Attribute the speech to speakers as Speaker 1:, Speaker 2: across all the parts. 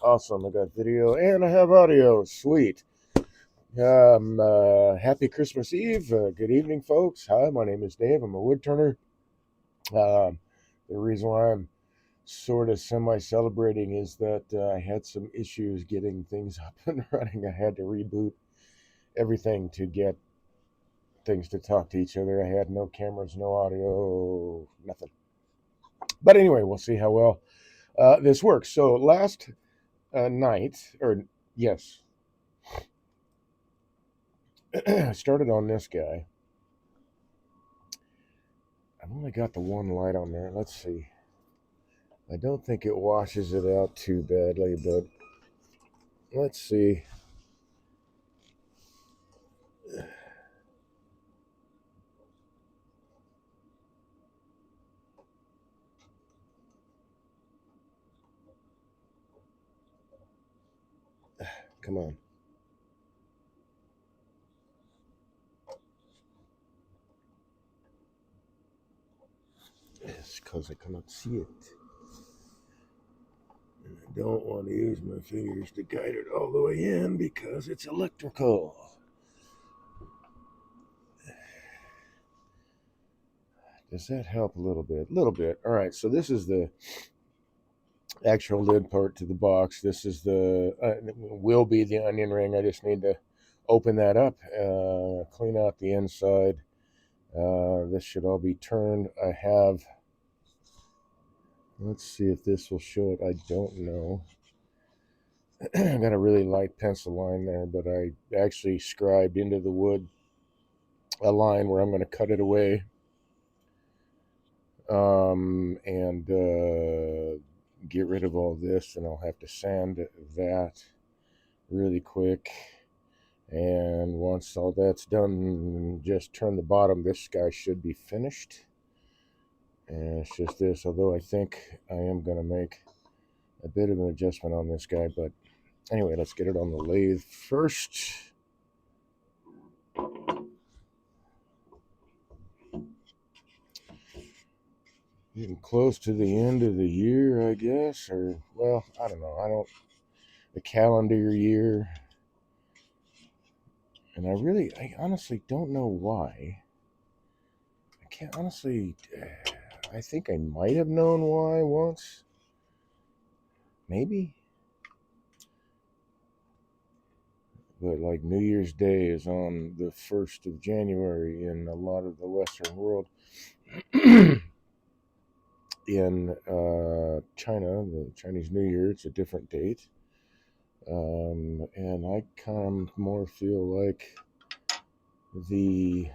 Speaker 1: Awesome. I got video and I have audio. Sweet. Happy Christmas Eve. Good evening, folks. Hi, my name is Dave. I'm a woodturner. The reason why I'm sort of semi-celebrating is that I had some issues getting things up and running. I had to reboot everything to get things to talk to each other. I had no cameras, no audio, nothing. But anyway, we'll see how well this works. So last night, or yes, I started on this guy. I've only got the one light on there. Let's see. I don't think it washes it out too badly, but let's see. Come on. It's because I cannot see it. And I don't want to use my fingers to guide it all the way in because it's electrical. Does that help a little bit? A little bit. All right, so this is the actual lid part to the box. This is will be the onion ring. I just need to open that up, clean out the inside. This should all be turned. I have, let's see if this will show it. I don't know. I got a really light pencil line there, but I actually scribed into the wood a line where I'm going to cut it away. And get rid of all this, and I'll have to sand that really quick. And once all that's done, just turn the bottom. This guy should be finished. And it's just this, although I think I am going to make a bit of an adjustment on this guy. But anyway, let's get it on the lathe first. Getting close to the end of the year, I guess. Or, well, I don't know. The calendar year. And I honestly don't know why. I can't honestly, I think I might have known why once. Maybe. But like New Year's Day is on the 1st of January in a lot of the Western world. In China, the Chinese New Year, it's a different date. And I kind of more feel like the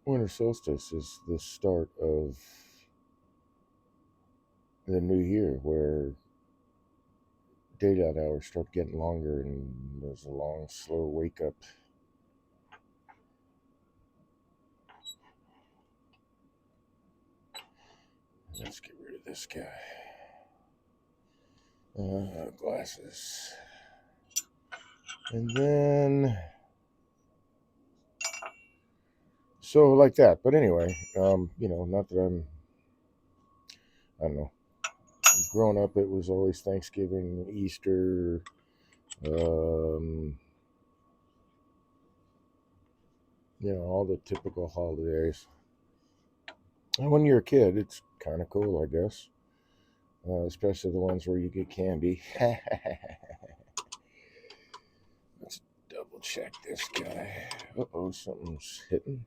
Speaker 1: winter solstice is the start of the new year, where daylight hours start getting longer and there's a long, slow wake up. Let's get rid of this guy. Glasses. And then, so like that. But anyway, not that I don't know. Growing up, it was always Thanksgiving, Easter, all the typical holidays. And when you're a kid, it's kind of cool, I guess. Especially the ones where you get candy. Let's double check this guy. Uh-oh, something's hitting.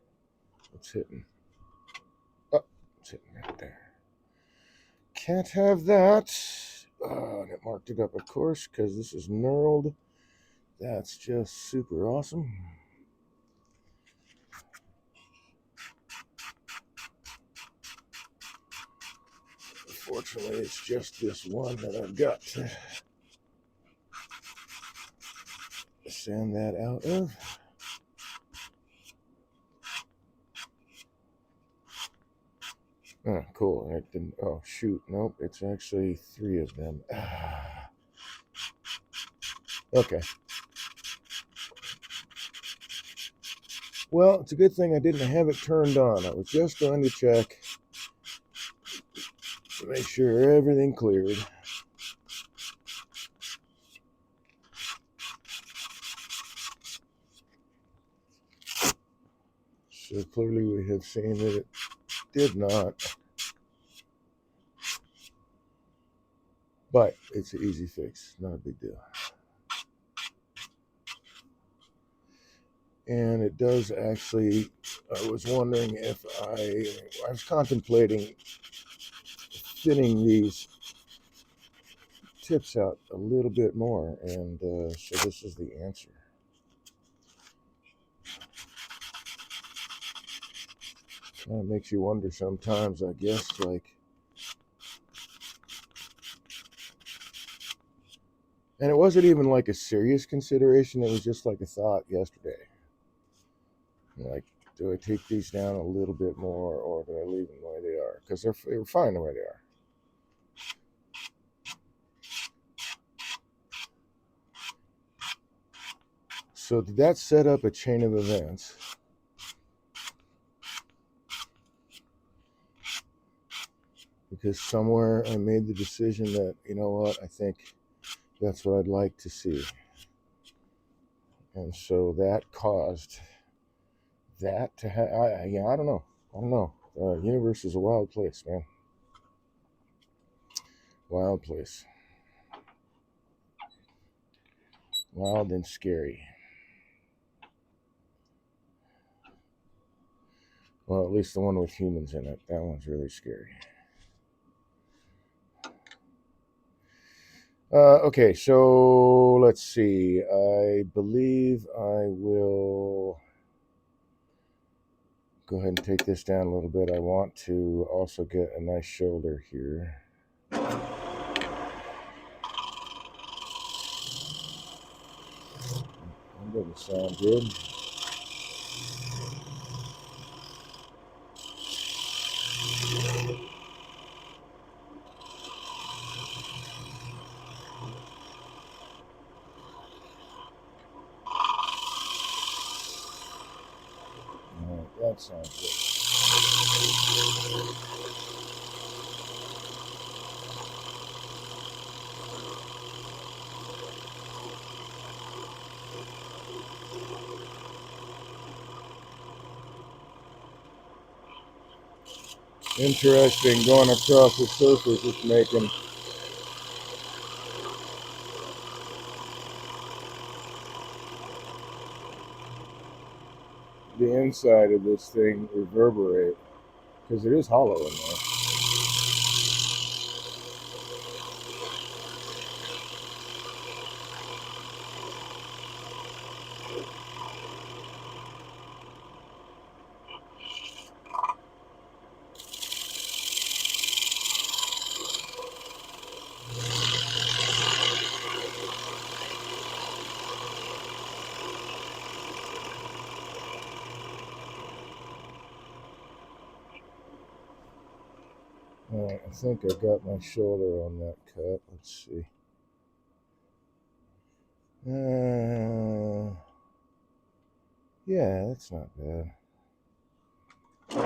Speaker 1: What's hitting? Oh, it's hitting right there. Can't have that. And it marked it up, of course, because this is knurled. That's just super awesome. Fortunately, it's just this one that I've got to sand that out of. Oh, cool. It didn't. Oh, shoot. Nope. It's actually 3 of them. Okay. Well, it's a good thing I didn't have it turned on. I was just going to check Make sure everything cleared. So clearly we have seen that it did not. But it's an easy fix, not a big deal. And it does actually, I was wondering if I was contemplating thinning these tips out a little bit more, and so this is the answer. It makes you wonder sometimes, I guess, like, and it wasn't even like a serious consideration, it was just like a thought yesterday. Like, do I take these down a little bit more, or do I leave them the way they are? Because they're fine the way they are. So did that set up a chain of events? Because somewhere I made the decision that, you know what, I think that's what I'd like to see. And so that caused that to I don't know. The universe is a wild place, man. Wild place. Wild and scary. Well, at least the one with humans in it. That one's really scary. Okay, so let's see. I believe I will go ahead and take this down a little bit. I want to also get a nice shoulder here. That doesn't sound good. That sounds good. Interesting, going across the surface, it's making the inside of this thing reverberate, because it is hollow in there. I think I got my shoulder on that cut. Let's see. Yeah, that's not bad. I'm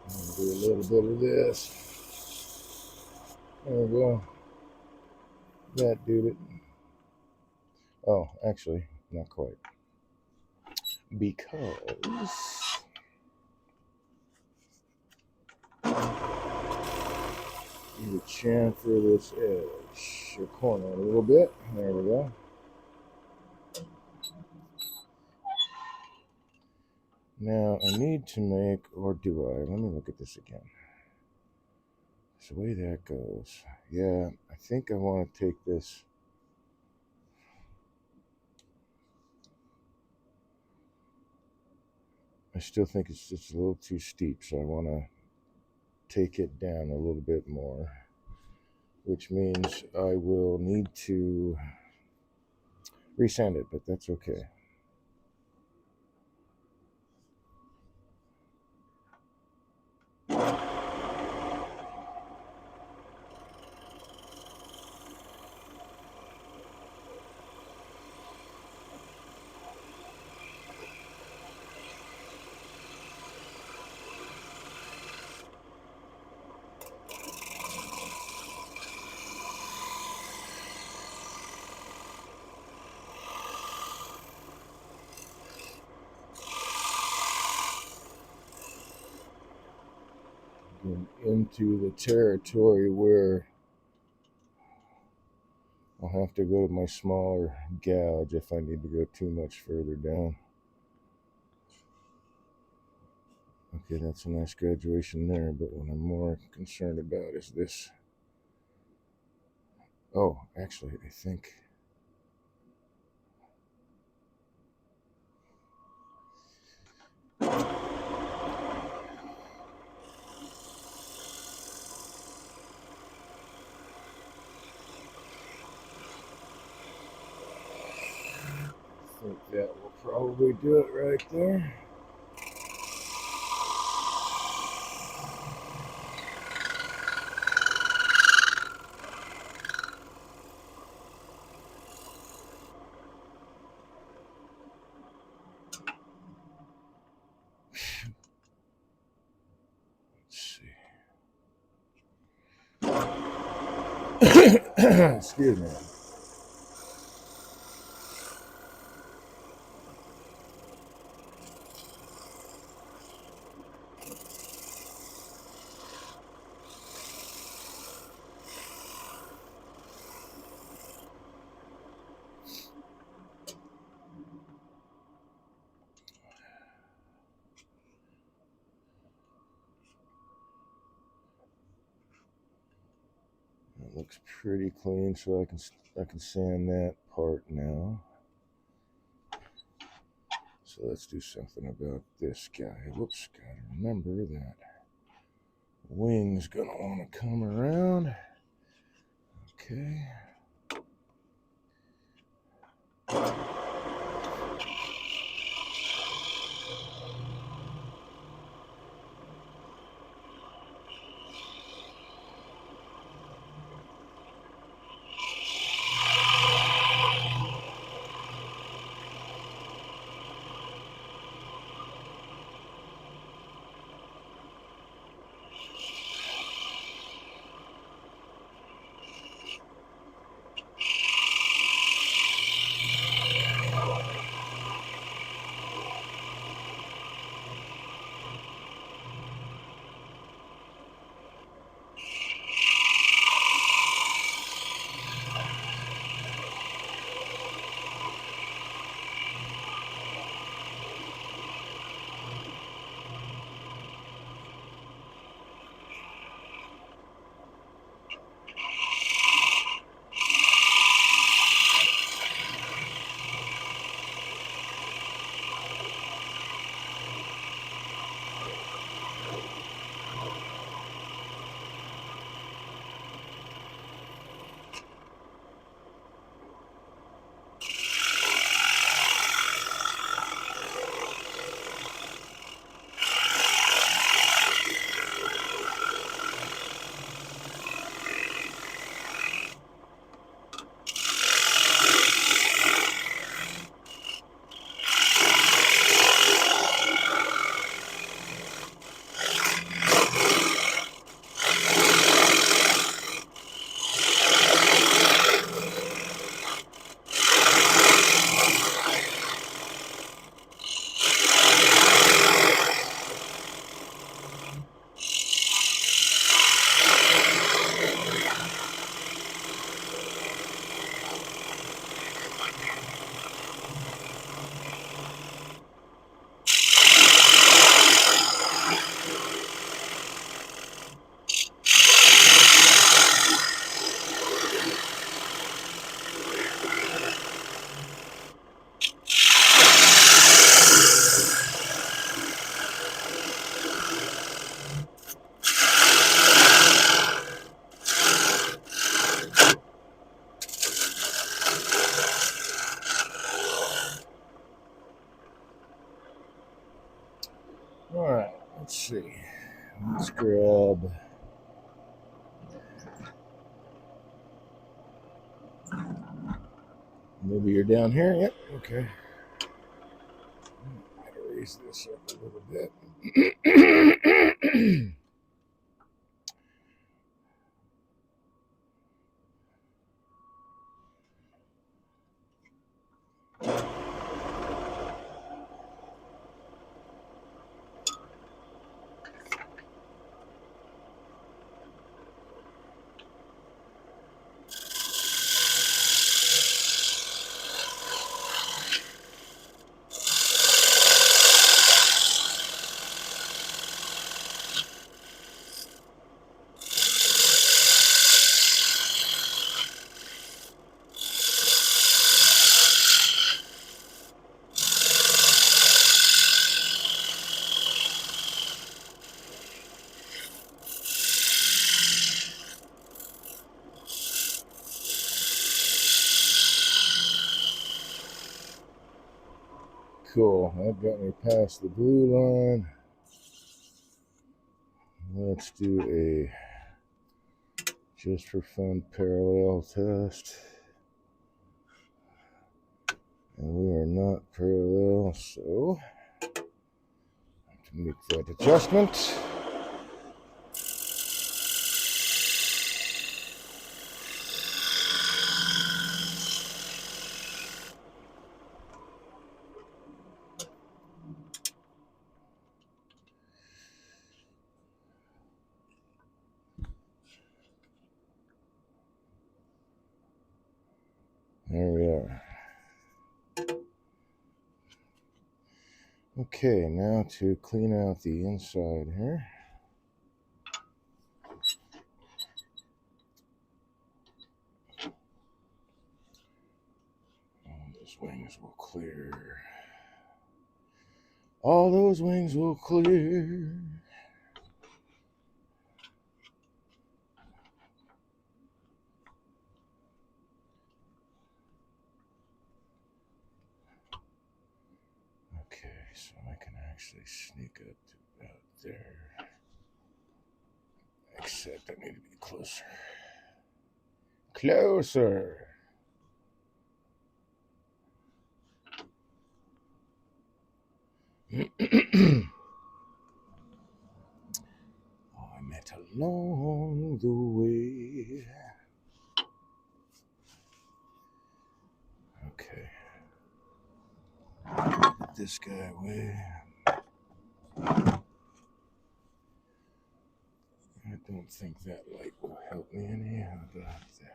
Speaker 1: gonna do a little bit of this. There we go. That did it. Oh, actually, not quite. Because you chamfer this edge, your corner a little bit. There we go. Now I need to make, or do I? Let me look at this again. So the way that goes, yeah, I think I want to take this. I still think it's just a little too steep, so I want to take it down a little bit more, which means I will need to resand it, but that's okay. into the territory where I'll have to go to my smaller gouge if I need to go too much further down. Okay, that's a nice graduation there, but what I'm more concerned about is this. Oh, actually, I think that will probably do it right there. Excuse me. It looks pretty clean, so I can sand that part now. So let's do something about this guy. Whoops, gotta remember that wing's gonna want to come around. Okay. All right, let's see. Let's grab. Maybe you're down here. Yep. Okay. Gotta raise this up a little bit. cool. That got me past the blue line. Let's do a just for fun parallel test. And we are not parallel, so I have to make that adjustment. There we are. Okay, now to clean out the inside here. All those wings will clear. All those wings will clear. Okay, so I can actually sneak up to about there. Except I need to be closer. Closer. Oh, I met along the way. Okay. Put this guy away. I don't think that light will help me any. How about that?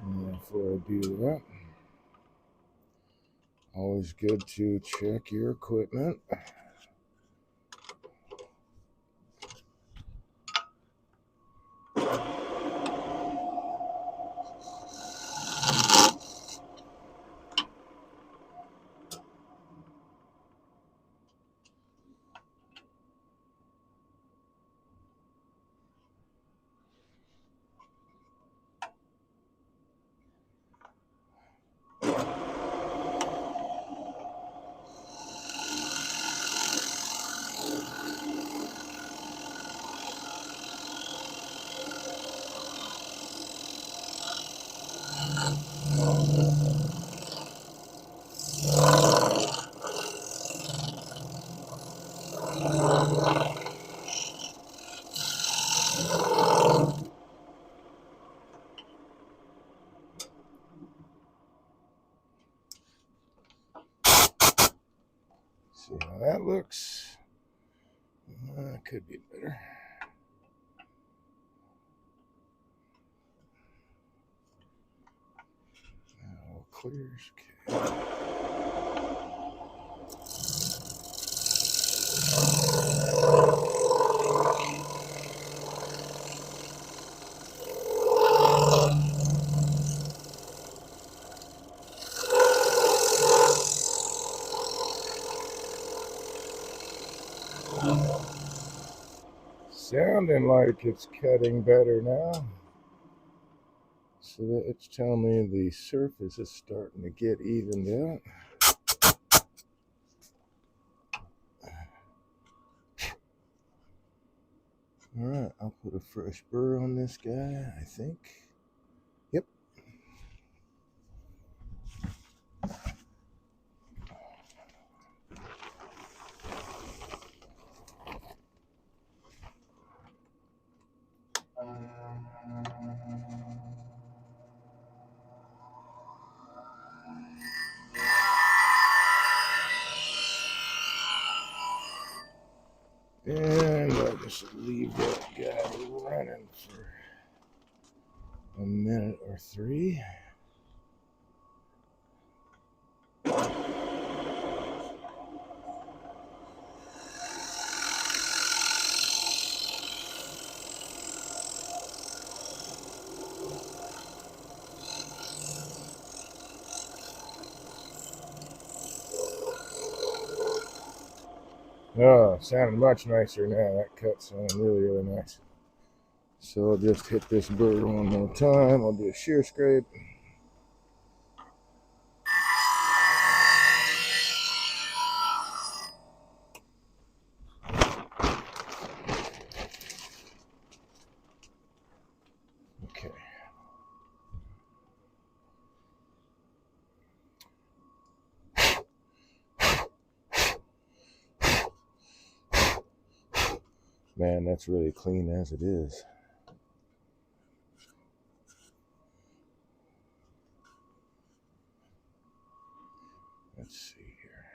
Speaker 1: And before I do that, always good to check your equipment. See how that looks. Could be better. All clears. Okay. Sounding like it's cutting better now. So that it's telling me the surface is starting to get evened out. All right, I'll put a fresh burr on this guy, I think. Yep. And I'll just leave that guy running for a minute or three. Oh, sounded much nicer now. That cut sounded really, really nice. So I'll just hit this bird one more time. I'll do a shear scrape. Okay. Man, that's really clean as it is. Let's see here.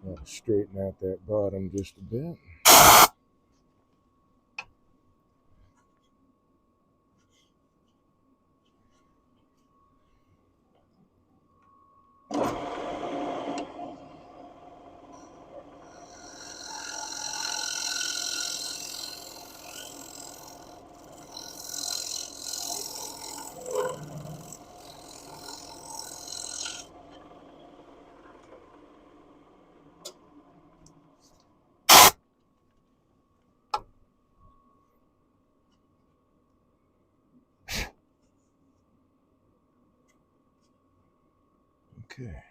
Speaker 1: I'll straighten out that bottom just a bit. Okay.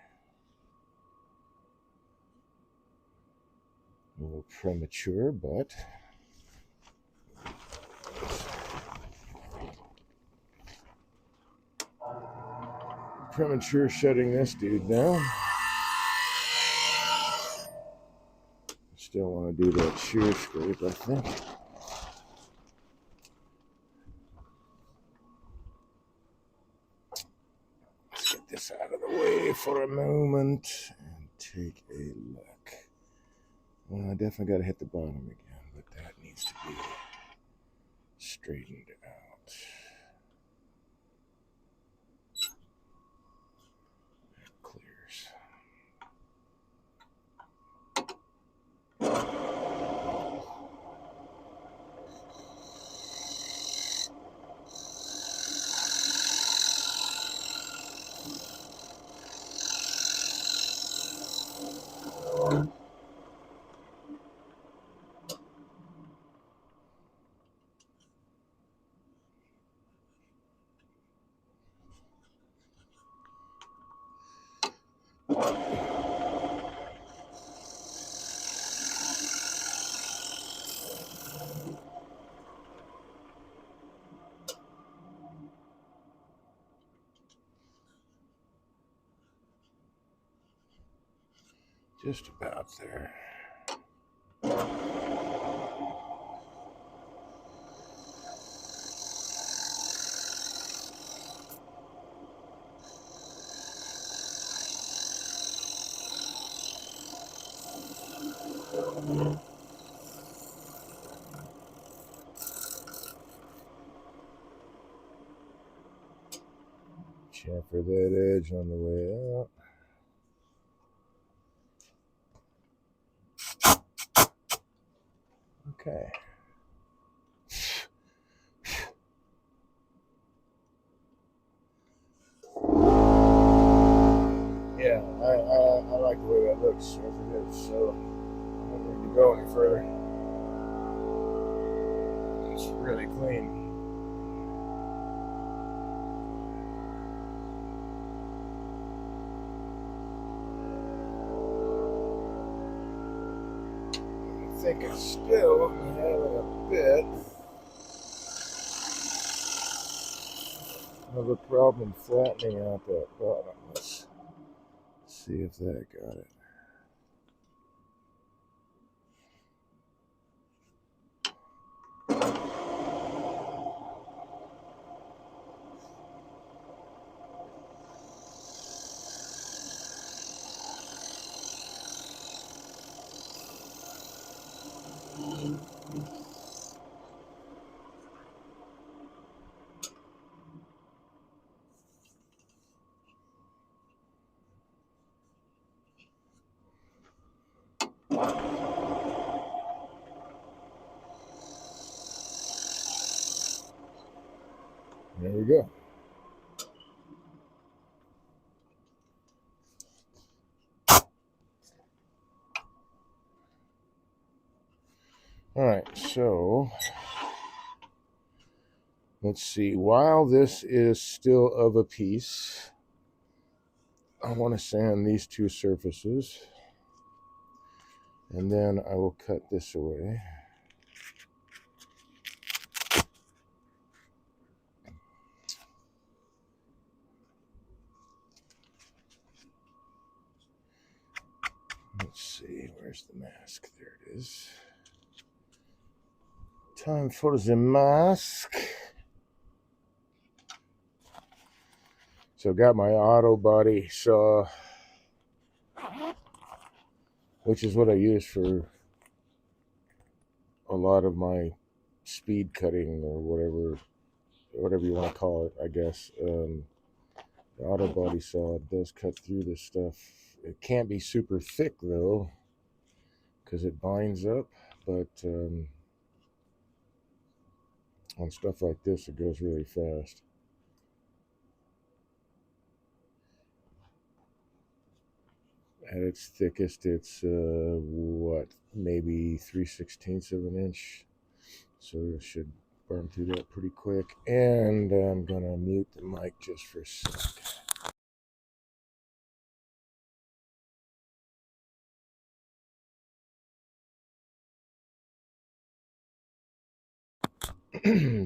Speaker 1: A little premature, but premature shutting this dude down. Still want to do that shear scrape, I think. Let's get this out of the way for a moment and take a look. Well, I definitely got to hit the bottom again, but that needs to be straightened out. That clears. Just about there. Chamfer that edge on the way out. Okay. Yeah, I like the way that looks as it is, so I don't need to go any further. It's really clean. I think it's still having a bit of a problem flattening out that bottom. Let's see if that got it. go. All right, so let's see. While this is still of a piece, I want to sand these two surfaces, and then I will cut this away. Let's see, where's the mask? There it is. Time for the mask. So got my auto body saw, which is what I use for a lot of my speed cutting or whatever you want to call it, I guess. The auto body saw does cut through this stuff. It can't be super thick though, because it binds up, but on stuff like this, it goes really fast. At its thickest, it's maybe 3/16 of an inch. So it should burn through that pretty quick. And I'm gonna mute the mic just for a sec.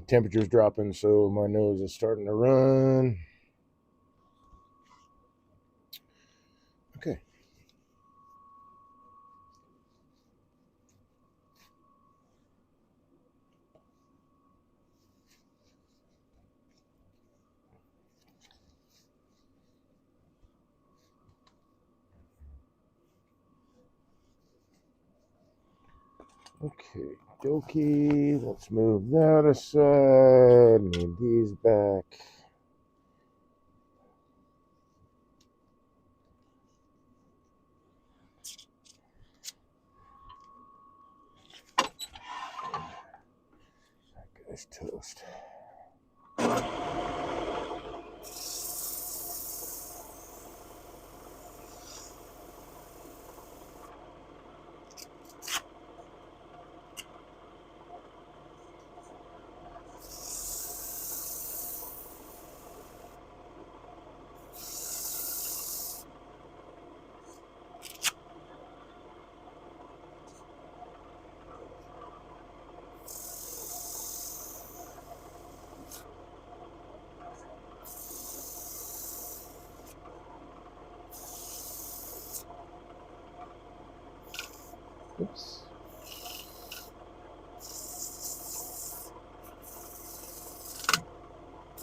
Speaker 1: Temperature's dropping, so my nose is starting to run. Okay. Okay, dokie. Let's move that aside. Need these back. That guy's toast. Oops.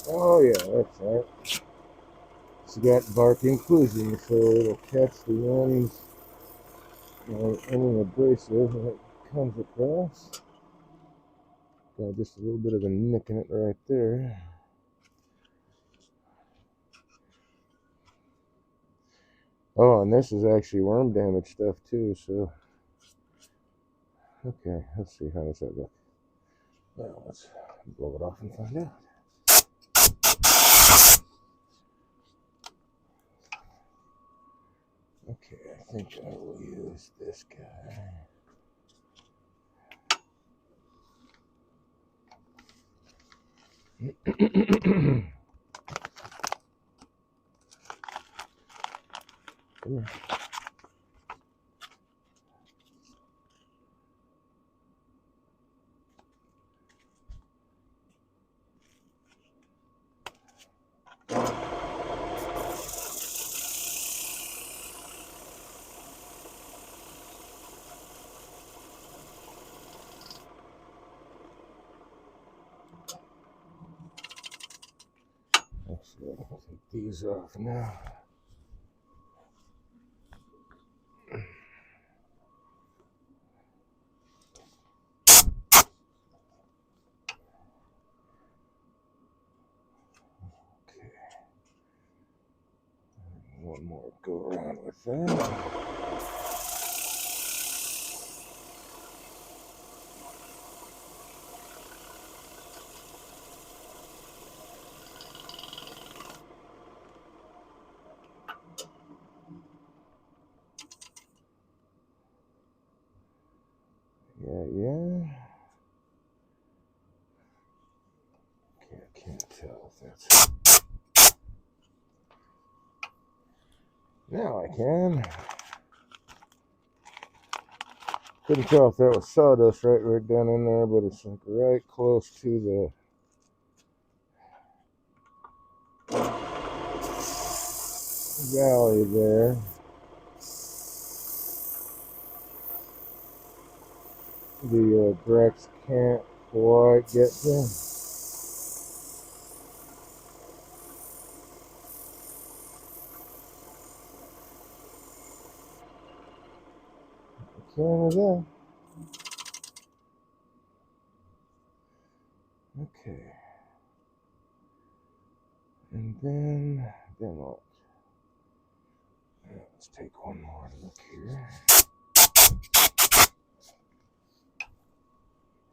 Speaker 1: Oh yeah, that's right. It's got bark inclusion, so it'll catch the ends of any abrasive when it comes across. Got just a little bit of a nick in it right there. Oh, and this is actually worm damage stuff too, so okay, let's see, how does that look? Well, let's blow it off and find out. Okay, I think I will use this guy. Come here. Actually, I'll take these off now. Okay. One more go around with that. Yeah. Okay, I can't tell if that's... Now I can. Couldn't tell if that was sawdust right down in there, but it's like right close to the valley there. The Drex can't quite get there. Can there. Okay. And then what? Let's take one more look here.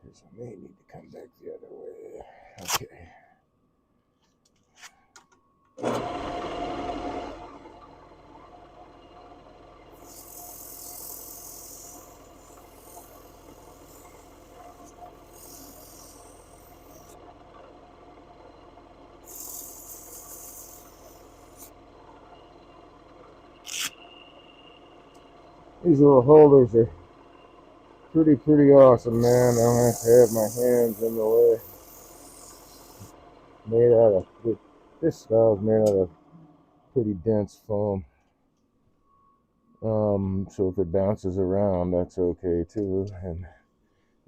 Speaker 1: Because I may need to come back the other way. Okay. These little holders are pretty awesome, man. I don't have to have my hands in the way. Made out of, this style is made out of pretty dense foam. So if it bounces around, that's okay too, and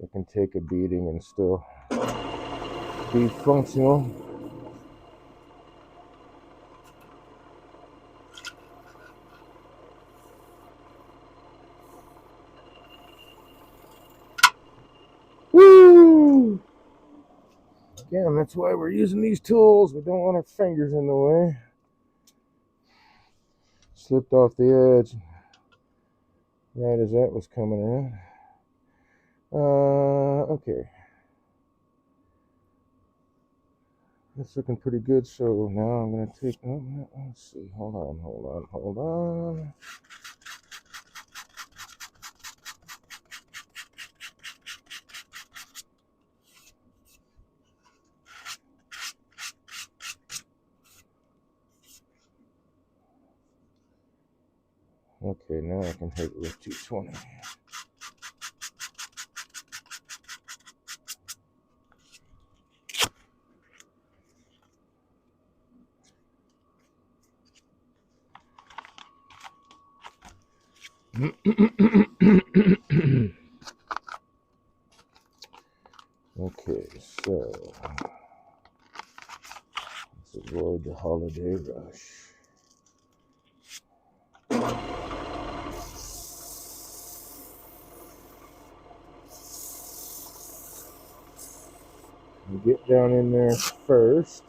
Speaker 1: it can take a beating and still be functional. Woo! Again, that's why we're using these tools. We don't want our fingers in the way. Slipped off the edge right as that was coming in. Okay. That's looking pretty good. So now I'm going to take, let's see. Hold on. Okay, now I can hit it with 220. Okay, so let's avoid the holiday rush. Get down in there first.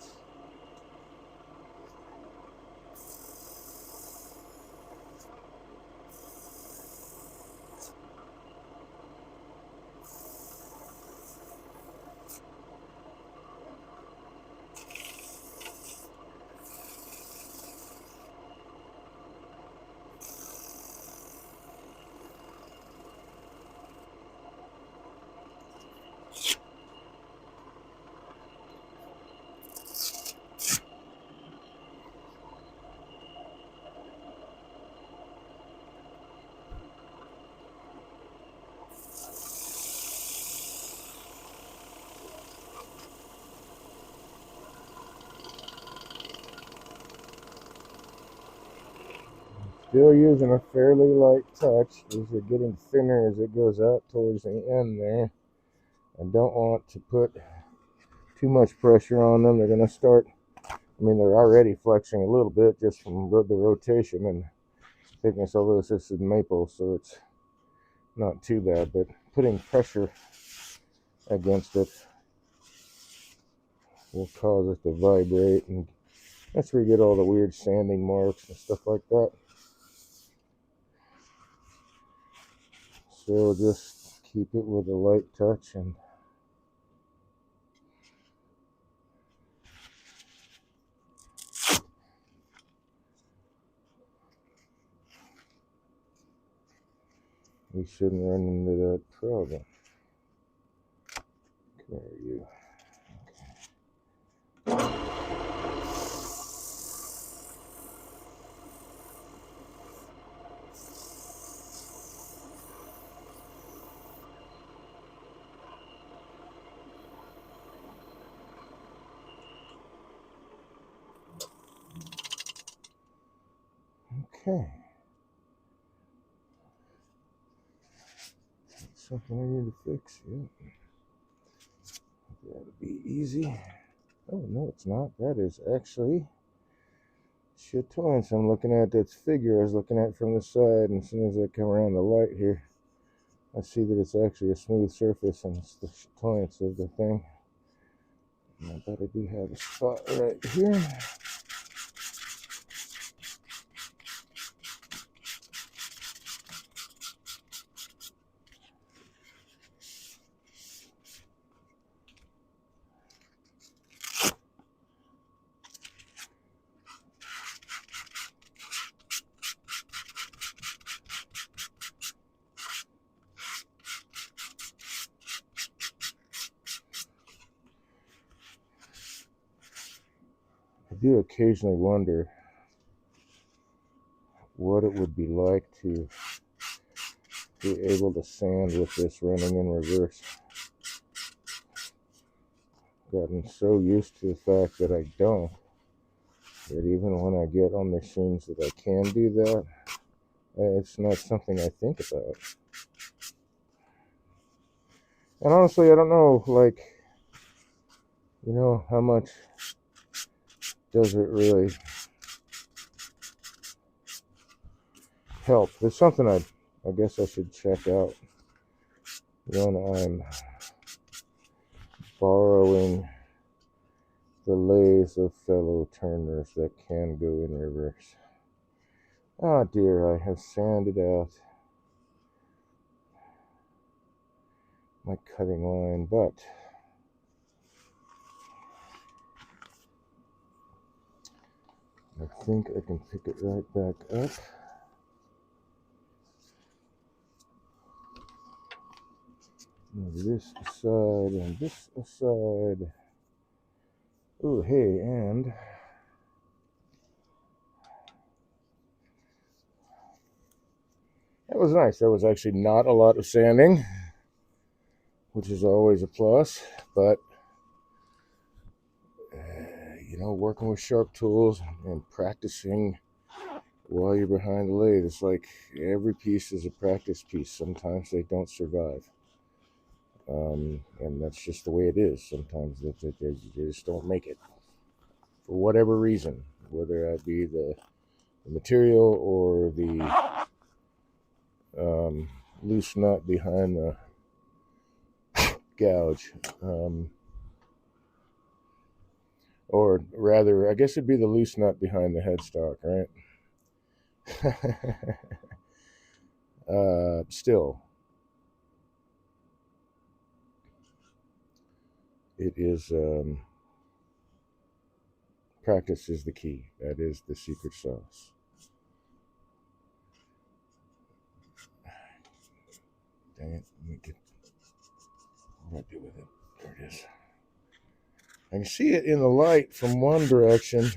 Speaker 1: Still using a fairly light touch. These are getting thinner as it goes out towards the end there. I don't want to put too much pressure on them. They're going to start, they're already flexing a little bit just from the rotation and thickness. Although this is maple, so it's not too bad. But putting pressure against it will cause it to vibrate, and that's where you get all the weird sanding marks and stuff like that. So just keep it with a light touch, and we shouldn't run into that problem. Okay. Something I need to fix. Yeah. That'll be easy. Oh, no, it's not. That is actually shit toys. I'm looking at that figure I was looking at from the side, and as soon as I come around the light here, I see that it's actually a smooth surface, and it's the tolerance of the thing. And I bet I do have a spot right here. I do occasionally wonder what it would be like to be able to sand with this running in reverse. Gotten so used to the fact that I don't, that even when I get on machines that I can do that, it's not something I think about. And honestly, I don't know, like, how much does it really help? There's something I guess I should check out when I'm borrowing the lathes of fellow turners that can go in reverse. Oh dear, I have sanded out my cutting line, but I think I can pick it right back up. Move this aside and this aside. Oh, hey, and that was nice. There was actually not a lot of sanding, which is always a plus, but working with sharp tools and practicing while you're behind the lathe, it's like every piece is a practice piece. Sometimes they don't survive, and that's just the way it is. Sometimes they just don't make it for whatever reason, whether that be the material or the loose nut behind the gouge. Or rather, I guess it'd be the loose nut behind the headstock, right? Still, it is practice is the key. That is the secret sauce. Dang it! Let me get. What do I do with it? There it is. I can see it in the light from one direction.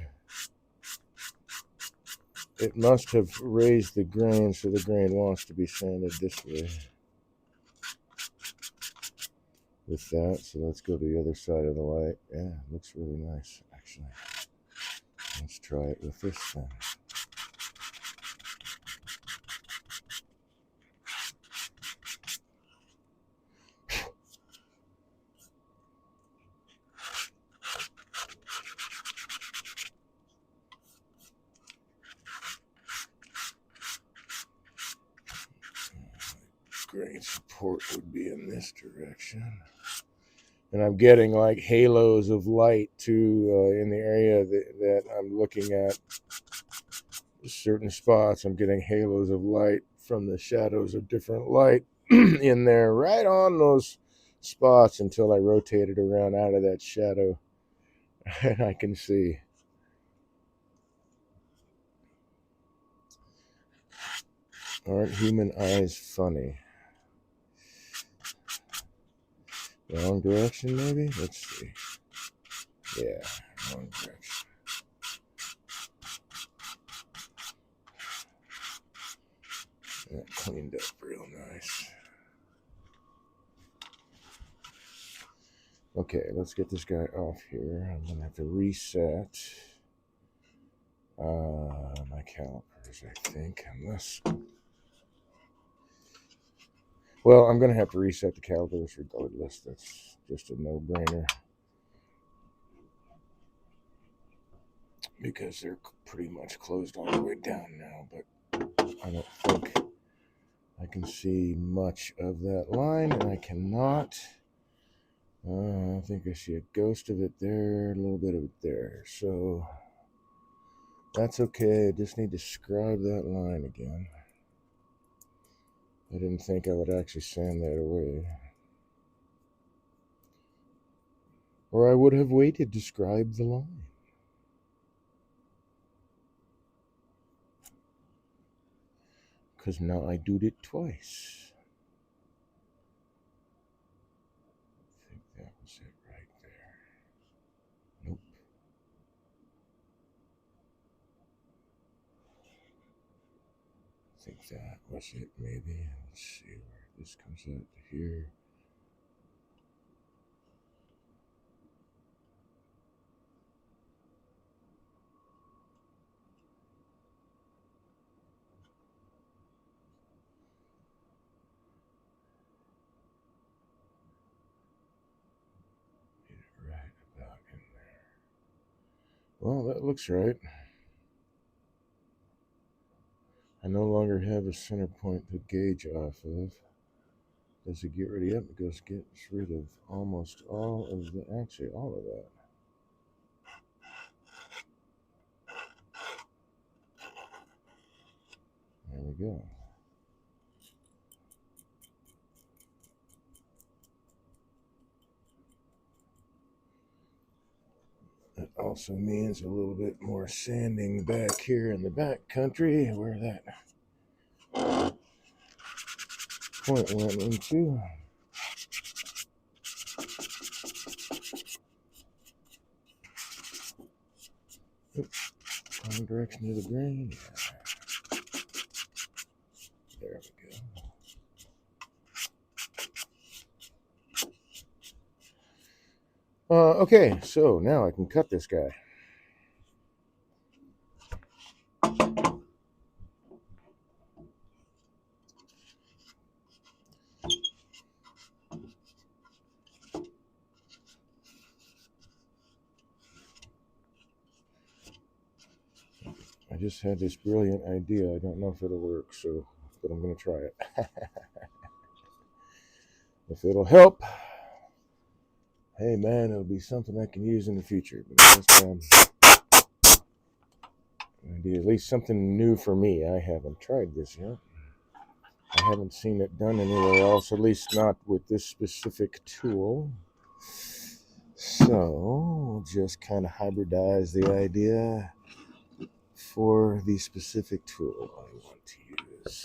Speaker 1: It must have raised the grain, so the grain wants to be sanded this way. With that, so let's go to the other side of the light. Yeah, it looks really nice, actually. Let's try it with this then. Grain support would be in this direction. And I'm getting like halos of light too in the area that I'm looking at. Certain spots, I'm getting halos of light from the shadows of different light in there, right on those spots until I rotate it around out of that shadow. And I can see. Aren't human eyes funny? Wrong direction, maybe? Let's see. Yeah, wrong direction. That cleaned up real nice. Okay, let's get this guy off here. I'm going to have to reset my my calipers, I think, unless... Well, I'm going to have to reset the calipers regardless. That's just a no-brainer. Because they're pretty much closed all the way down now, but I don't think I can see much of that line, and I cannot. I think I see a ghost of it there, a little bit of it there. So that's okay. I just need to scribe that line again. I didn't think I would actually sand that away. Or I would have waited to scribe the line. Because now I did it twice. I think that was it right there. Nope. I think that was it, maybe. Let's see where this comes out to here. Get it right about in there. Well, that looks right. I no longer have a center point to gauge off of. Does it get rid of it? It gets rid of almost all of the, actually all of that. There we go. It also means a little bit more sanding back here in the back country where that point went into. Oops, wrong direction of the grain. There we go. Okay, so now I can cut this guy. I just had this brilliant idea. I don't know if it'll work, but I'm going to try it. If it'll help, hey man, it'll be something I can use in the future. But this time, it'll be at least something new for me. I haven't tried this yet. I haven't seen it done anywhere else, at least not with this specific tool. So, we'll just kind of hybridize the idea for the specific tool I want to use.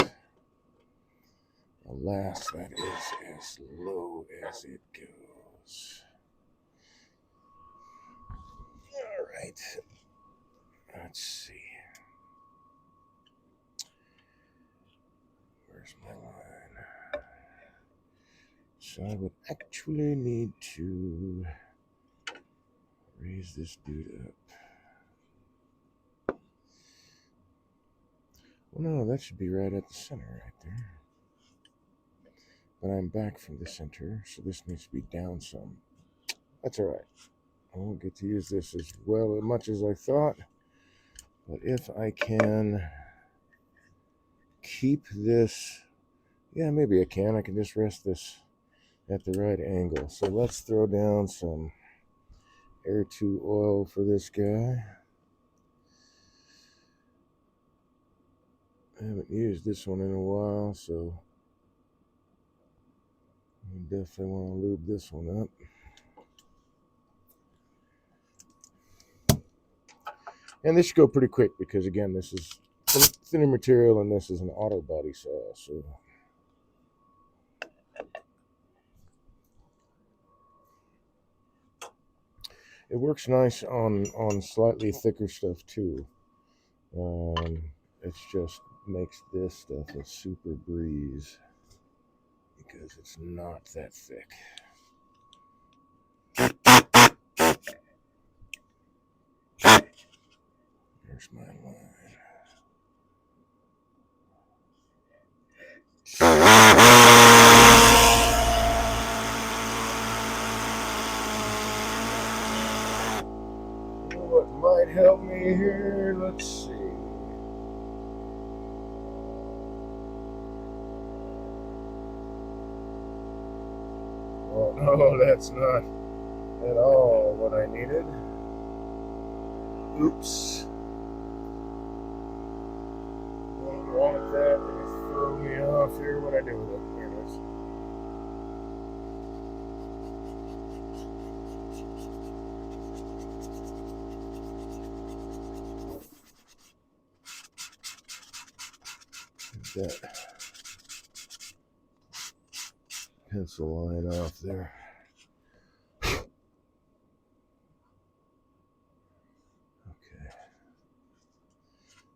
Speaker 1: Alas, that is as low as it goes. All right. Let's see. Where's my line? So I would actually need to raise this dude up. Well, no, that should be right at the center right there. But I'm back from the center, so this needs to be down some. That's all right. I won't get to use this as much as I thought. But if I can keep this, yeah, maybe I can. I can just rest this at the right angle. So let's throw down some Air 2 oil for this guy. I haven't used this one in a while, so I definitely want to lube this one up. And this should go pretty quick because, again, this is thinner material and this is an auto body saw. So it works nice on slightly thicker stuff too. It just makes this stuff a super breeze because it's not that thick. There's my line. What might help me here? Let's see. Oh, no, that's not at all what I needed. Oops. Don't want that. It's throw me off here. What I do with it? There it is. Get that pencil line off there. Okay.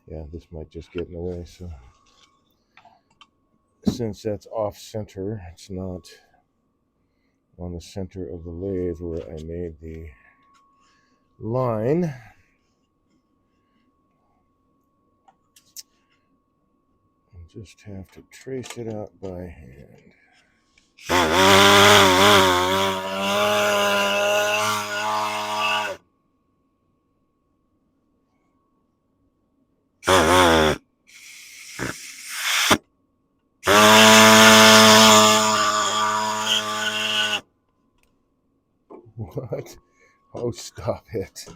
Speaker 1: Yeah, this might just get in the way, so since that's off center, it's not on the center of the lathe where I made the line. I'll just have to trace it out by hand. What? Oh, stop it.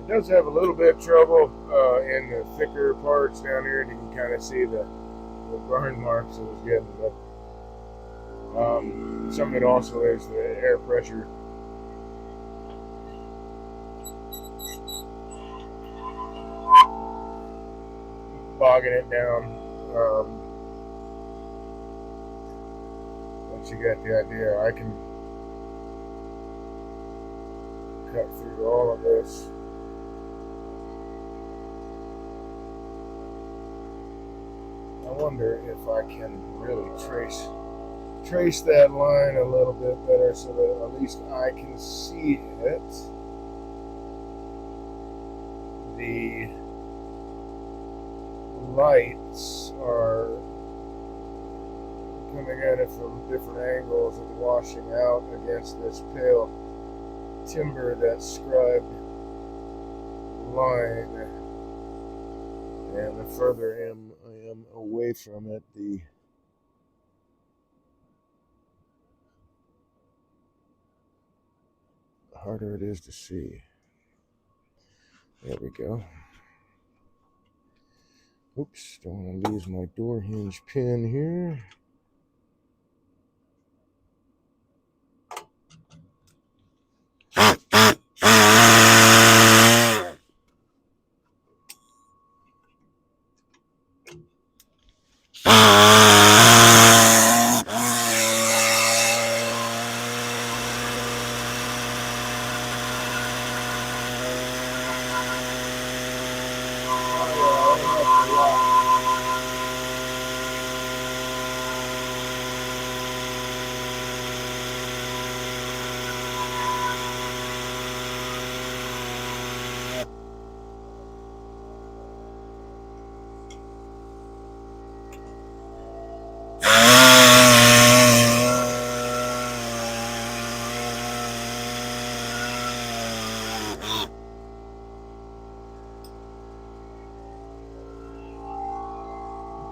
Speaker 1: It does have a little bit of trouble in the thicker parts down here, and you can kind of see the burn marks it was getting. But some of it also is the air pressure. Bogging it down. Once you get the idea, I can cut through all of this. I wonder if I can really trace that line a little bit better so that at least I can see it. The lights are coming at it from different angles and washing out against this pale timber, that scribed line. And the further I am away from it, the harder it is to see. There we go. Oops, don't want to lose my door hinge pin here.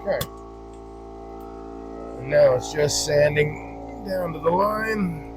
Speaker 1: Okay. And now it's just sanding down to the line.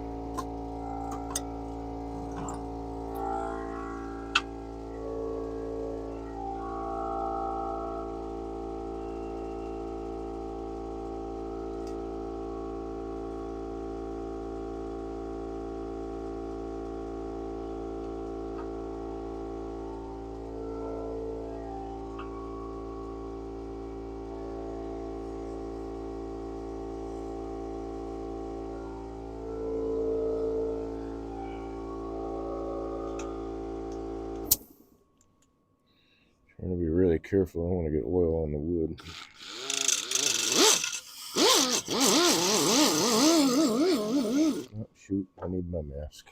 Speaker 1: Trying to be really careful. I don't want to get oil on the wood. Oh, shoot, I need my mask.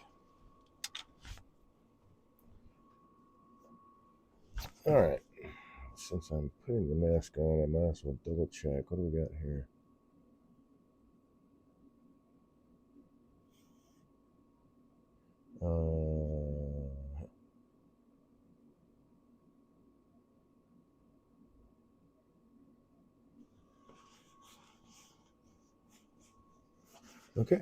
Speaker 1: Alright. Since I'm putting the mask on, I might as well double check. What do we got here? Okay.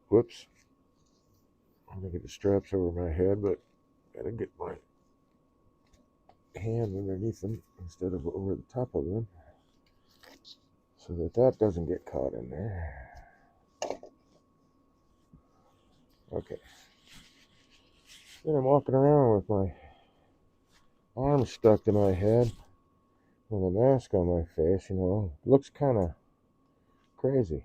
Speaker 1: Whoops. I'm going to get the straps over my head, but I gotta get my hand underneath them instead of over the top of them so that that doesn't get caught in there. Okay. Then I'm walking around with my arms stuck to my head with a mask on my face, you know. Looks kind of crazy.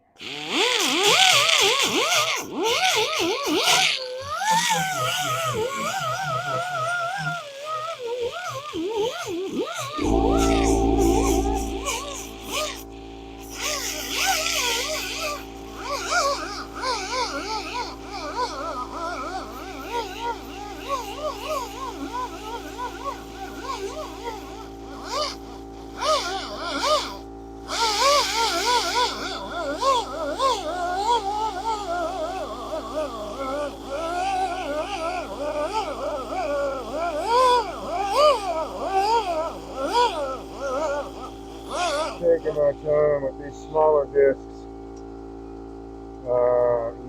Speaker 1: Taking my time with these smaller discs.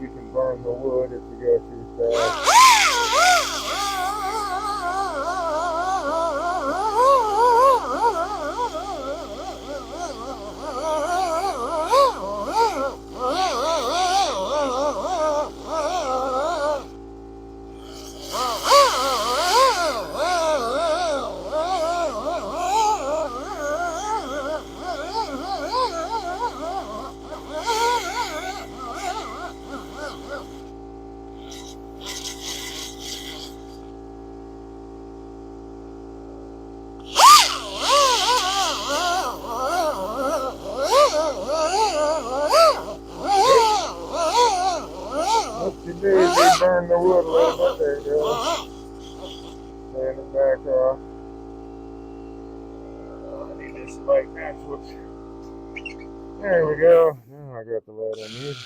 Speaker 1: You can burn the wood if you go too fast. Burn the wood a little bit. There you go. Sand it back off. I need this light match. Whoops. There we go. Now I got the light I need.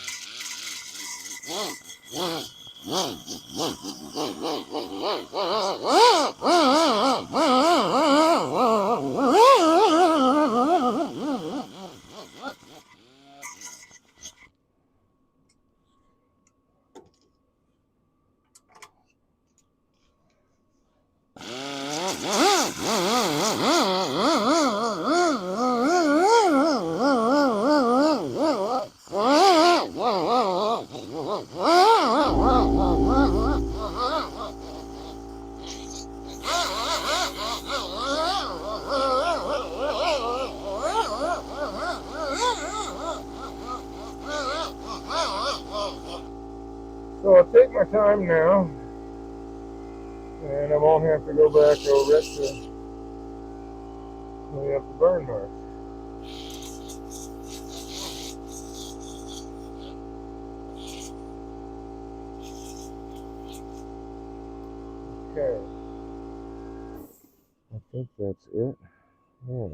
Speaker 1: So I'll take my time now, and I won't have to go back over it to clean up the burn marks. Okay, I think that's it. Yeah.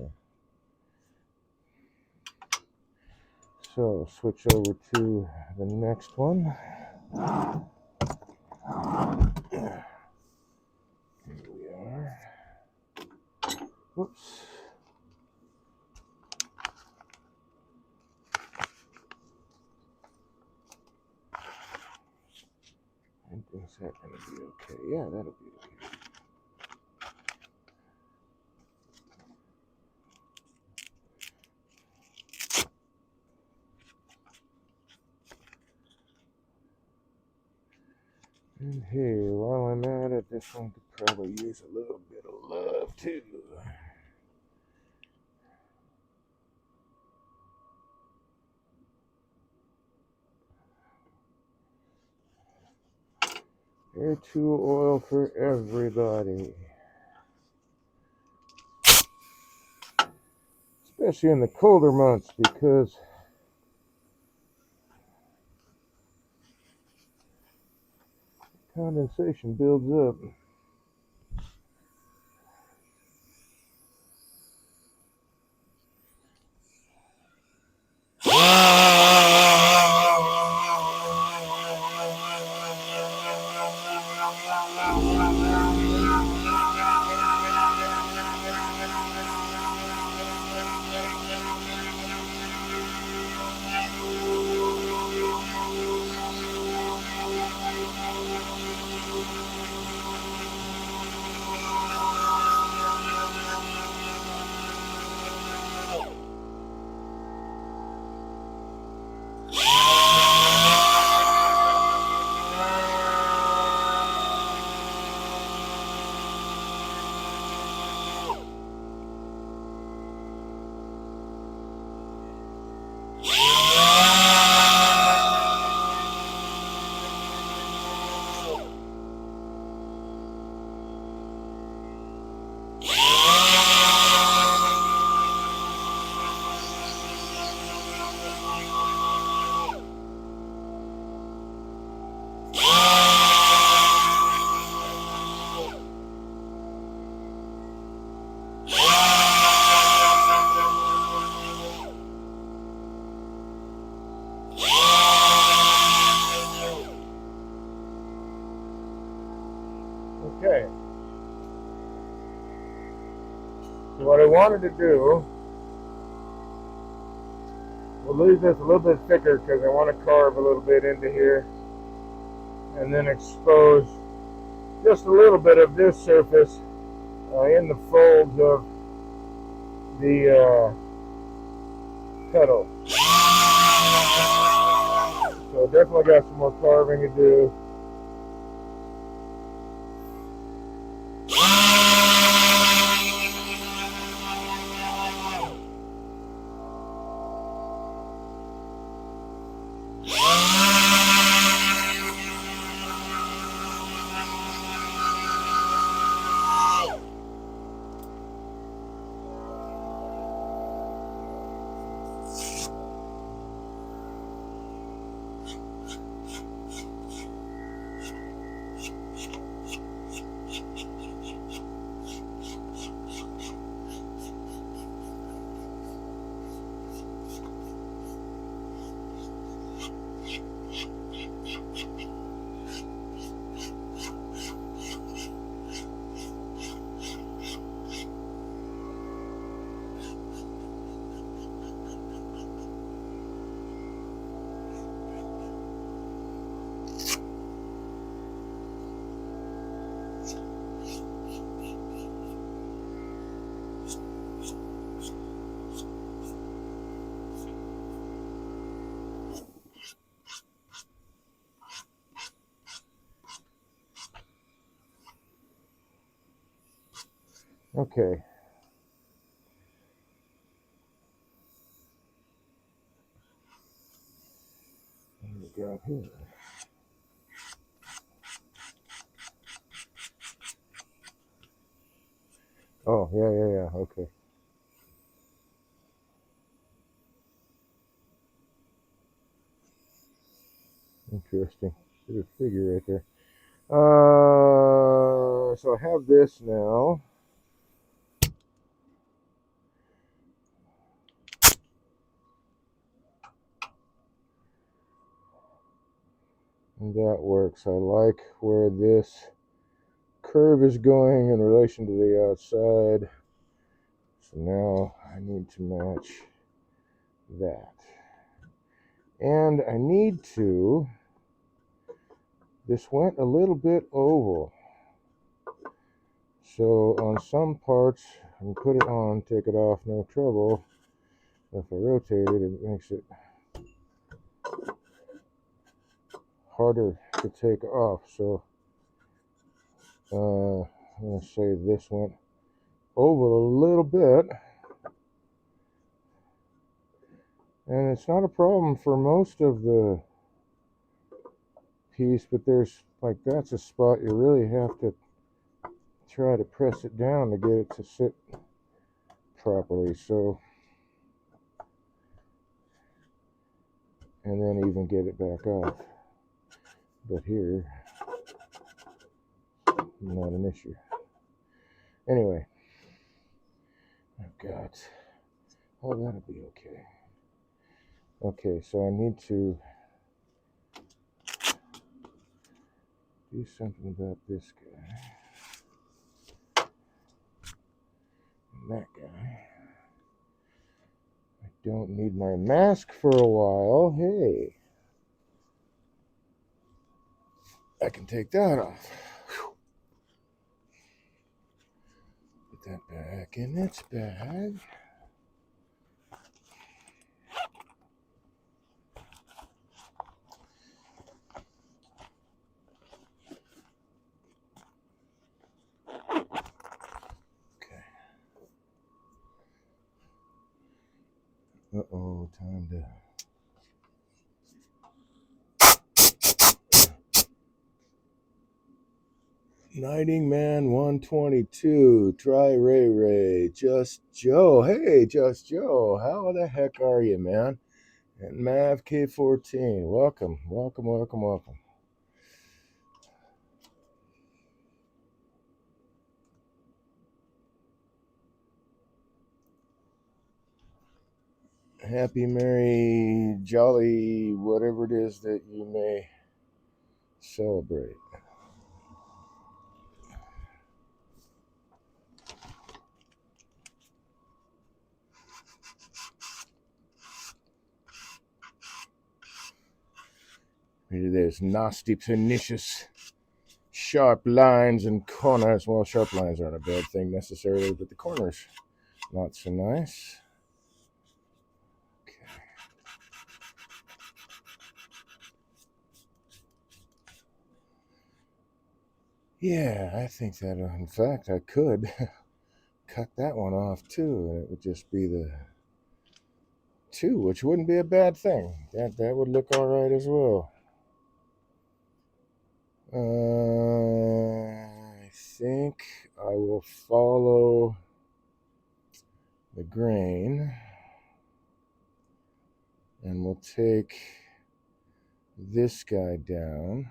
Speaker 1: So switch over to the next one. Here we are. Whoops. Is that going to be okay? Yeah, that'll be okay. And hey, while I'm at it, this one could probably use a little bit of love too. Air tool oil for everybody. Especially in the colder months because condensation builds up. Okay. So what I wanted to do, we'll leave this a little bit thicker because I want to carve a little bit into here and then expose just a little bit of this surface in the folds of the pedal. So definitely got some more carving to do. Okay. There we go here. Oh, yeah. Okay. Interesting. Bit of figure right there. So I have this now. And that works. I like where this curve is going in relation to the outside. So now I need to match that. And I need to, this went a little bit oval. So on some parts, I can put it on, take it off, no trouble. If I rotate it, it makes it harder to take off. So I'm going to say this went oval a little bit. And it's not a problem for most of the piece, but there's like, that's a spot you really have to try to press it down to get it to sit properly. So, and then even get it back off. But here, not an issue. Anyway, I've got, oh, that'll be okay. Okay, so I need to do something about this guy and that guy. I don't need my mask for a while. Hey, I can take that off. Put that back in its bag. Okay. Uh-oh, time to... Nighting Man 122, Try Ray Ray, Just Joe. Hey, Just Joe, how the heck are you, man? And Mav K14, welcome, welcome, welcome, welcome. Happy, merry, jolly, whatever it is that you may celebrate. There's nasty, pernicious, sharp lines and corners. Well, sharp lines aren't a bad thing necessarily, but the corners, not so nice. Okay. Yeah, I think that, in fact, I could cut that one off too, and it would just be the two, which wouldn't be a bad thing. That would look all right as well. I think I will follow the grain, and we'll take this guy down.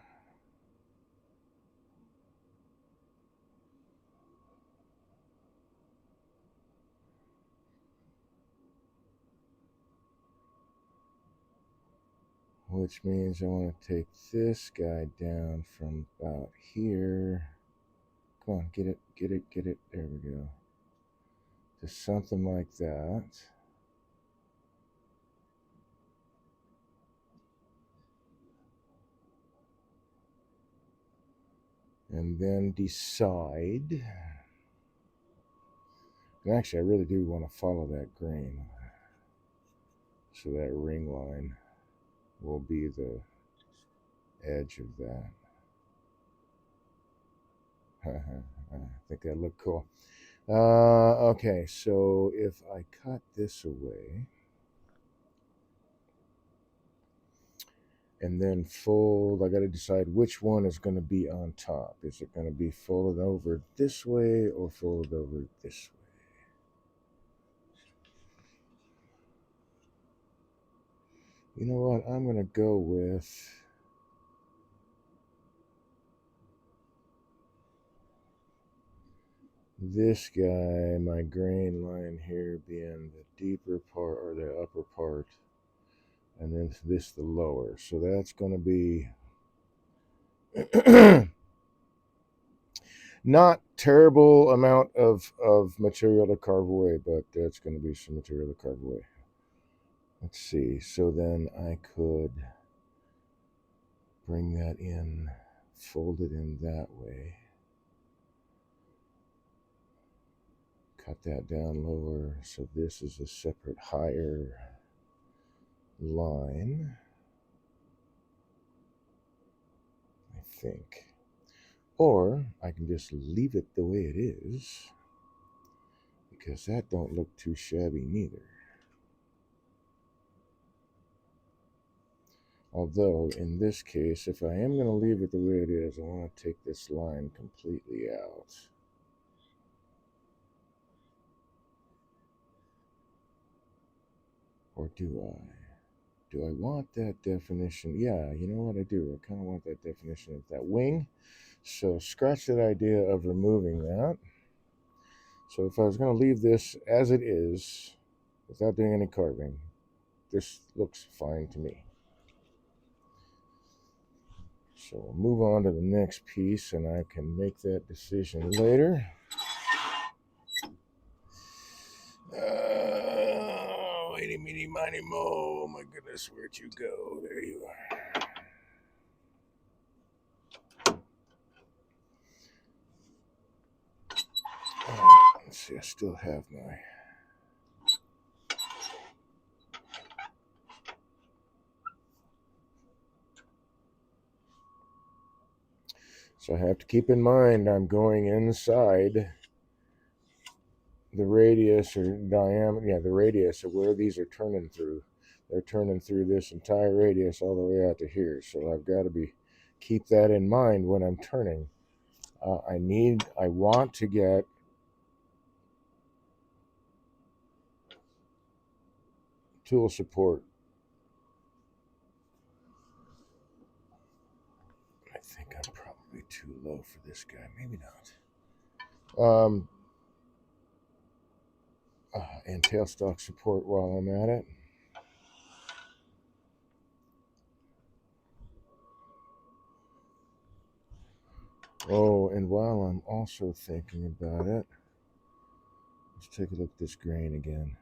Speaker 1: Which means I want to take this guy down from about here. Come on, get it, get it, get it. There we go. To something like that. And then decide. And actually, I really do want to follow that grain. So that ring line will be the edge of that. I think that looked cool. Okay, so if I cut this away and then fold, I got to decide which one is going to be on top. Is it going to be folded over this way or folded over this way? You know what? I'm going to go with this guy, my grain line here being the deeper part or the upper part, and then this the lower. So that's going to be not terrible amount of material to carve away, but that's going to be some material to carve away. Let's see. So then I could bring that in, fold it in that way. Cut that down lower, so this is a separate higher line, I think. Or I can just leave it the way it is, because that don't look too shabby neither. Although, in this case, if I am going to leave it the way it is, I want to take this line completely out. Or do I? Do I want that definition? Yeah, you know what I do? I kind of want that definition of that wing. So scratch that idea of removing that. So if I was going to leave this as it is, without doing any carving, this looks fine to me. So we'll move on to the next piece, and I can make that decision later. Eeny, meeny, miny, mo. Oh my goodness, where'd you go? There you are. Let's see, I still have my... So I have to keep in mind I'm going inside the radius or diameter, yeah, the radius of where these are turning through. They're turning through this entire radius all the way out to here. So I've got to keep that in mind when I'm turning. I want to get tool support. I think I'm probably too low for this guy. Maybe not. And tailstock support while I'm at it. Oh, and while I'm also thinking about it, let's take a look at this grain again.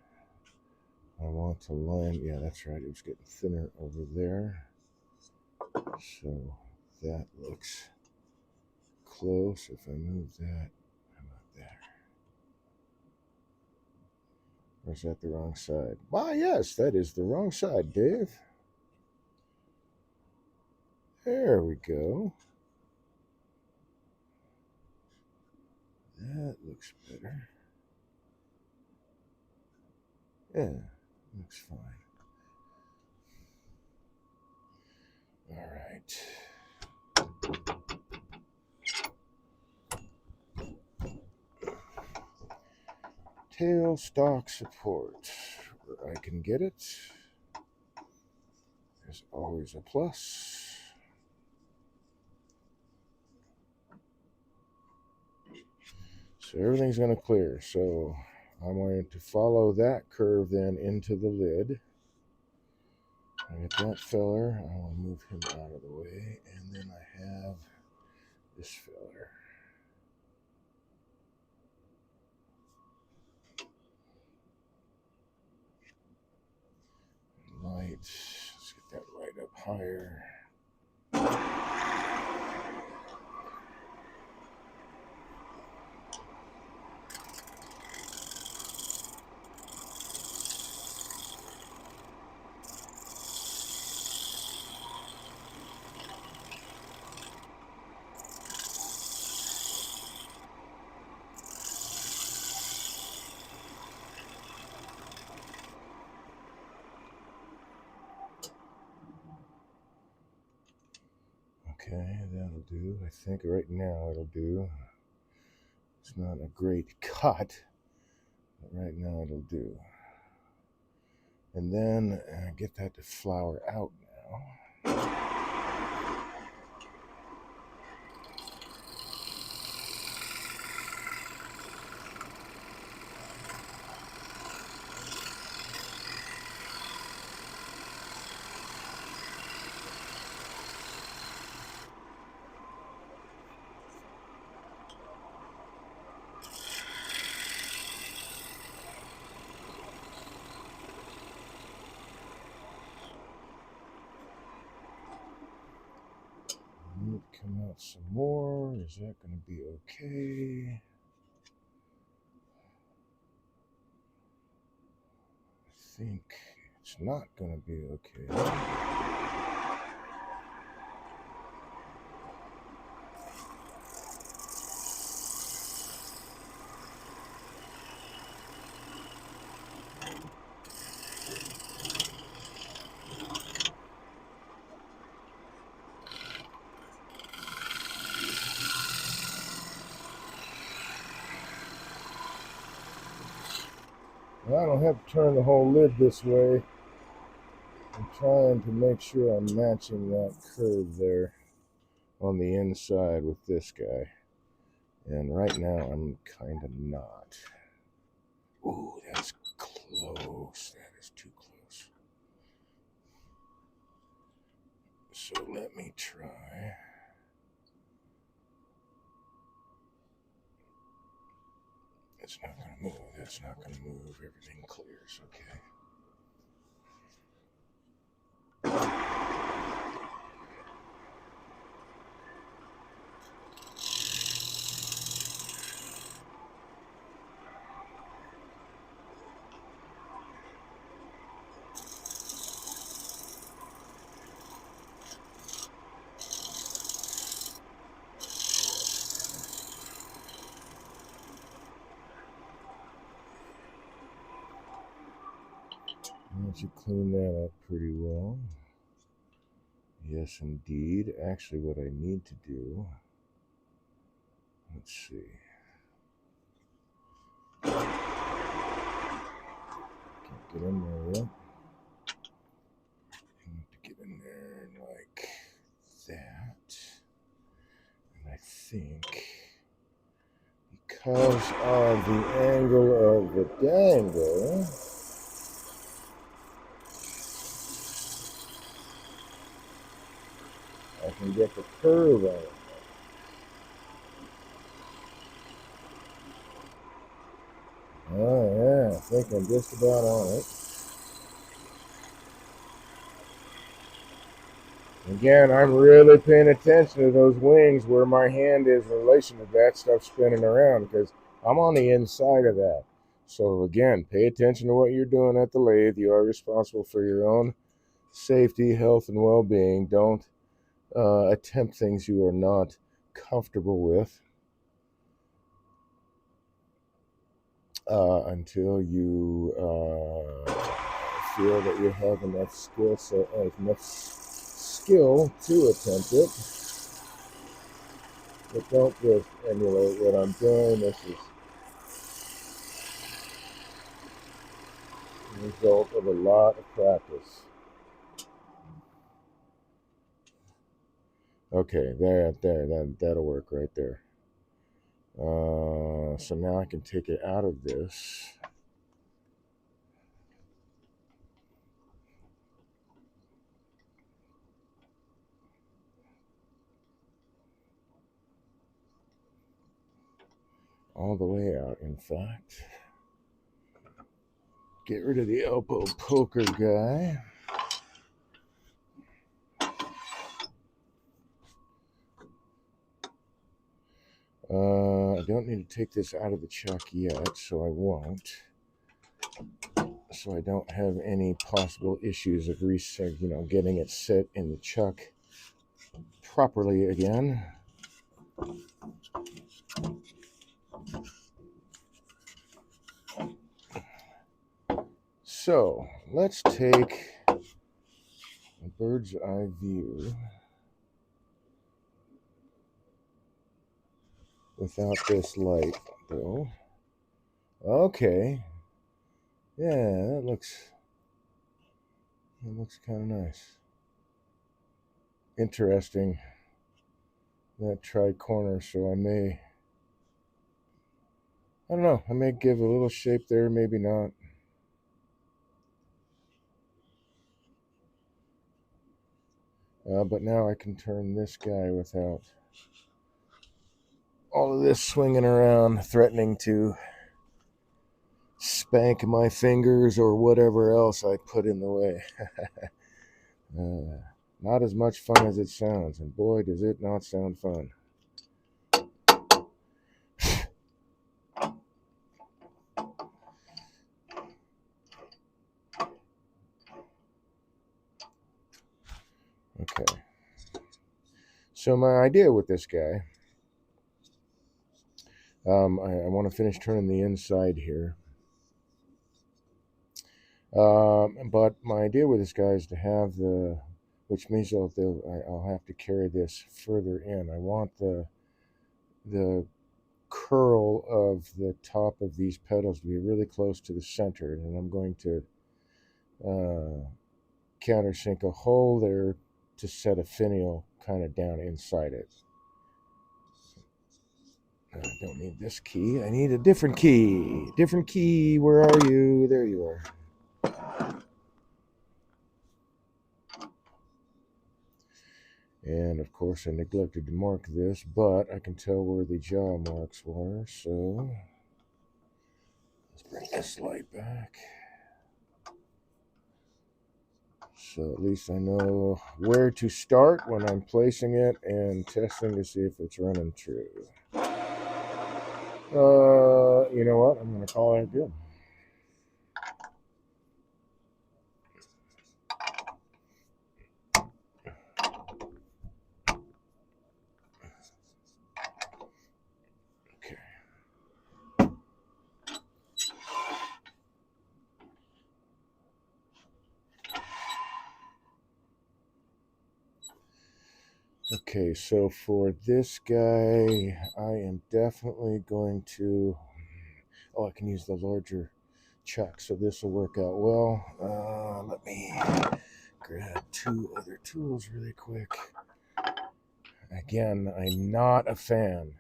Speaker 1: I want to line, yeah, that's right, it was getting thinner over there. So that looks close. If I move that, how about there? Or is that the wrong side? Why, yes, that is the wrong side, Dave. There we go. That looks better. Yeah, looks fine. All right. Tailstock support, where I can get it, is always a plus. So everything's going to clear. So I'm going to follow that curve then into the lid. I get that filler. I will move him out of the way. And then I have this filler. Light. Let's get that right up higher. Okay, that'll do. I think right now it'll do. It's not a great cut, but right now it'll do. And then get that to flour out now. come out some more. Is that going to be okay? I think it's not going to be okay. I don't have to turn the whole lid this way. I'm trying to make sure I'm matching that curve there on the inside with this guy. And right now I'm kind of not. Ooh, that's close. That is too close. So let me try. It's not going to move. It's not going to move. Everything clears. Okay. Once you clean that up pretty well. Yes, indeed. Actually, what I need to do, let's see. Can't get in there yet. I need to get in there like that. And I think because of the angle of the dangle, I can get the curve on it. Oh yeah, I think I'm just about on it. Again, I'm really paying attention to those wings where my hand is in relation to that stuff spinning around because I'm on the inside of that. So again, pay attention to what you're doing at the lathe. You are responsible for your own safety, health, and well-being. Don't attempt things you are not comfortable with until you feel that you have enough skill to attempt it. But don't just emulate what I'm doing. This is the result of a lot of practice. Okay, that'll work right there. So now I can take it out of this. All the way out, in fact. Get rid of the elbow poker guy. I don't need to take this out of the chuck yet, so I won't. So I don't have any possible issues of getting it set in the chuck properly again. So let's take a bird's eye view without this light, though. Okay. Yeah, that looks kind of nice. Interesting. That tri-corner, so I don't know, I may give a little shape there, maybe not. But now I can turn this guy without all of this swinging around, threatening to spank my fingers or whatever else I put in the way. Not as much fun as it sounds, and boy, does it not sound fun. Okay. So my idea with this guy, I want to finish turning the inside here. But my idea with this guy is to have which means I'll have to carry this further in. I want the curl of the top of these pedals to be really close to the center, and I'm going to countersink a hole there to set a finial kind of down inside it. I don't need this key. I need a different key. Different key. Where are you? There you are. And of course I neglected to mark this, but I can tell where the jaw marks were, so let's bring this light back. So at least I know where to start when I'm placing it and testing to see if it's running true. You know what? I'm going to call that good. Okay, so for this guy, I am definitely going to... Oh, I can use the larger chuck, so this will work out well. Let me grab two other tools really quick. Again, I'm not a fan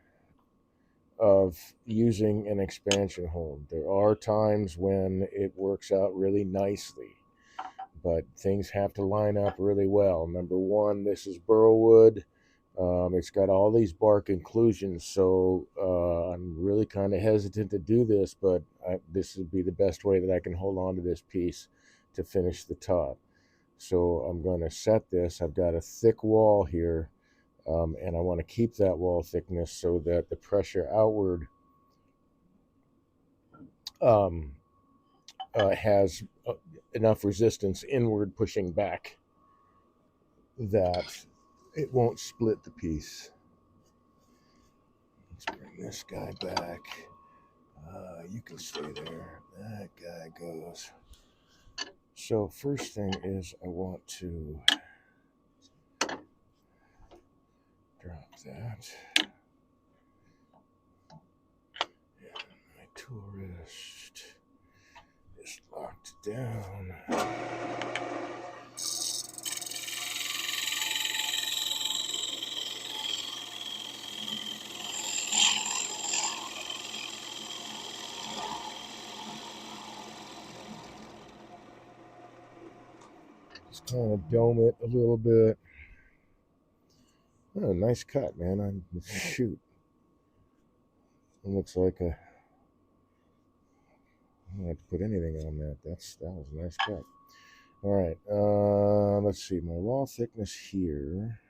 Speaker 1: of using an expansion hole. There are times when it works out really nicely, but things have to line up really well. Number one, this is burlwood. It's got all these bark inclusions, so I'm really kind of hesitant to do this, but this would be the best way that I can hold on to this piece to finish the top. So I'm going to set this. I've got a thick wall here, and I want to keep that wall thickness so that the pressure outward has enough resistance inward pushing back that it won't split the piece. Let's bring this guy back. You can stay there. That guy goes. So first thing is I want to drop that. And my tool wrist is locked down. Just kind of dome it a little bit. Oh, nice cut, man. Shoot. It looks like I don't have to put anything on that. That was a nice cut. All right. Let's see. My wall thickness here.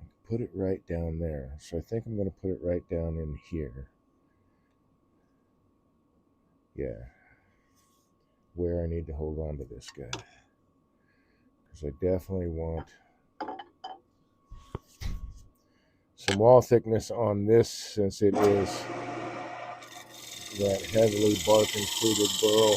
Speaker 1: I can put it right down there. So I think I'm going to put it right down in here. Yeah. Where I need to hold on to this guy. Because I definitely want some wall thickness on this, since it is that heavily bark included burl.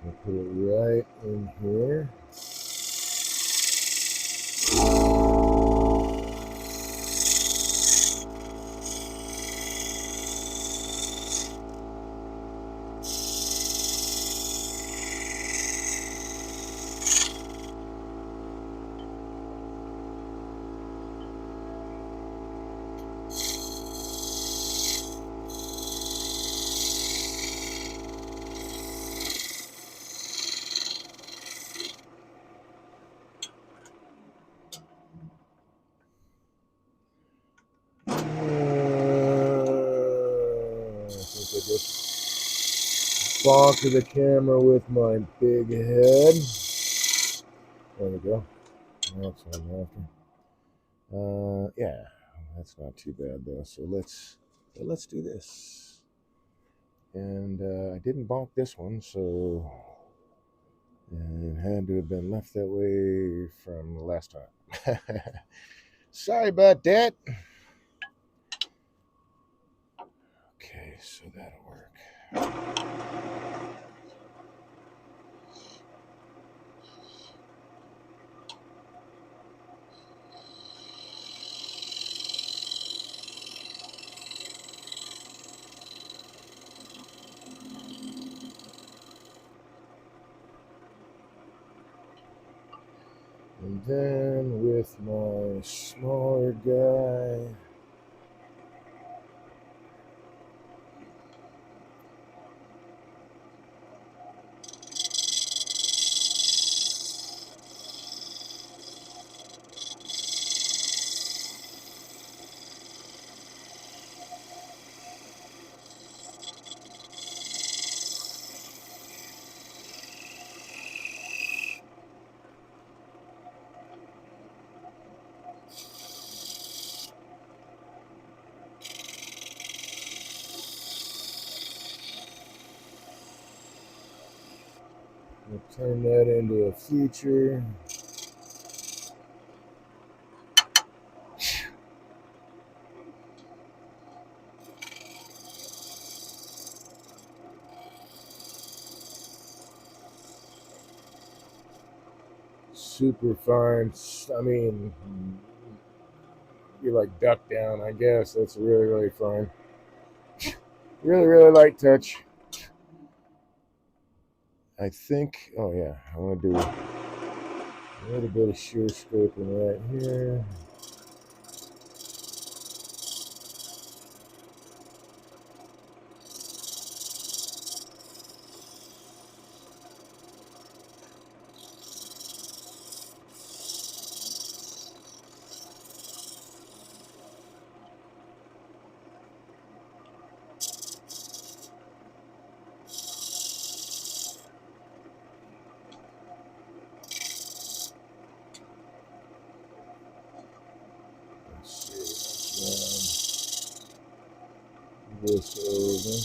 Speaker 1: I'll put it right in here. just bonk the camera with my big head. There we go. That's what I'm after. Yeah, that's not too bad though. So let's do this. And I didn't bonk this one, so it had to have been left that way from the last time. Sorry about that. Okay, so that'll work. And then with my smaller guy, we'll turn that into a feature. Super fine. I mean, you like duck down, I guess. That's really, really fine. Really, really light touch. I think, oh yeah, I want to do a little bit of shear scraping right here. This over.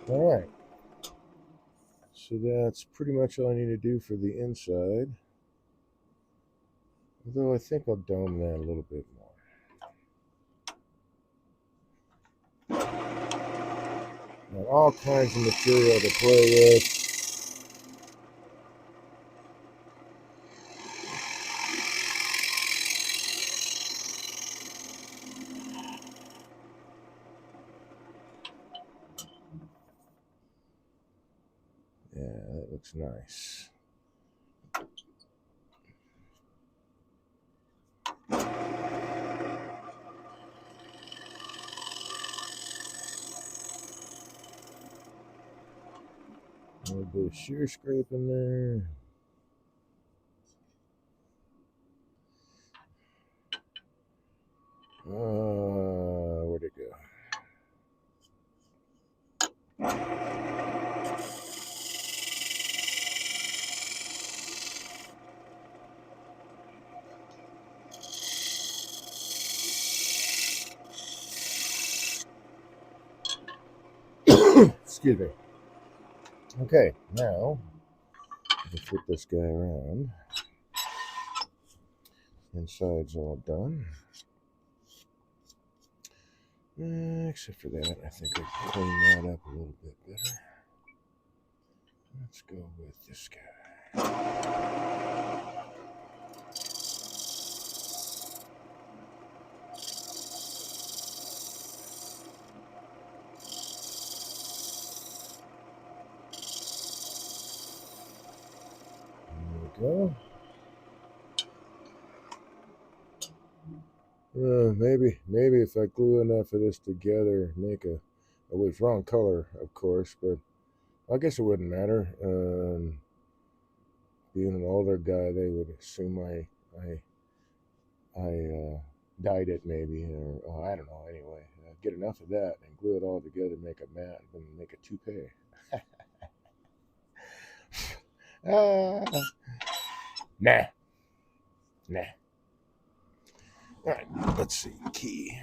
Speaker 1: All right. So that's pretty much all I need to do for the inside. Although I think I'll dome that a little bit more. Got all kinds of material to play with. Yeah, that looks nice. A little bit of shear scraping there. Where'd it go? Excuse me. Okay, now to flip this guy around. Inside's all done. Except for that, I think I can clean that up a little bit better. Let's go with this guy. go. Maybe if I glue enough of this together, make a. Oh, it's wrong color, of course, but I guess it wouldn't matter. Being an older guy, they would assume I dyed it maybe, or oh, I don't know. Anyway, get enough of that and glue it all together, make a mat, and make a toupee. Ah, nah, nah. All right, let's see. Key.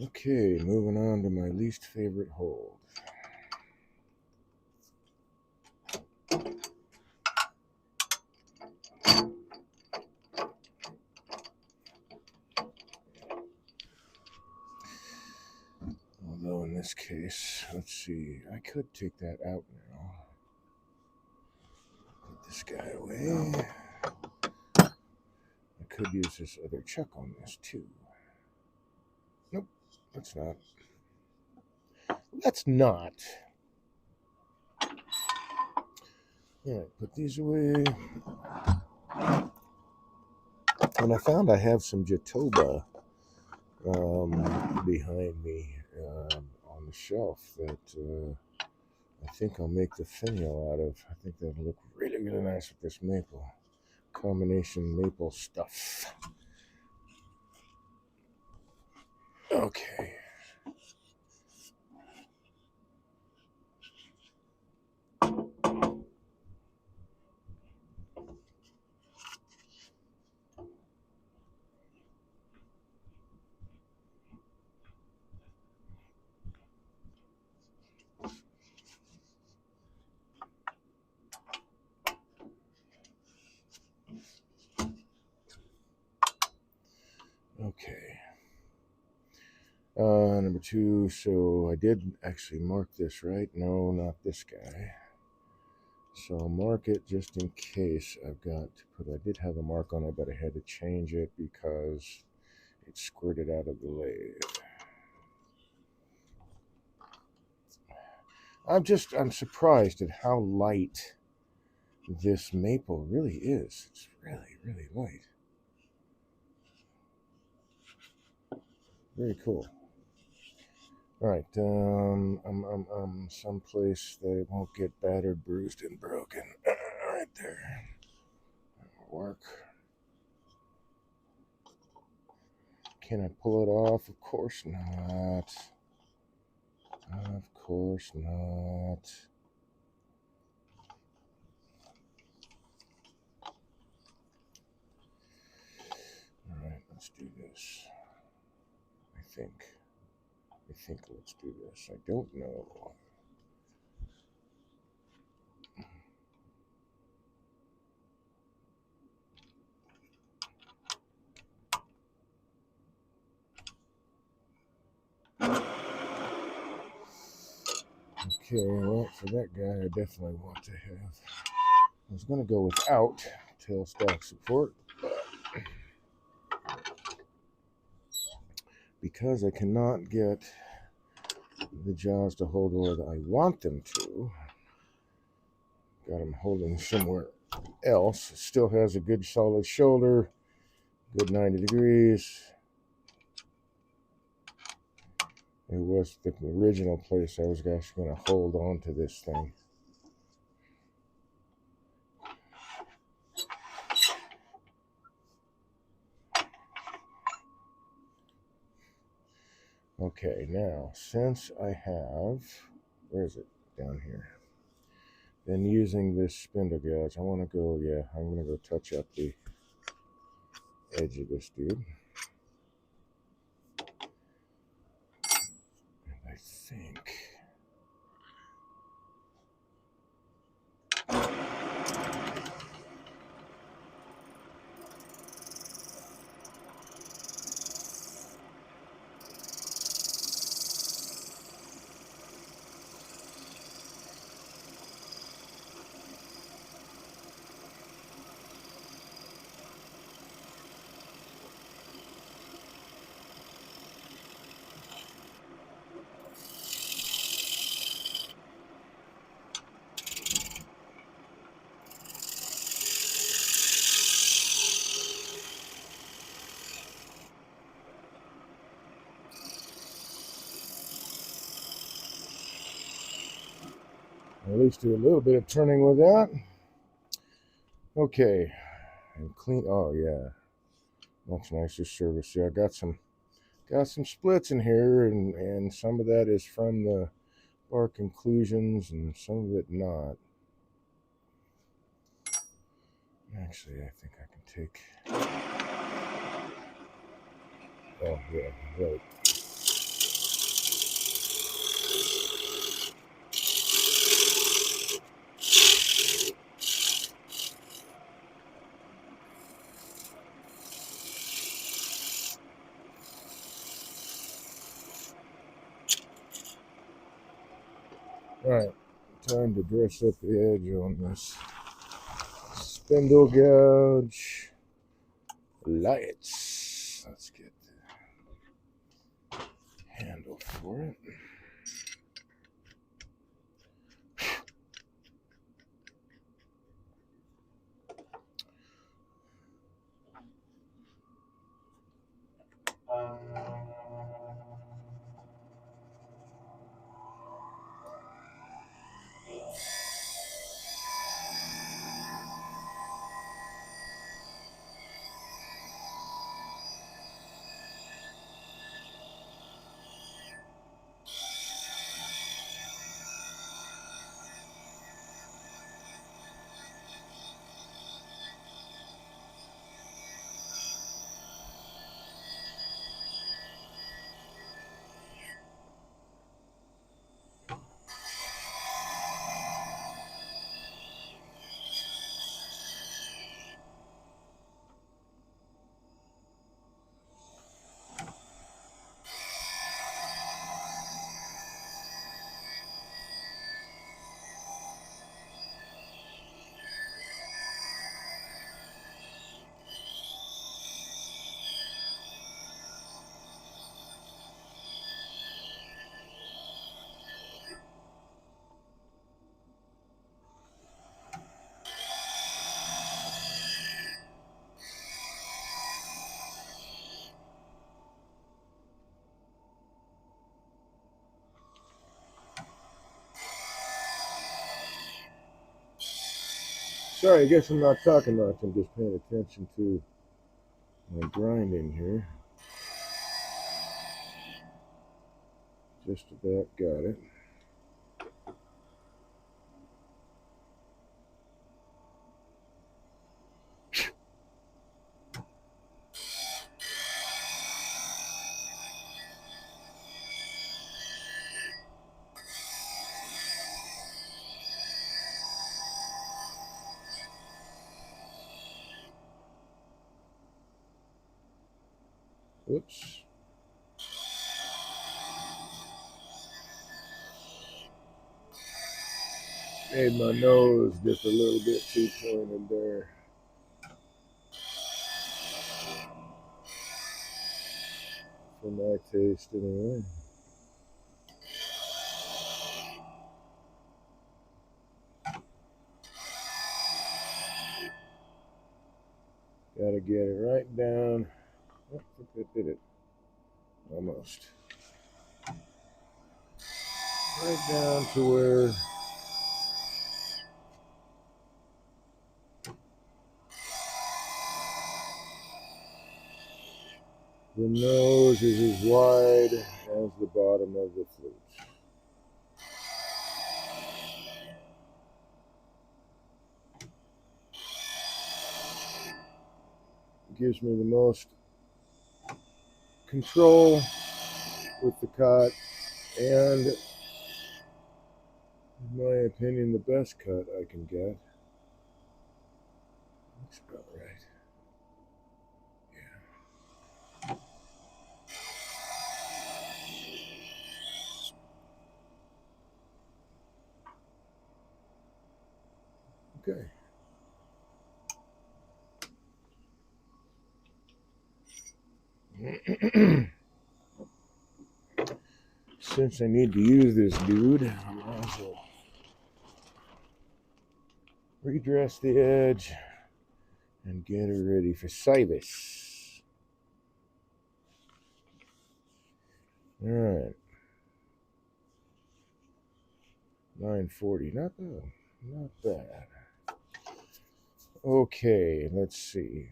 Speaker 1: Okay, moving on to my least favorite hold. Although in this case, let's see, I could take that out now. Put this guy away. I could use this other chuck on this too. Nope, that's not. That's not. All right, put these away. And I found I have some Jatoba behind me on the shelf that I think I'll make the finial out of. I think that'll look really, really nice with this maple. Combination maple stuff. Okay. Okay. Number 2. So I did actually mark this, right? No, not this guy. So I'll mark it just in case I've got to put. I did have a mark on it, but I had to change it because it squirted out of the lathe. I'm surprised at how light this maple really is. It's really, really light. Very cool. All right, someplace that it won't get battered, bruised, and broken. Right there. That'll work. Can I pull it off? Of course not. Of course not. All right, let's do this. I think let's do this. I don't know. Okay, well, for that guy, I definitely want to have. I was going to go without tailstock support, but because I cannot get the jaws to hold where I want them to, got them holding somewhere else. It still has a good solid shoulder, good 90 degrees. It was the original place I was actually going to hold on to this thing. Okay, now, since I have, where is it? Down here. Been using this spindle gouge. I want to go, I'm going to go touch up the edge of this dude. And I think at least do a little bit of turning with that. Okay, and clean. Oh yeah, much nicer service. Yeah, I got some splits in here, and some of that is from the bar conclusions, and some of it not. Actually, I think I can take. Oh yeah, right. All right, time to dress up the edge on this spindle gouge lights. Let's get the handle for it. Sorry, I guess I'm not talking much. I'm just paying attention to my grinding here. Just about got it. Oops. Made my nose just a little bit too pointed there. For my taste, anyway. Gotta get it right down. Oh, I think that did it. Almost. Right down to where the nose is as wide as the bottom of the flute. It gives me the most control with the cut, and in my opinion, the best cut I can get. Looks about right. Okay. Since I need to use this dude, I might as well redress the edge and get her ready for service. Alright. 940. Not bad. Not bad. Okay, let's see.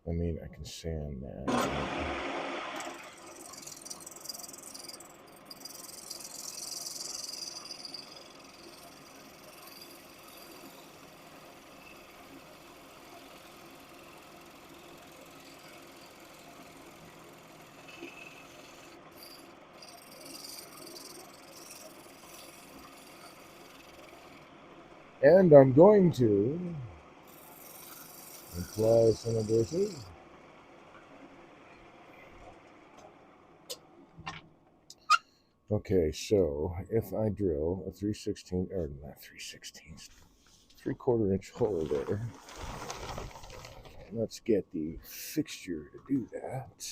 Speaker 1: I mean, I can sand that. And I'm going to apply some adhesive. Okay, so if I drill a 3/16, or not 3/16, 3/4 inch hole there, let's get the fixture to do that.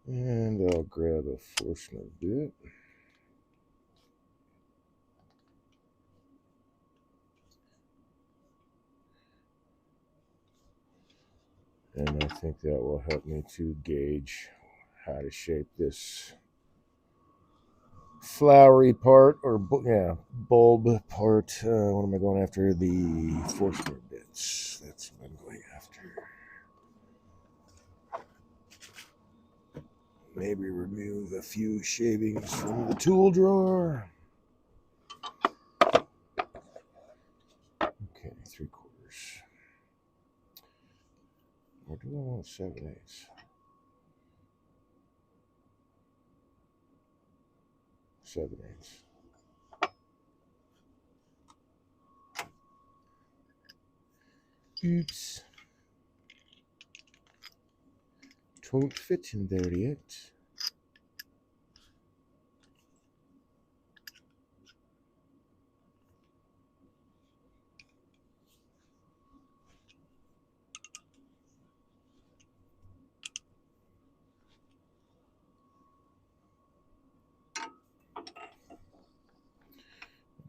Speaker 1: And I'll grab a Forstner bit. And I think that will help me to gauge how to shape this flowery part, or bulb part. What am I going after? The Forstner bits. That's what I'm going after. Maybe remove a few shavings from the tool drawer. Okay, 3/4. Or do I want 7/8? 7/8. Oops. Don't fit in there yet.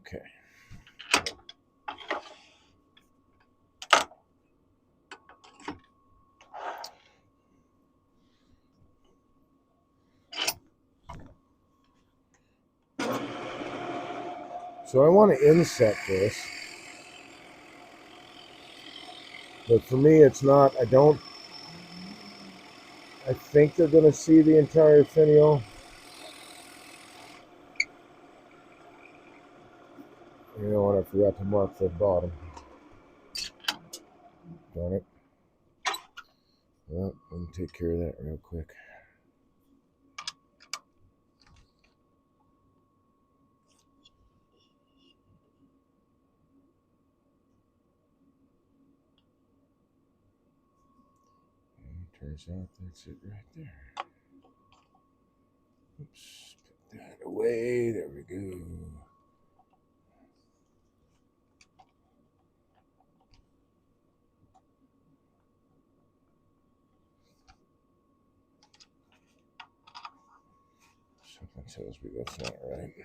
Speaker 1: Okay. So I want to inset this, but for me it's not. I think they're going to see the entire finial. You know what? I forgot to mark the bottom. Darn it. Well, let me take care of that real quick. Turns out that's it right there. Oops, put that away. There we go. Something tells me that's not right.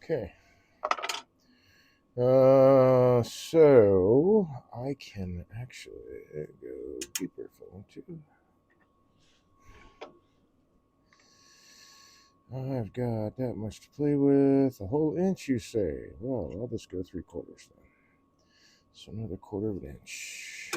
Speaker 1: Okay. So I can actually go deeper if I want to. I've got that much to play with. A whole inch, you say? Well, I'll just go 3/4 then. So another 1/4 of an inch.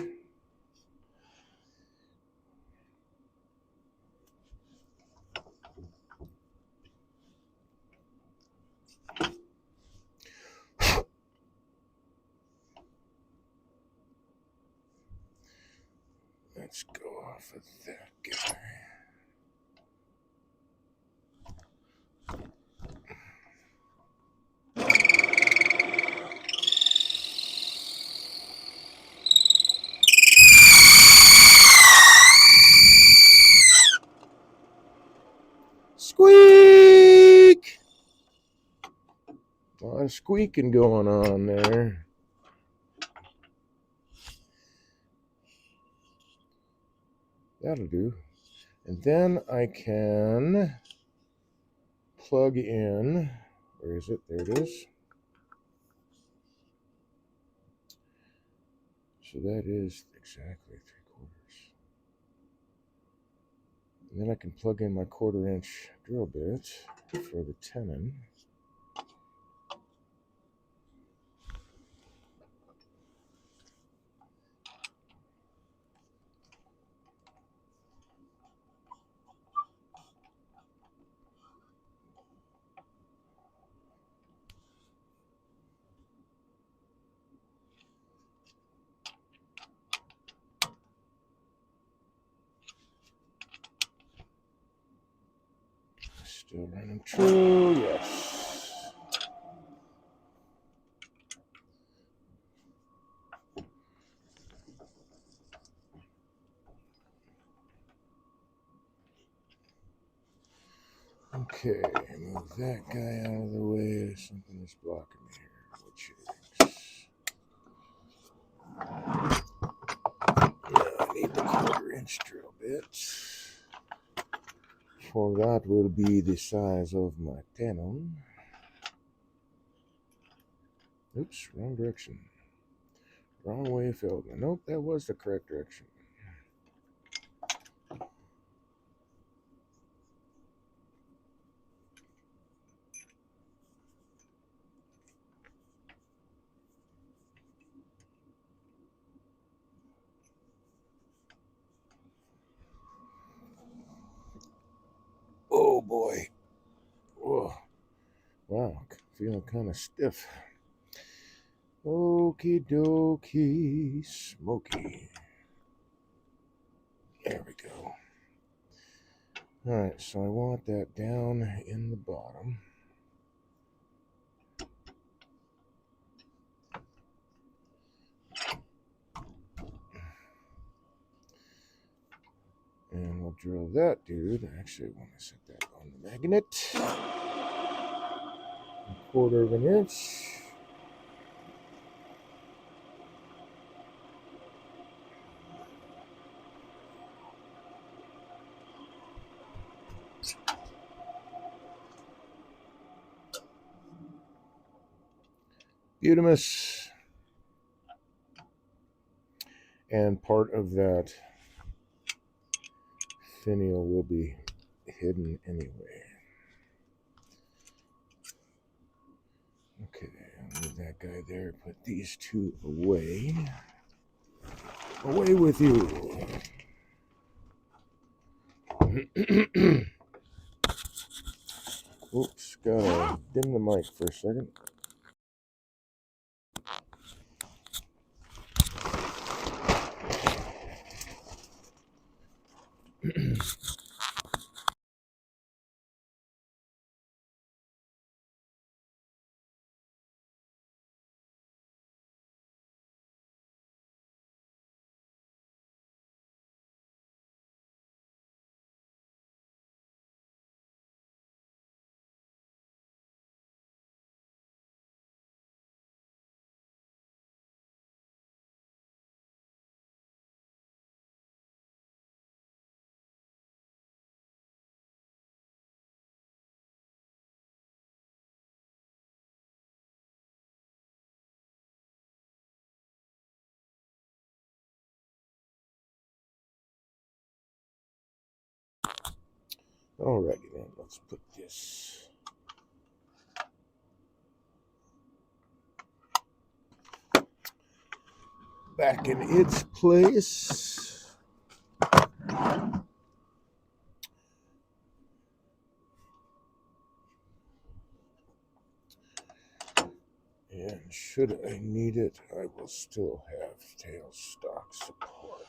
Speaker 1: Let's go off of that guy. squeaking going on there. That'll do. And then I can plug in, where is it? There it is. So that is exactly 3/4. And then I can plug in my 1/4-inch drill bit for the tenon. Still running true, yes. Okay, move that guy out of the way. Something is blocking me here. Which is, I need the 1/4-inch drill bit. For that will be the size of my tenon. Oops, wrong direction. Wrong way, Feldman. Nope, that was the correct direction. Oh boy. Whoa. Wow, feeling kind of stiff. Okie dokie, smoky. There we go. Alright, so I want that down in the bottom. And we'll drill that dude. Actually, I want to set that on the magnet. 1/4 inch. Butamus. And part of that finial will be hidden anyway. Okay, I'll leave that guy there. Put these two away. Away with you. Oops, gotta dim the mic for a second. Alrighty then, let's put this back in its place. And should I need it, I will still have tailstock support.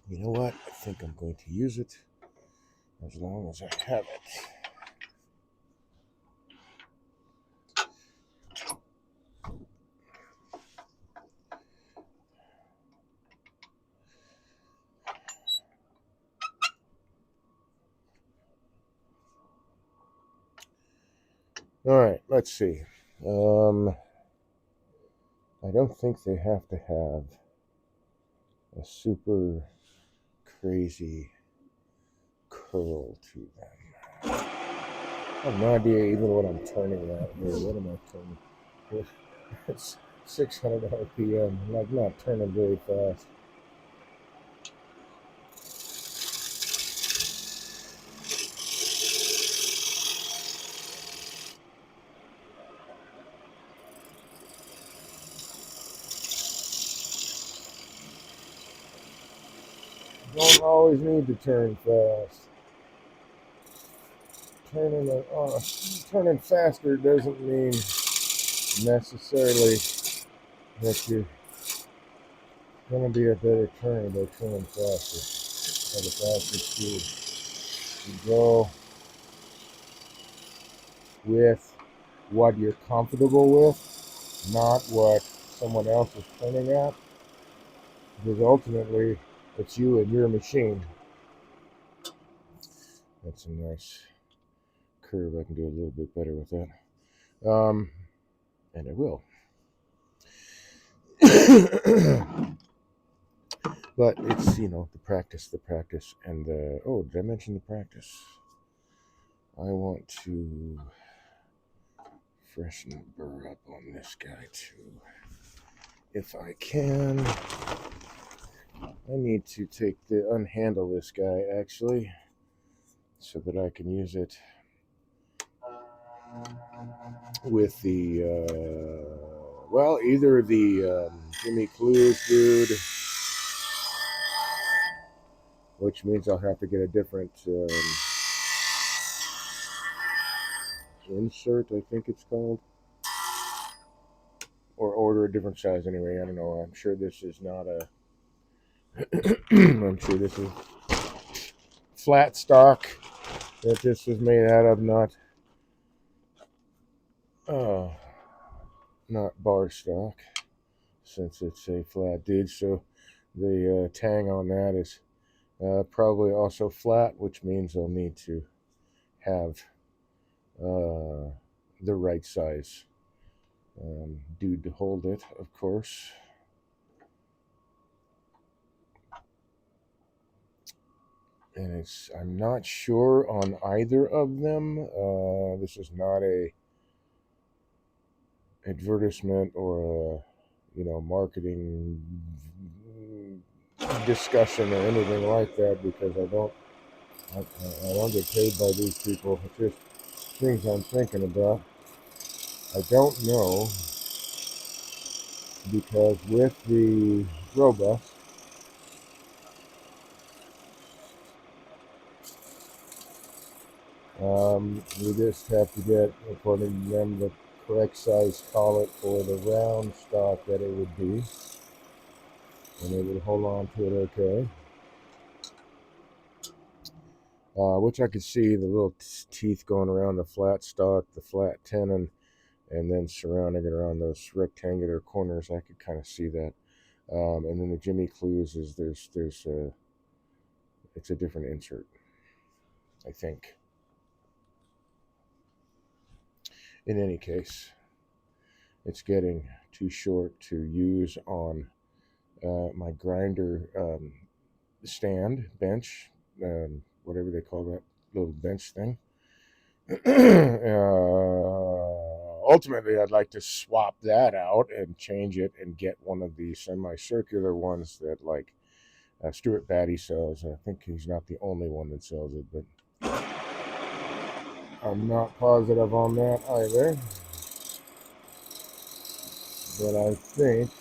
Speaker 1: You know what? I think I'm going to use it as long as I have it. All right, let's see. I don't think they have to have a super crazy curl to them. I have no idea even what I'm turning at here. What am I turning? It's 600 RPM. I'm not turning very fast. Don't always need to turn fast. Turning faster doesn't mean necessarily that you're going to be a better turner by turning faster at a faster speed. You go with what you're comfortable with, not what someone else is turning at, because ultimately it's you and your machine. That's a nice curve. I can do a little bit better with that. And I will. But it's, the practice, and oh, did I mention the practice? I want to freshen the burr up on this guy too. If I can, I need to unhandle this guy actually, so that I can use it with the, either the Jimmy Clues dude, which means I'll have to get a different insert, I think it's called, or order a different size anyway. I don't know. I'm sure this is not a. I'm sure this is flat stock that this was made out of, uh, not bar stock, since it's a flat dude. So the tang on that is probably also flat, which means I'll need to have the right size dude to hold it, of course. And I'm not sure on either of them. This is not a advertisement or a marketing discussion or anything like that, because I don't get paid by these people. It's just things I'm thinking about. I don't know, because with the robust, we just have to get, according to them, the correct size collet for the round stock that it would be, and it would hold on to it okay. Which I could see the little teeth going around the flat stock, the flat tenon, and then surrounding it around those rectangular corners. I could kind of see that. And then the Jimmy Clues is it's a different insert, I think. In any case, it's getting too short to use on my grinder bench, whatever they call that little bench thing. Ultimately, I'd like to swap that out and change it and get one of the semicircular ones that, like, Stuart Batty sells. I think he's not the only one that sells it, but I'm not positive on that either. But I think,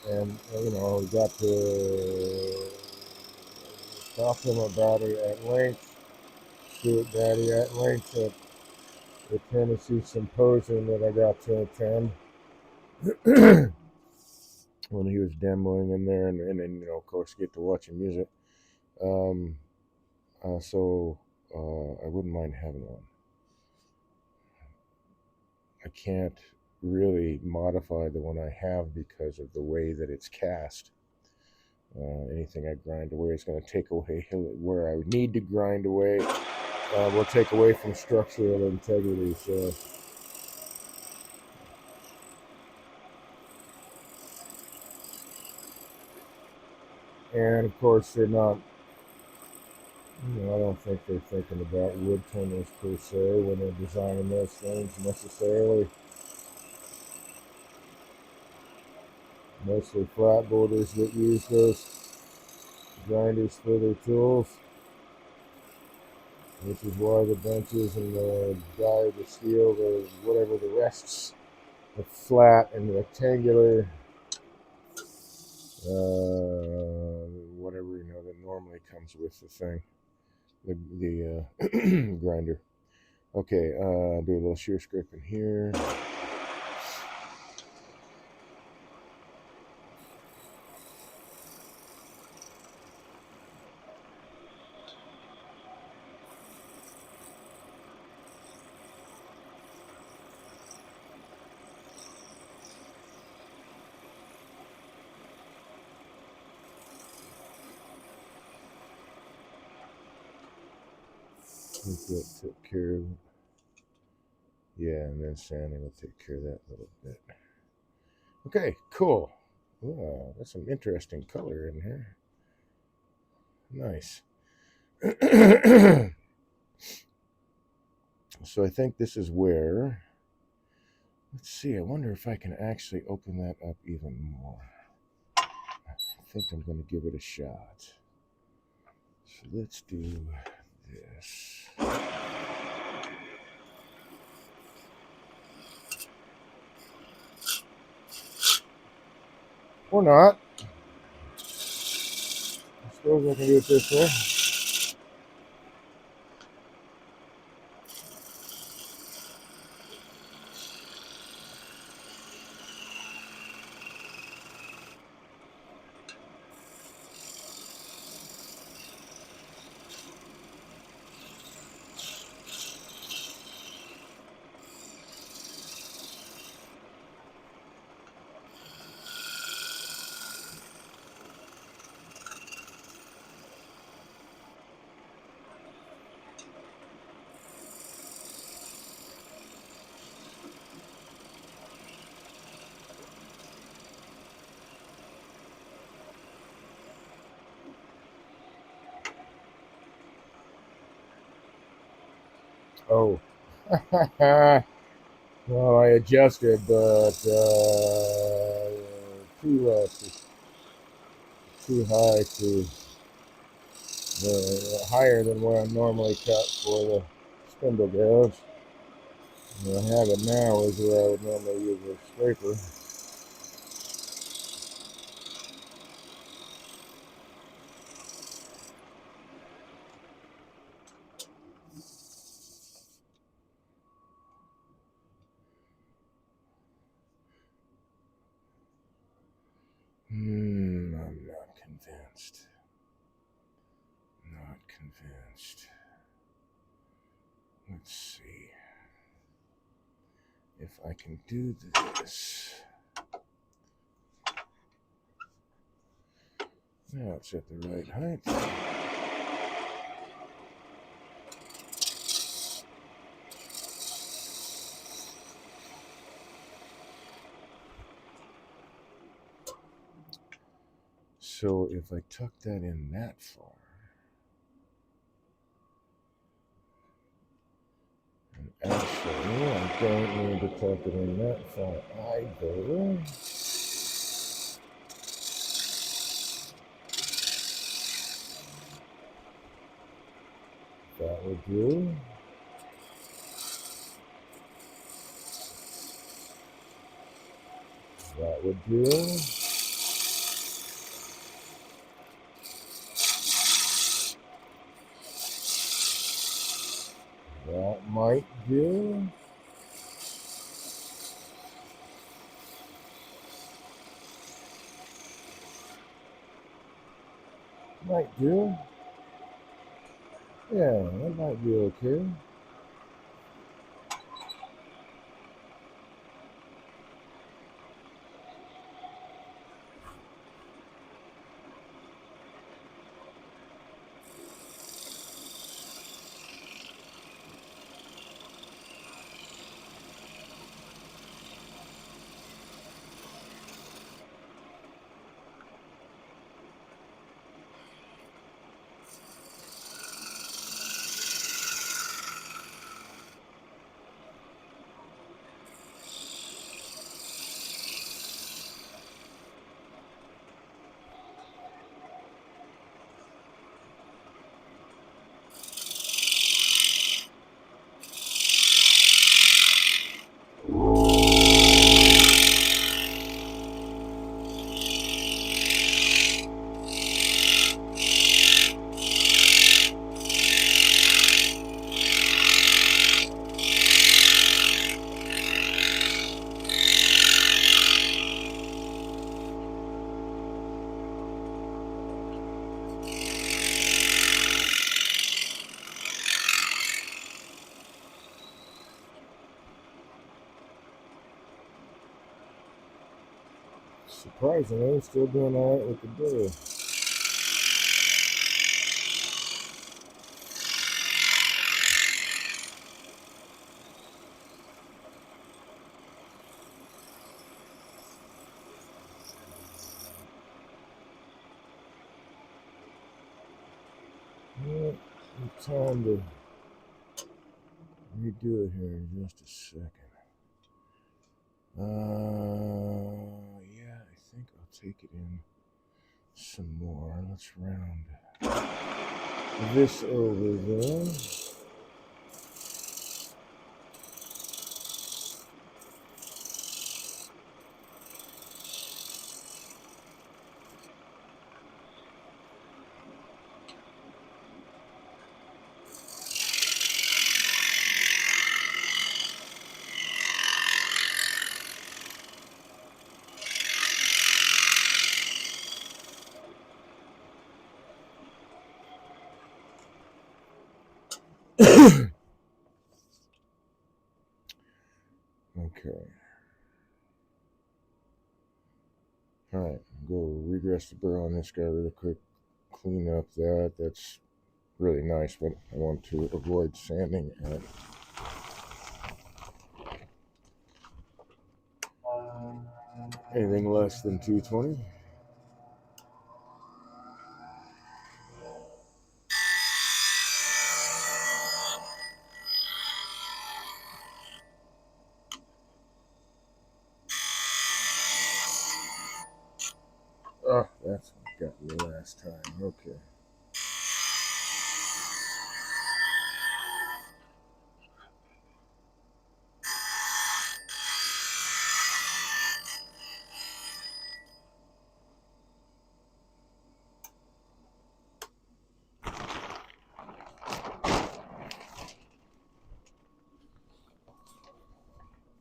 Speaker 1: and we got to talk to him about it at length, Stuart Batty at length, at the Tennessee Symposium that I got to attend. When he was demoing in there, and then of course get to watching music. So I wouldn't mind having one. I can't really modify the one I have because of the way that it's cast. Anything I grind away is going to take away where I need to grind away. Will take away from structural integrity. So And of course, they're not, I don't think they're thinking about wood turners per se when they're designing those things necessarily. Mostly flatboarders that use those grinders for their tools, which is why the benches and the the steel, the whatever the rests, the flat and rectangular, whatever that normally comes with the thing, the grinder. Okay, do a little shear scraping here. I think that took care of it. Yeah, and then sanding will take care of that little bit. Okay, cool. Wow, that's some interesting color in here. Nice. So I think this is where, let's see, I wonder if I can actually open that up even more. I think I'm going to give it a shot. So let's do this. Or not. I suppose I can do it this way. Oh. Well, I adjusted, but too high to higher than where I normally cut for the spindle gouge. What I have it now is where I would normally use a scraper. I'm not convinced. Not convinced. Let's see if I can do this. Now it's at the right height. So if I tuck that in that far, and actually I don't need to tuck it in that far either. That would do. That would do. That might do. Might do. Yeah, that might be okay. Surprisingly, still doing all right with the day. Well, time to redo it here in just a second. Yeah, I think I'll take it in some more. Let's round this over there. Okay. Alright, go regress the burr on this guy really quick. Clean up that. That's really nice, but I want to avoid sanding at anything less than 220. Oh, that's what got me last time. Okay.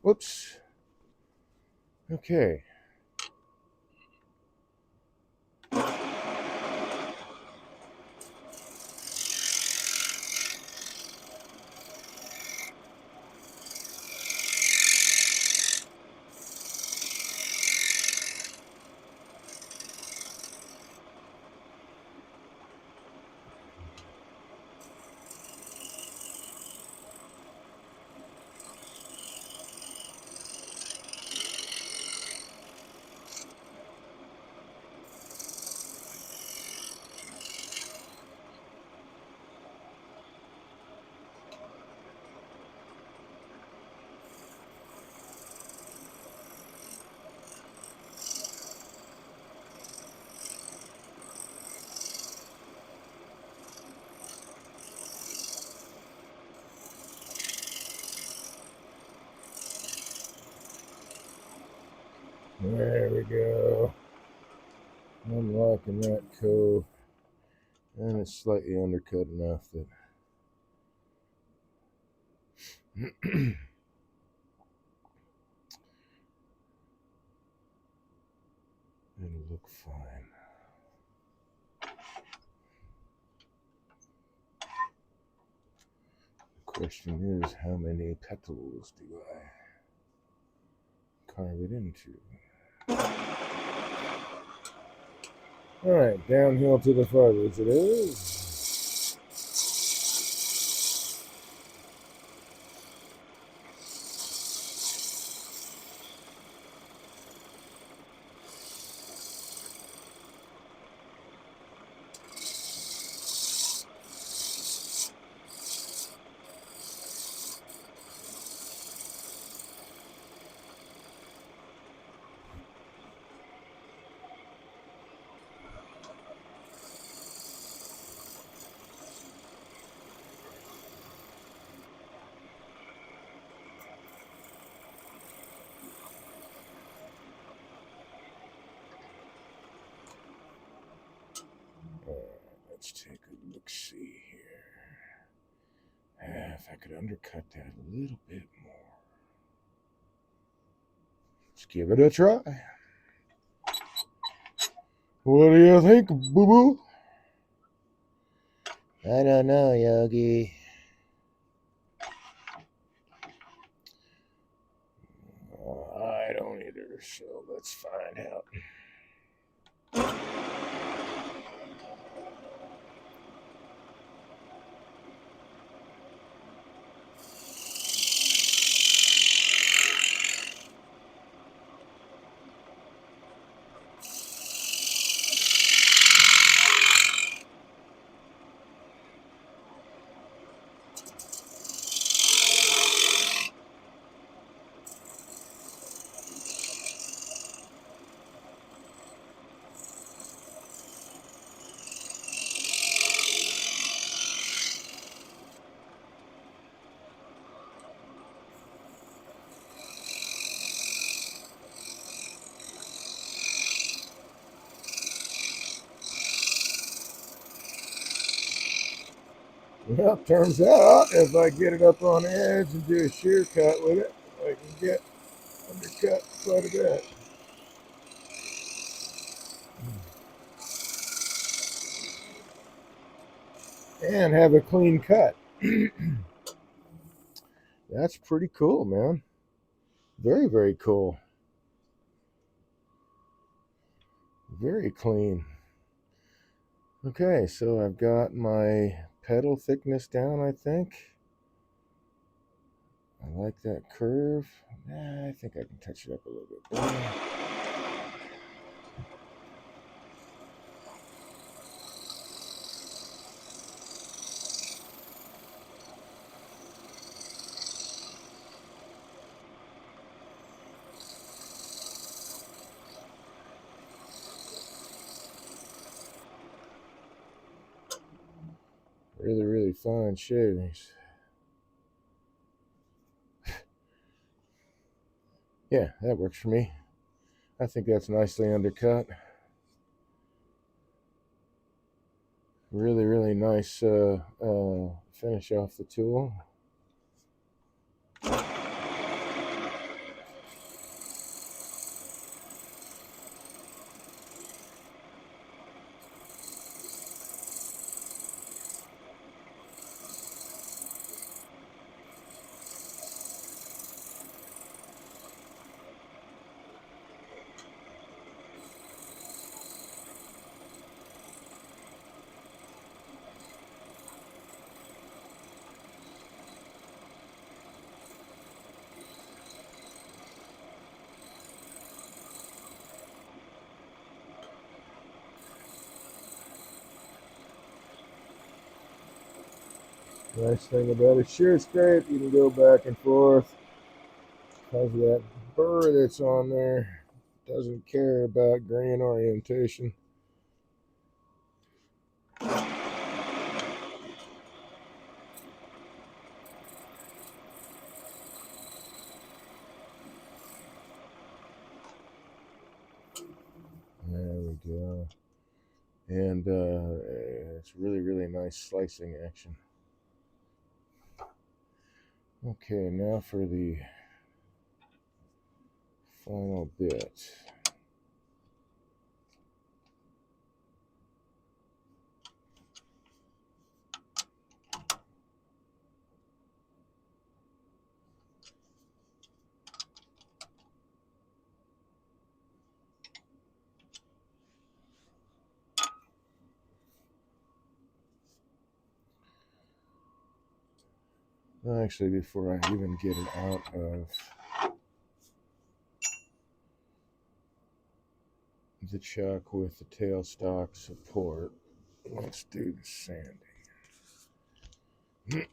Speaker 1: Whoops. Okay. There we go. I'm liking that cove. And it's slightly undercut enough that it'll look fine. The question is, how many petals do I carve it into? Alright, downhill to the fibers it is. Let's take a look-see here. If I could undercut that a little bit more. Let's give it a try. What do you think, boo-boo? I don't know, Yogi. I don't either, so let's find out. Well, turns out if I get it up on edge and do a shear cut with it, I can get undercut quite a bit. And have a clean cut. That's pretty cool, man. Very, very cool. Very clean. Okay, so I've got my pedal thickness down, I think. I like that curve. I think I can touch it up a little bit better. Really, really fine shavings. Yeah, that works for me. I think that's nicely undercut. Really, really nice finish off the tool. Nice thing about a shear scrape, you can go back and forth because of that burr that's on there. Doesn't care about grain orientation. There we go. And it's really, really nice slicing action. Okay, now for the final bit. Actually, before I even get it out of the chuck with the tailstock support, let's do the sanding.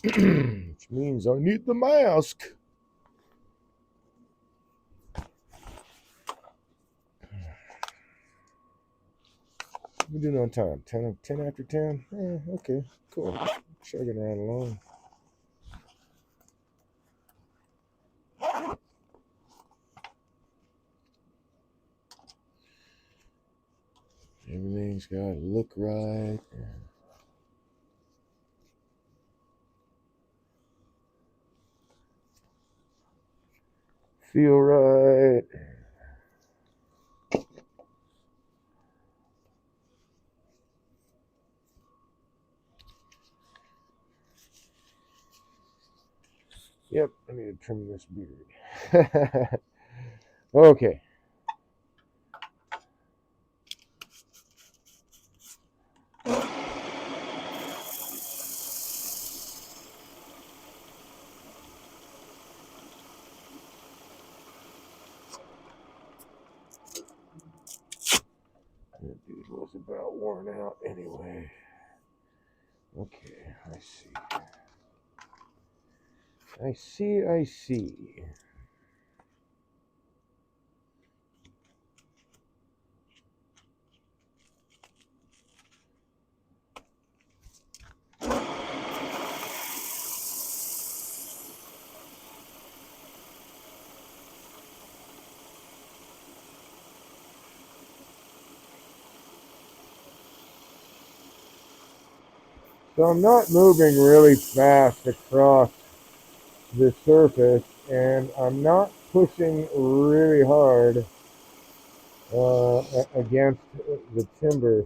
Speaker 1: Which means I need the mask. We're doing on time. 10 after 10? Okay, cool. Chugging right along. Everything's got to look right. Feel right. Yep, I need to trim this beard. Okay. was about worn out anyway. Okay, I see. So I'm not moving really fast across the surface, and I'm not pushing really hard against the timber.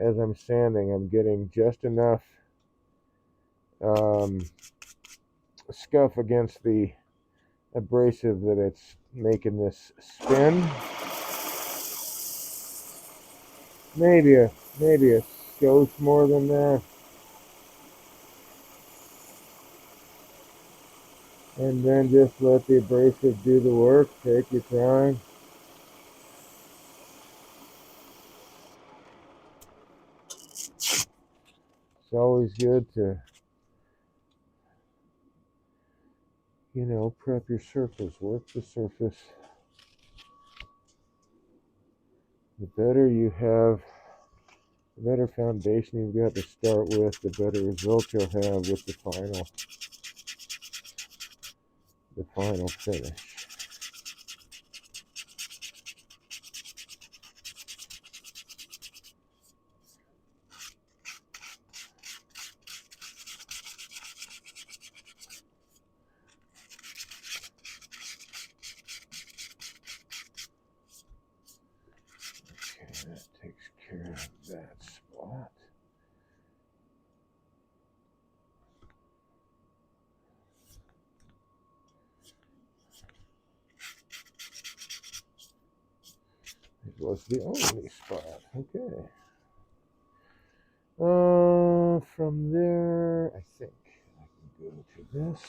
Speaker 1: As I'm sanding, I'm getting just enough um, scuff against the abrasive that it's making this spin. Maybe a skosh more than that. And then just let the abrasive do the work. Take your time. It's always good to, prep your surface, work the surface. The better you have, the better foundation you've got to start with, the better result you'll have with the final finish. Okay, that takes care of that spot. It was the only spot. Okay. From there, I think I can go to this.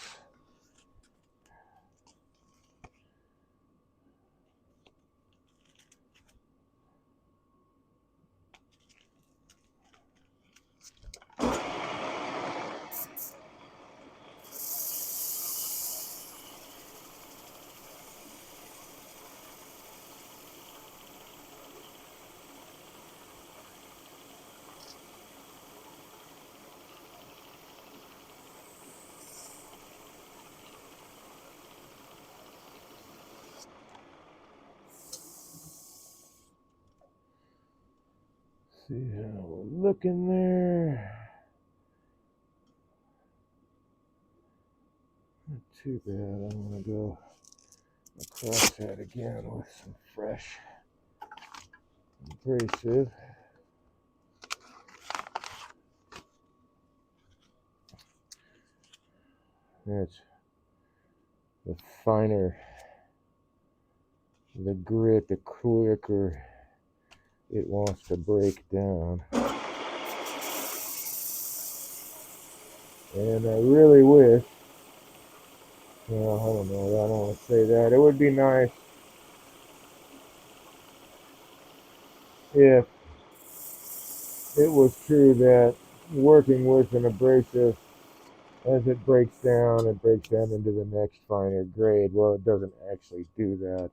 Speaker 1: See how we're looking there. Not too bad. I want to go across that again with some fresh abrasive. That's the finer the grit, the quicker it wants to break down. And I really wish, well, I don't know, I don't want to say that. It would be nice if it was true that working with an abrasive, as it breaks down into the next finer grade. Well, it doesn't actually do that.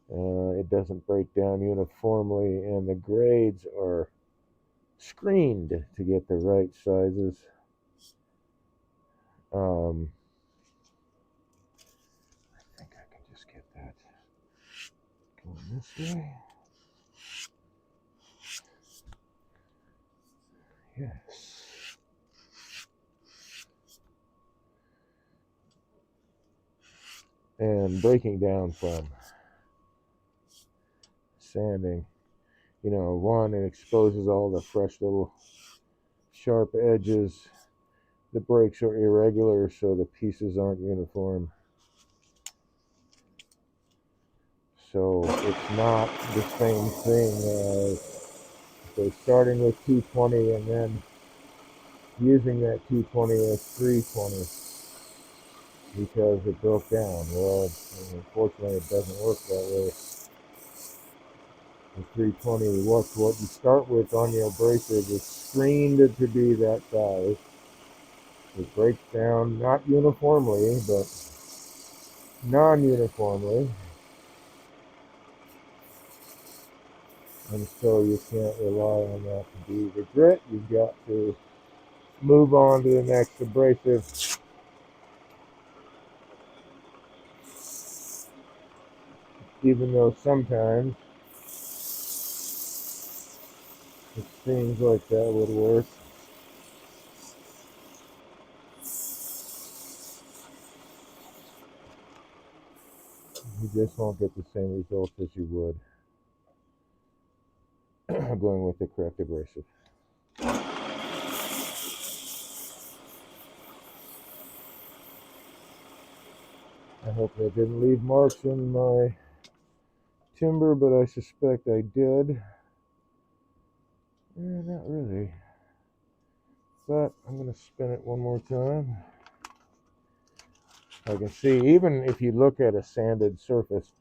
Speaker 1: It doesn't break down uniformly, and the grades are screened to get the right sizes. I think I can just get that going this way. Yes. And breaking down from sanding, one, it exposes all the fresh little sharp edges. The breaks are irregular, so the pieces aren't uniform. So it's not the same thing as starting with 220 and then using that 220 as 320 because it broke down. Well, unfortunately, it doesn't work that way. The 320, what you start with on your abrasive is screened to be that size. It breaks down not uniformly, but non-uniformly. And so you can't rely on that to be the grit. You've got to move on to the next abrasive, even though sometimes it seems like that would work. You just won't get the same results as you would going with the correct abrasive. I hope I didn't leave marks in my timber, but I suspect I did. Not really. But I'm going to spin it one more time. I can see, even if you look at a sanded surface,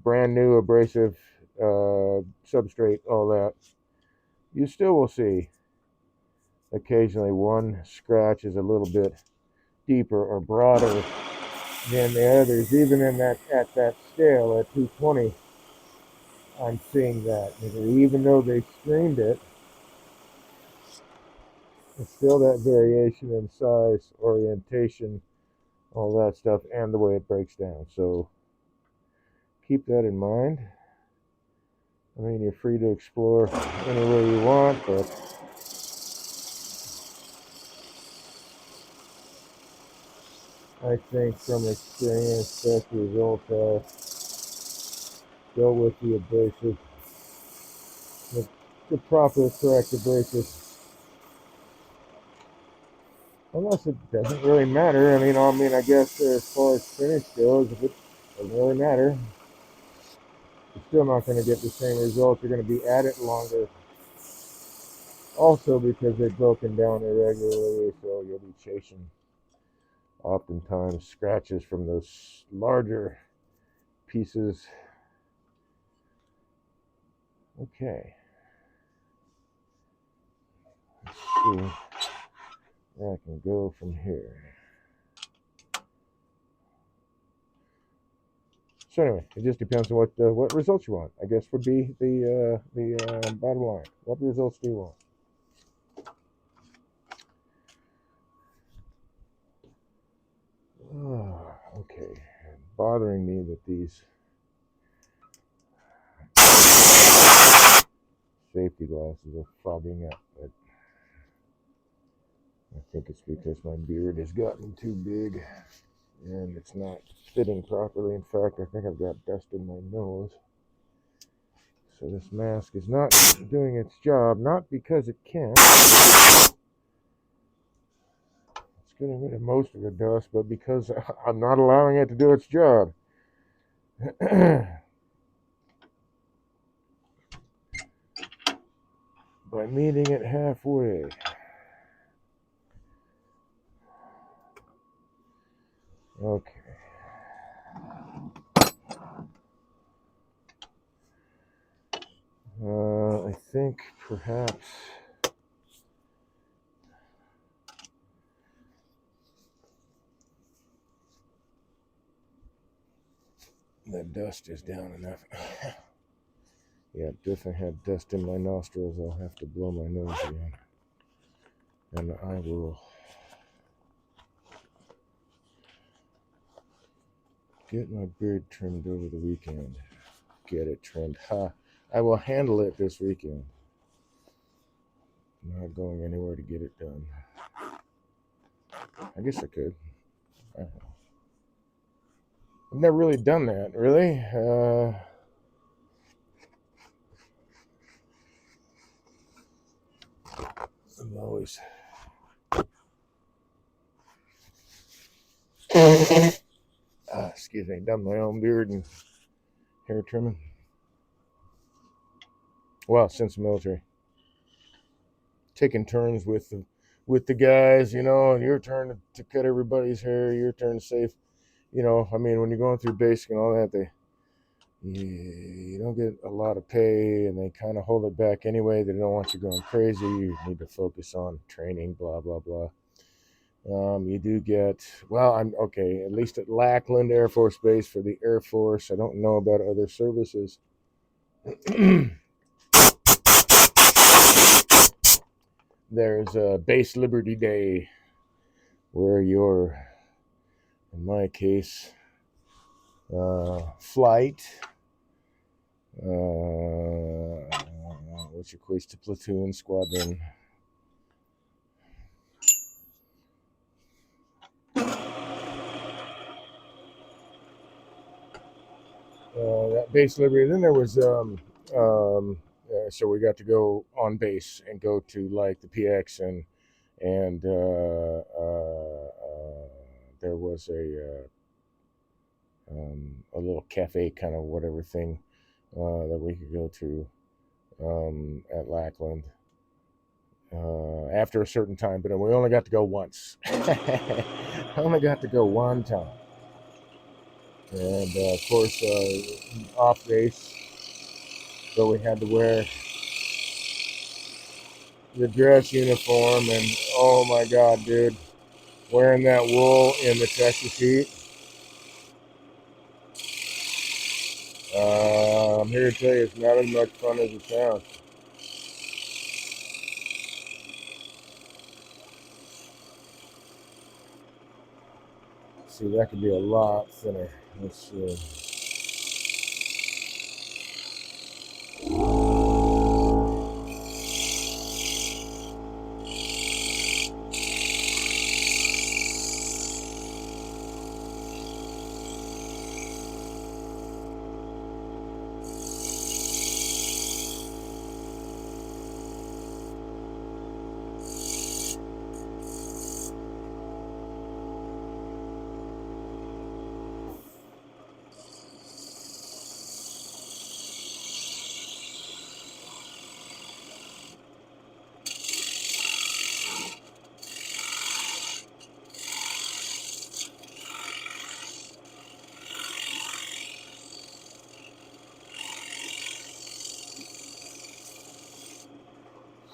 Speaker 1: brand new abrasive substrate, all that, you still will see occasionally one scratch is a little bit deeper or broader than the others. Even in that at that scale at 220, I'm seeing that. Even though they screened it, it's still that variation in size, orientation, all that stuff, and the way it breaks down. So keep that in mind. I mean, you're free to explore any way you want, but I think from experience, best results are go with the abrasive, the proper, correct abrasive. Unless it doesn't really matter. I guess as far as finish goes, if it doesn't really matter, you're still not going to get the same results. You're going to be at it longer. Also because they've broken down irregularly, so you'll be chasing oftentimes scratches from those larger pieces. Okay. Let's see where I can go from here. So anyway, it just depends on what results you want. I guess would be the bottom line. What results do you want? Oh, okay. Bothering me that these safety glasses are fogging up, but I think it's because my beard has gotten too big and it's not fitting properly. In fact, I think I've got dust in my nose. So this mask is not doing its job, not because it can't. It's getting rid of most of the dust, but because I'm not allowing it to do its job. By meeting it halfway. Okay. I think perhaps the dust is down enough. Yeah, definitely had dust in my nostrils. I'll have to blow my nose again. And I will get my beard trimmed over the weekend. Get it trimmed. Ha! I will handle it this weekend. Not going anywhere to get it done. I guess I could. I've never really done that, really. I'm always excuse me, done my own beard and hair trimming. Well, since the military, taking turns with the guys, and your turn to cut everybody's hair, your turn to save. When you're going through basic and all that, you don't get a lot of pay, and they kind of hold it back anyway. They don't want you going crazy. You need to focus on training, blah, blah, blah. You do get, well, I'm okay, at least at Lackland Air Force Base for the Air Force. I don't know about other services. There's a Base Liberty Day where your, in my case, flight, which equates to platoon, squadron. That Base Liberty. Then there was, so we got to go on base and go to like the PX, and there was a little cafe kind of whatever thing that we could go to at Lackland after a certain time, but we only got to go once. Only got to go one time. And of course, off base, so we had to wear the dress uniform, and oh my God, dude, wearing that wool in the Texas heat. I'm here to tell you, it's not as much fun as it sounds. See, that could be a lot thinner. Let's see.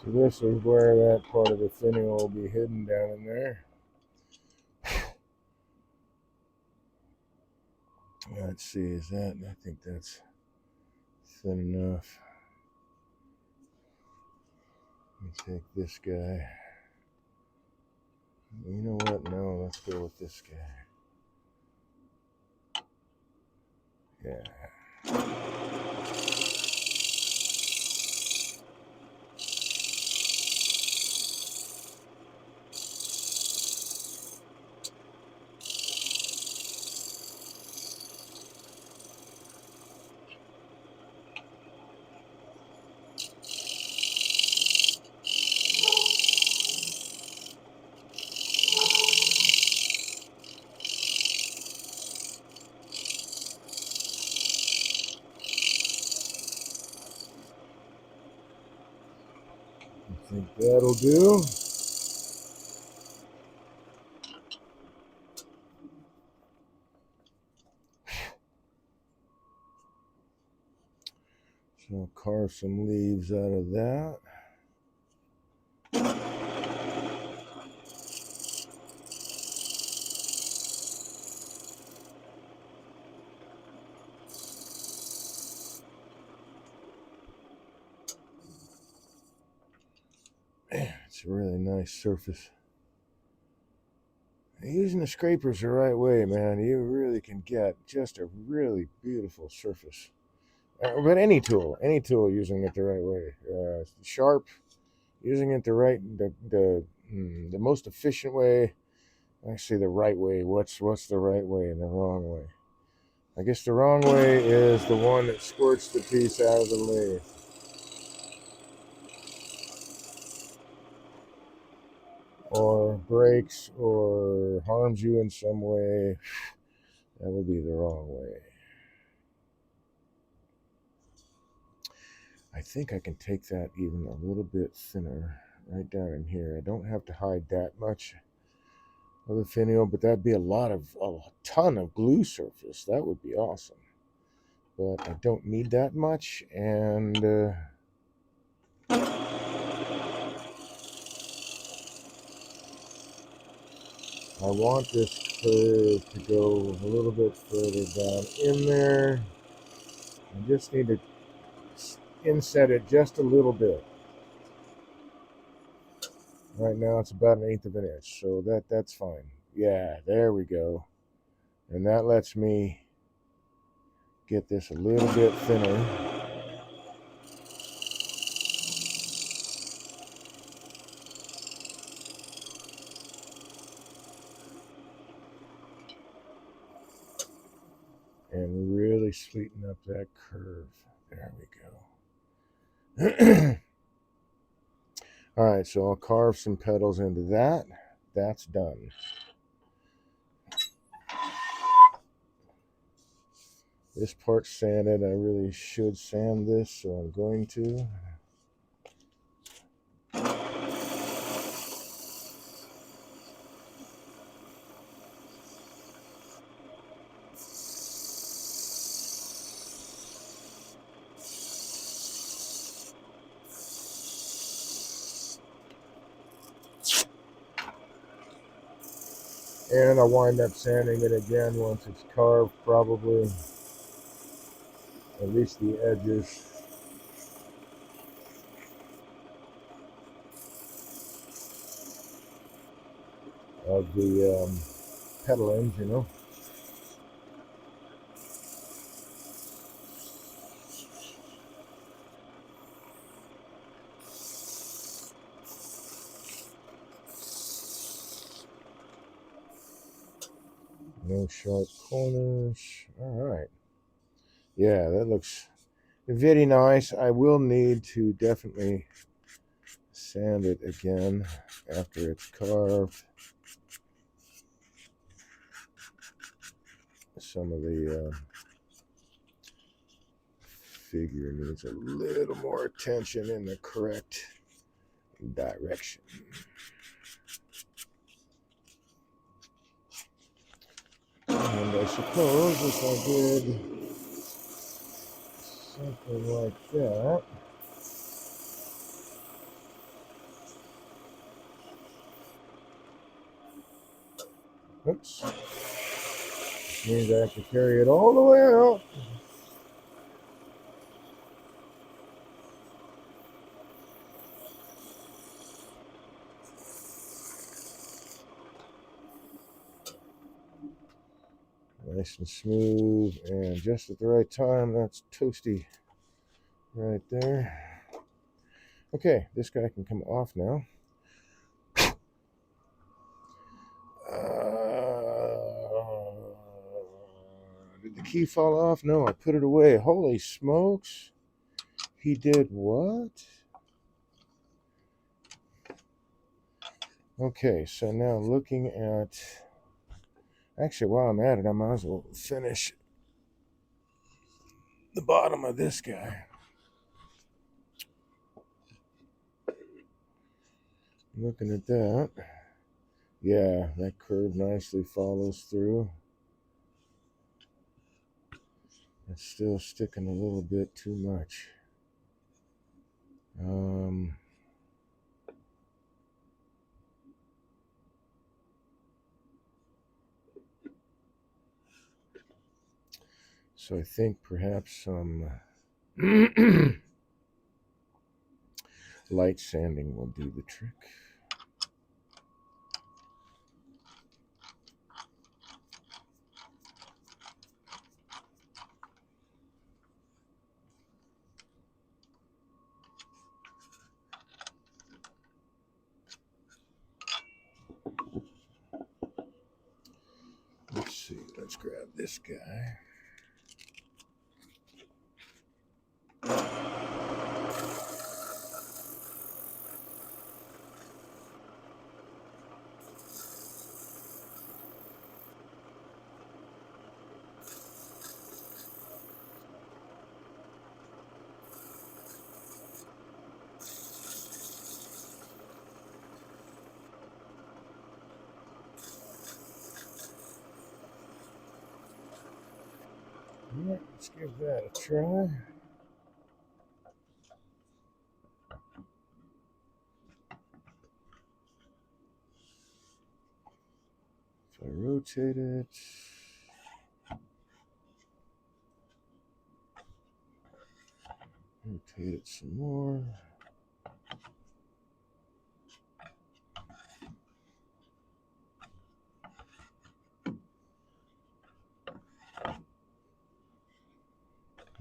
Speaker 1: So this is where that part of the finial will be hidden down in there. Let's see, is that, I think that's thin enough. Let me take this guy. You know what? No, let's go with this guy. Yeah. I think that'll do. So I'll carve some leaves out of that. Man, it's a really nice surface. Using the scrapers the right way, man, you really can get just a really beautiful surface. But any tool using it the right way. Sharp, using it the most efficient way. Actually, the right way. What's the right way and the wrong way? I guess the wrong way is the one that squirts the piece out of the lathe. Or breaks or harms you in some way. That would be the wrong way. I think I can take that even a little bit thinner right down in here. I don't have to hide that much of the finial, but that'd be a ton of glue surface. That would be awesome. but I don't need that much, and I want this curve to go a little bit further down in there. I just need to inset it just a little bit. Right now it's about 1/8 of an inch, so that's fine. Yeah, there we go. And that lets me get this a little bit thinner. And really sweeten up that curve. There we go. All right, so I'll carve some petals into that. That's done. This part's sanded. I really should sand this, so I'm going to. And I'll wind up sanding it again once it's carved, probably. At least the edges. Of the petal ends, you know. No sharp corners. All right. Yeah, that looks very nice. I will need to definitely sand it again after it's carved. Some of the figure needs a little more attention in the correct direction. And I suppose if I did something like that, oops, which means I have to carry it all the way out. Nice and smooth, and just at the right time. That's toasty right there. Okay, this guy can come off now. Did the key fall off? No, I put it away. Holy smokes. He did what? Okay, so now looking at... Actually, while I'm at it, I might as well finish the bottom of this guy. Looking at that. Yeah, that curve nicely follows through. It's still sticking a little bit too much. So I think perhaps some light sanding will do the trick. Let's see, let's grab this guy. Alright, let's give that a try. If I rotate it, rotate it some more.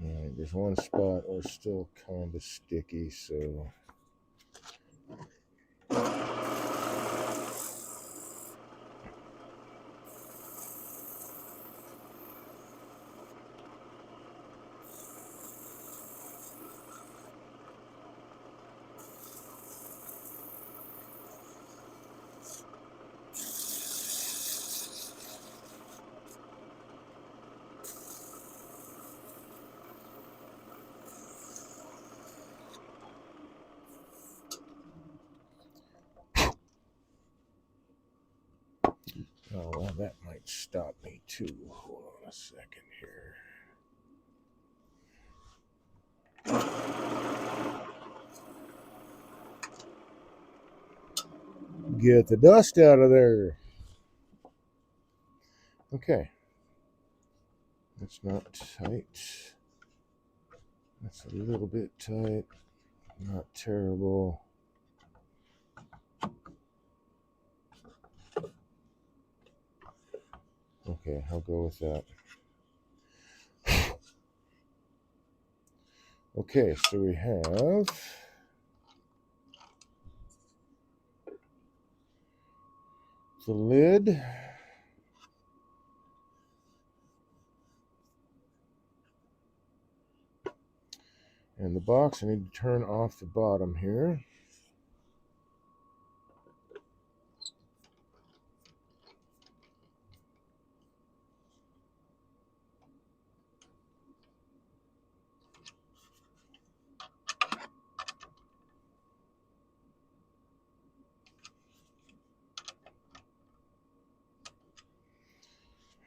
Speaker 1: Alright, there's one spot where it's still kind of sticky, so oh, well, that might stop me too. Hold on a second here. Get the dust out of there. Okay. That's not tight. That's a little bit tight. Not terrible. Okay, I'll go with that. Okay, so we have the lid. And the box, I need to turn off the bottom here.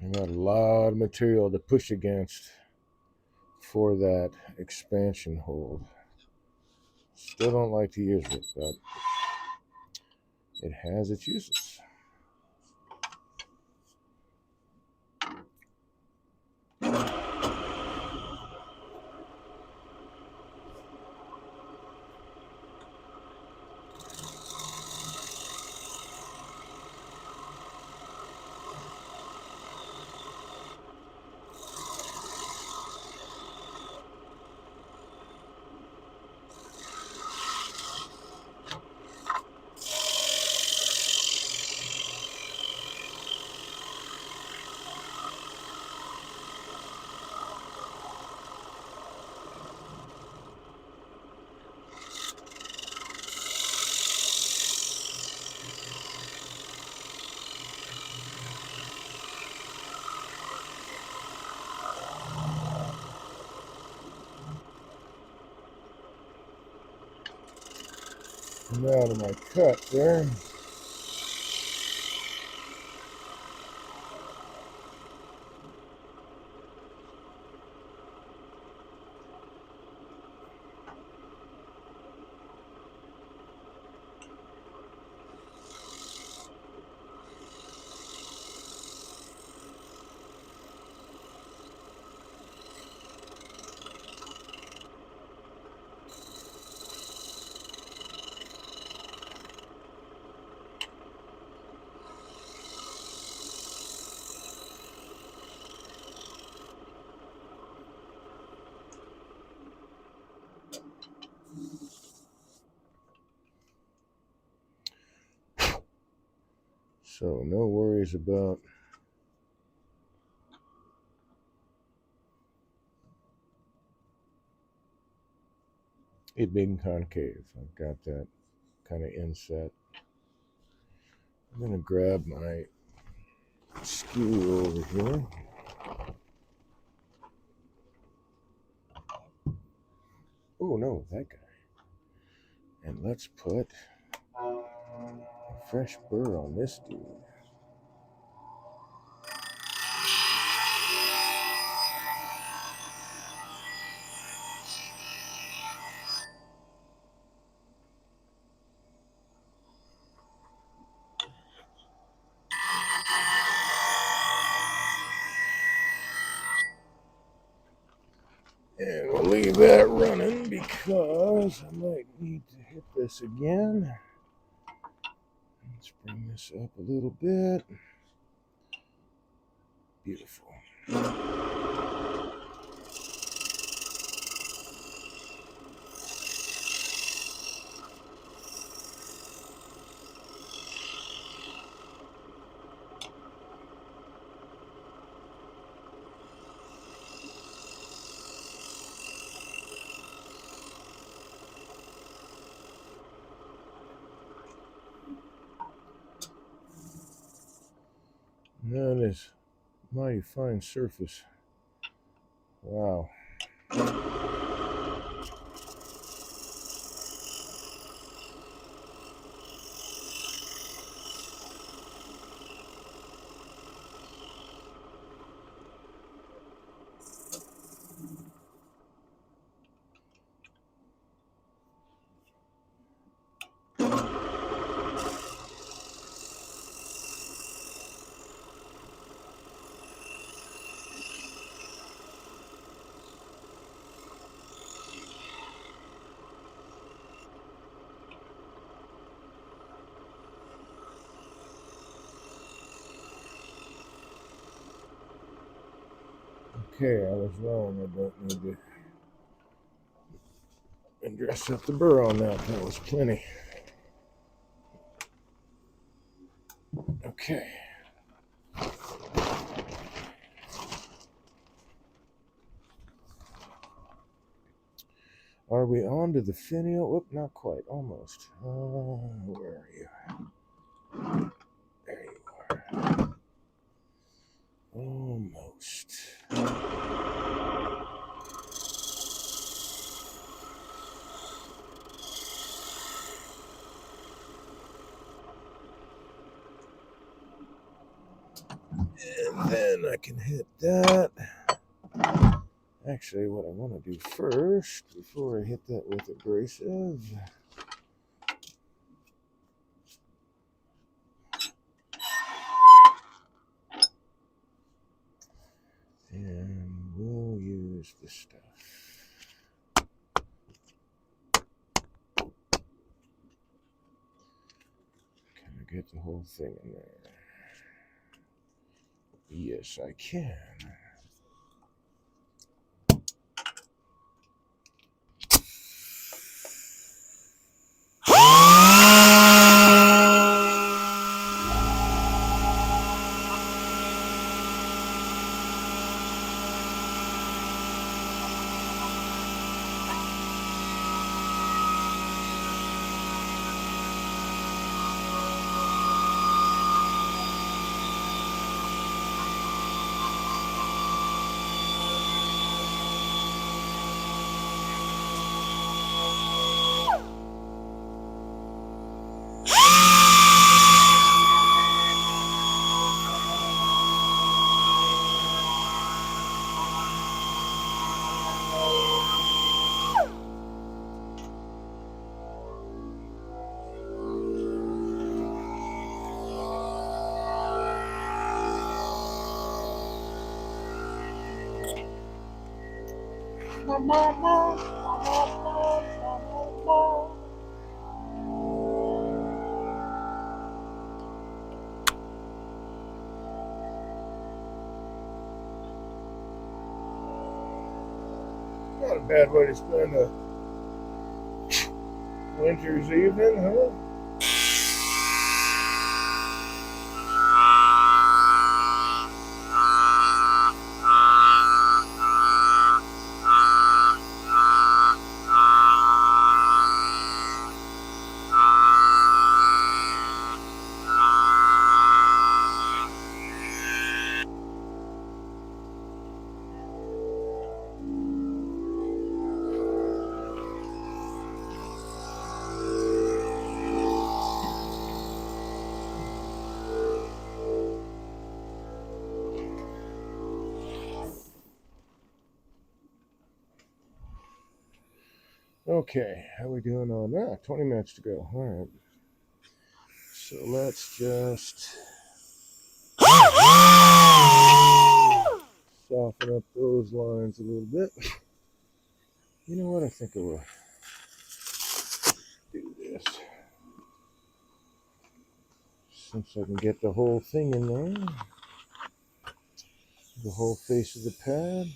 Speaker 1: I got a lot of material to push against for that expansion hold. Still don't like to use it, but it has its uses. I'm out of my cut there. So no worries about it being concave. I've got that kind of inset. I'm going to grab my skew over here. Oh no, that guy. And let's put a fresh burr on this dude. And we'll leave that running because I might need to hit this again. Let's bring this up a little bit. Beautiful. That is mighty fine surface. Wow. Okay, I was wrong. I don't need to and dress up the burr on that. That was plenty. Okay. Are we on to the finial? Whoop, not quite. Almost. Where are you? There you are. Almost. And then I can hit that. Actually, what I want to do first, before I hit that with abrasive, and we'll use the stuff. Can I get the whole thing in there? Yes, I can. Not a bad way to spend a winter's evening, huh? Okay, how are we doing on that? 20 minutes to go. All right. So let's just soften up those lines a little bit. You know what? I think I will do this. Since I can get the whole thing in there, the whole face of the pad.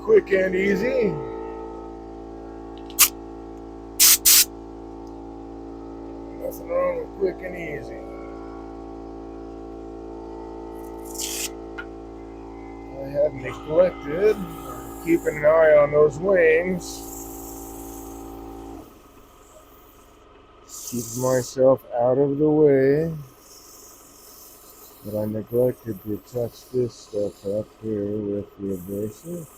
Speaker 1: Quick and easy. Nothing wrong with quick and easy. I had neglected keeping an eye on those wings. Keep myself out of the way. But I neglected to touch this stuff up here with the abrasive.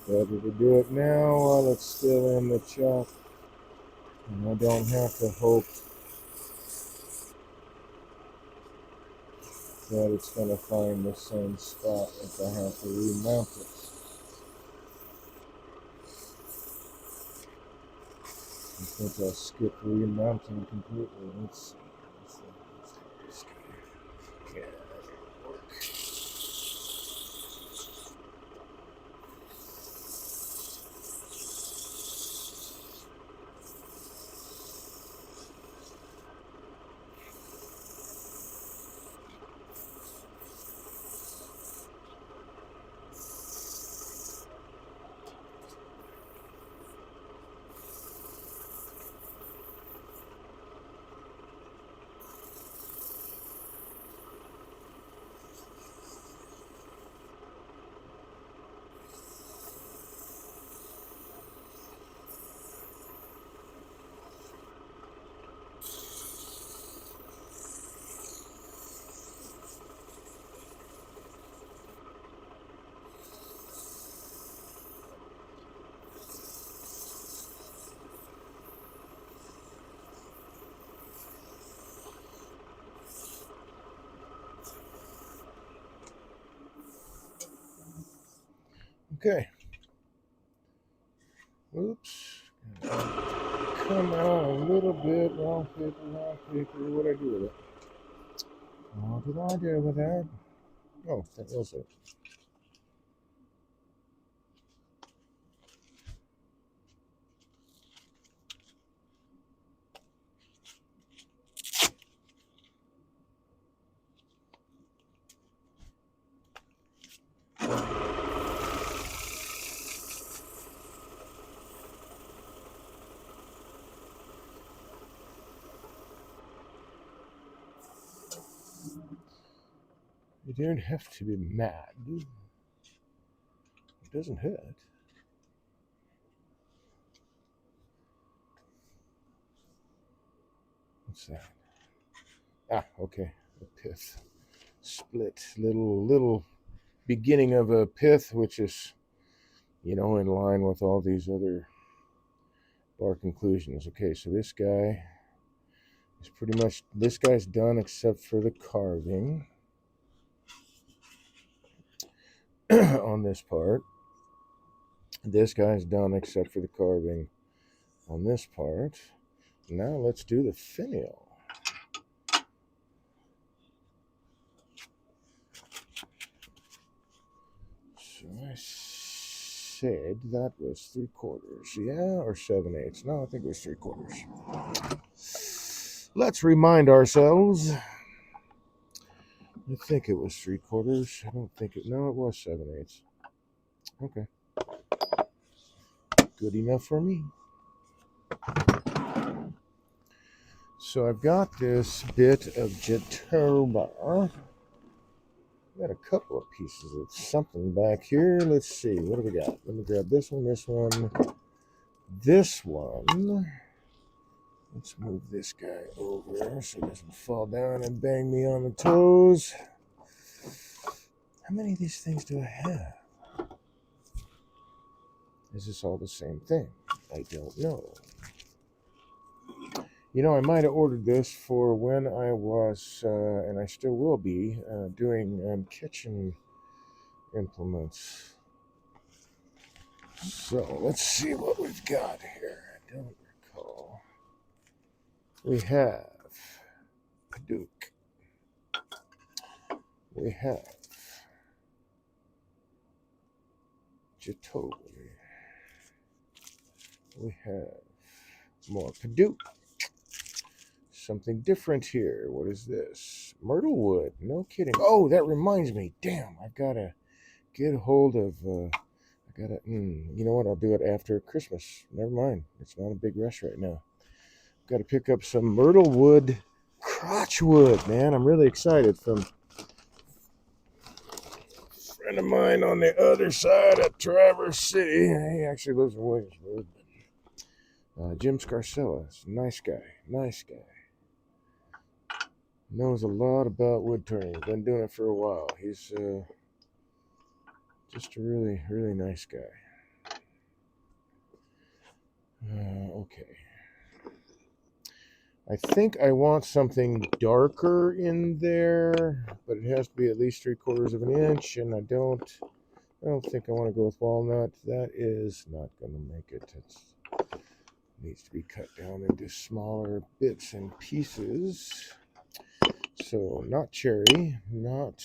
Speaker 1: Better to do it now while it's still in the chop. And I don't have to hope that it's going to find the same spot if I have to remount it. I think I'll skip remounting completely. Let's see. Yeah, that'll work. Okay. Oops. Come out a little bit. Wrong paper, wrong paper. What'd I do with it? What did I do with that? Oh, that was it. You don't have to be mad. It doesn't hurt. What's that? Ah, okay. A pith. Split. Little beginning of a pith, which is, in line with all these other bar conclusions. Okay, so this guy is pretty much, this guy's done except for the carving on this part. This guy's done except for the carving on this part. Now let's do the finial. So I said that was 3/4, yeah, or 7/8. No, I think it was 3/4. Let's remind ourselves. I think it was 3/4. I don't think it. No, it was 7/8. Okay, good enough for me. So I've got this bit of Jatoba. Got a couple of pieces of something back here. Let's see. What do we got? Let me grab this one, this one, this one. Let's move this guy over so he doesn't fall down and bang me on the toes. How many of these things do I have? Is this all the same thing? I don't know. You know, I might have ordered this for when I was, and I still will be, doing kitchen implements. So let's see what we've got here. I don't recall. We have Paduk. We have Jatobi. We have more Paduk. Something different here. What is this? Myrtle wood. No kidding. Oh, that reminds me. Damn, I've got to get a hold of. I gotta. You know what? I'll do it after Christmas. Never mind. It's not a big rush right now. Got to pick up some myrtle wood, crotch wood. Man, I'm really excited. From a friend of mine on the other side of Traverse City. He actually lives in Williamsburg. Jim Scarcella. Nice guy. Nice guy. Knows a lot about wood turning. Been doing it for a while. He's just a really, really nice guy. Okay. I think I want something darker in there, but it has to be at least 3/4 of an inch, and I don't think I want to go with walnut. That is not going to make it. It needs to be cut down into smaller bits and pieces. So not cherry, not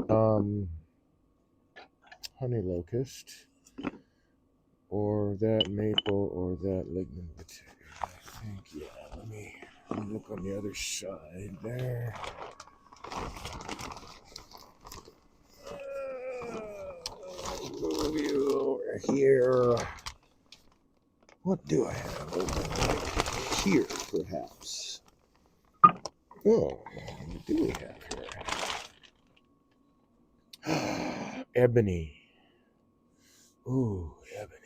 Speaker 1: honey locust, or that maple, or that lignin potato. I think, yeah, let me look on the other side there. Move you over here. What do I have over here, perhaps? Oh, what do we have here? Ebony. Ooh, ebony.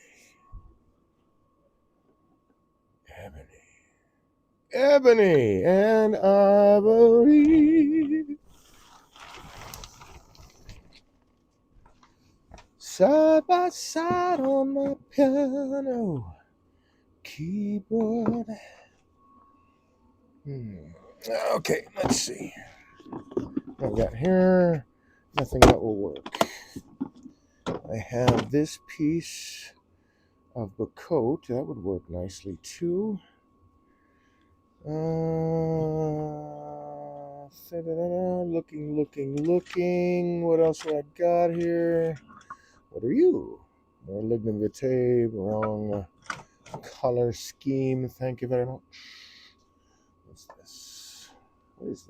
Speaker 1: Ebony and ivory. Side by side on my piano keyboard. Okay, let's see. What I've got here, nothing that will work. I have this piece of Bacote. That would work nicely too. Looking. What else have I got here? What are you? More lignin vitae, wrong color scheme. Thank you very much. What's this? What is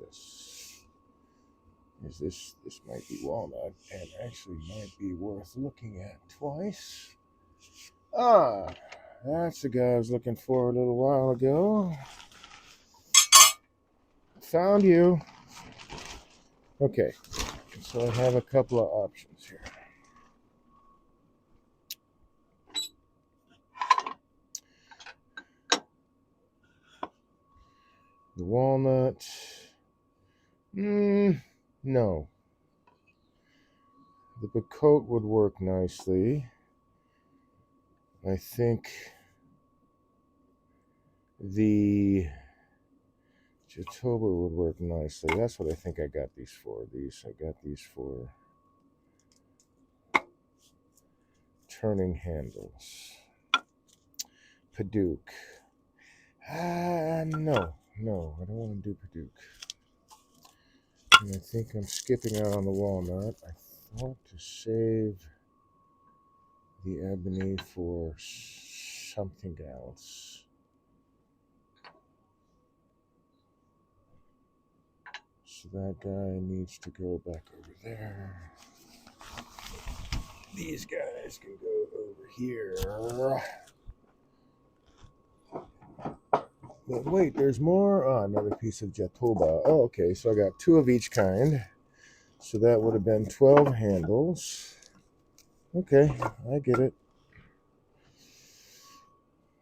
Speaker 1: this? This might be walnut, and actually might be worth looking at twice. That's the guy I was looking for a little while ago. Found you. Okay, so I have a couple of options here. The walnut. No. The Bacote would work nicely. I think the Jatoba would work nicely. That's what I think I got these for. I got these for turning handles. Paduk. No, I don't want to do Paduk. And I think I'm skipping out on the walnut. I thought to save the ebony for something else. So that guy needs to go back over there. These guys can go over here. But wait, there's more. Oh, another piece of Jatoba. Oh, okay, so I got 2 of each kind. So that would have been 12 handles. Okay, I get it.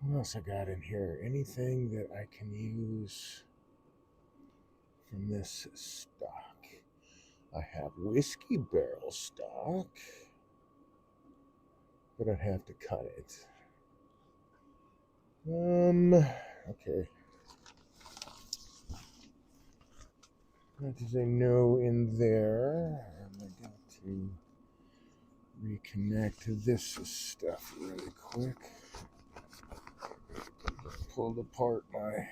Speaker 1: What else I got in here? Anything that I can use from this stock? I have whiskey barrel stock, but I'd have to cut it. Okay. What does it know in there? I got to reconnect this stuff really quick. Pulled apart my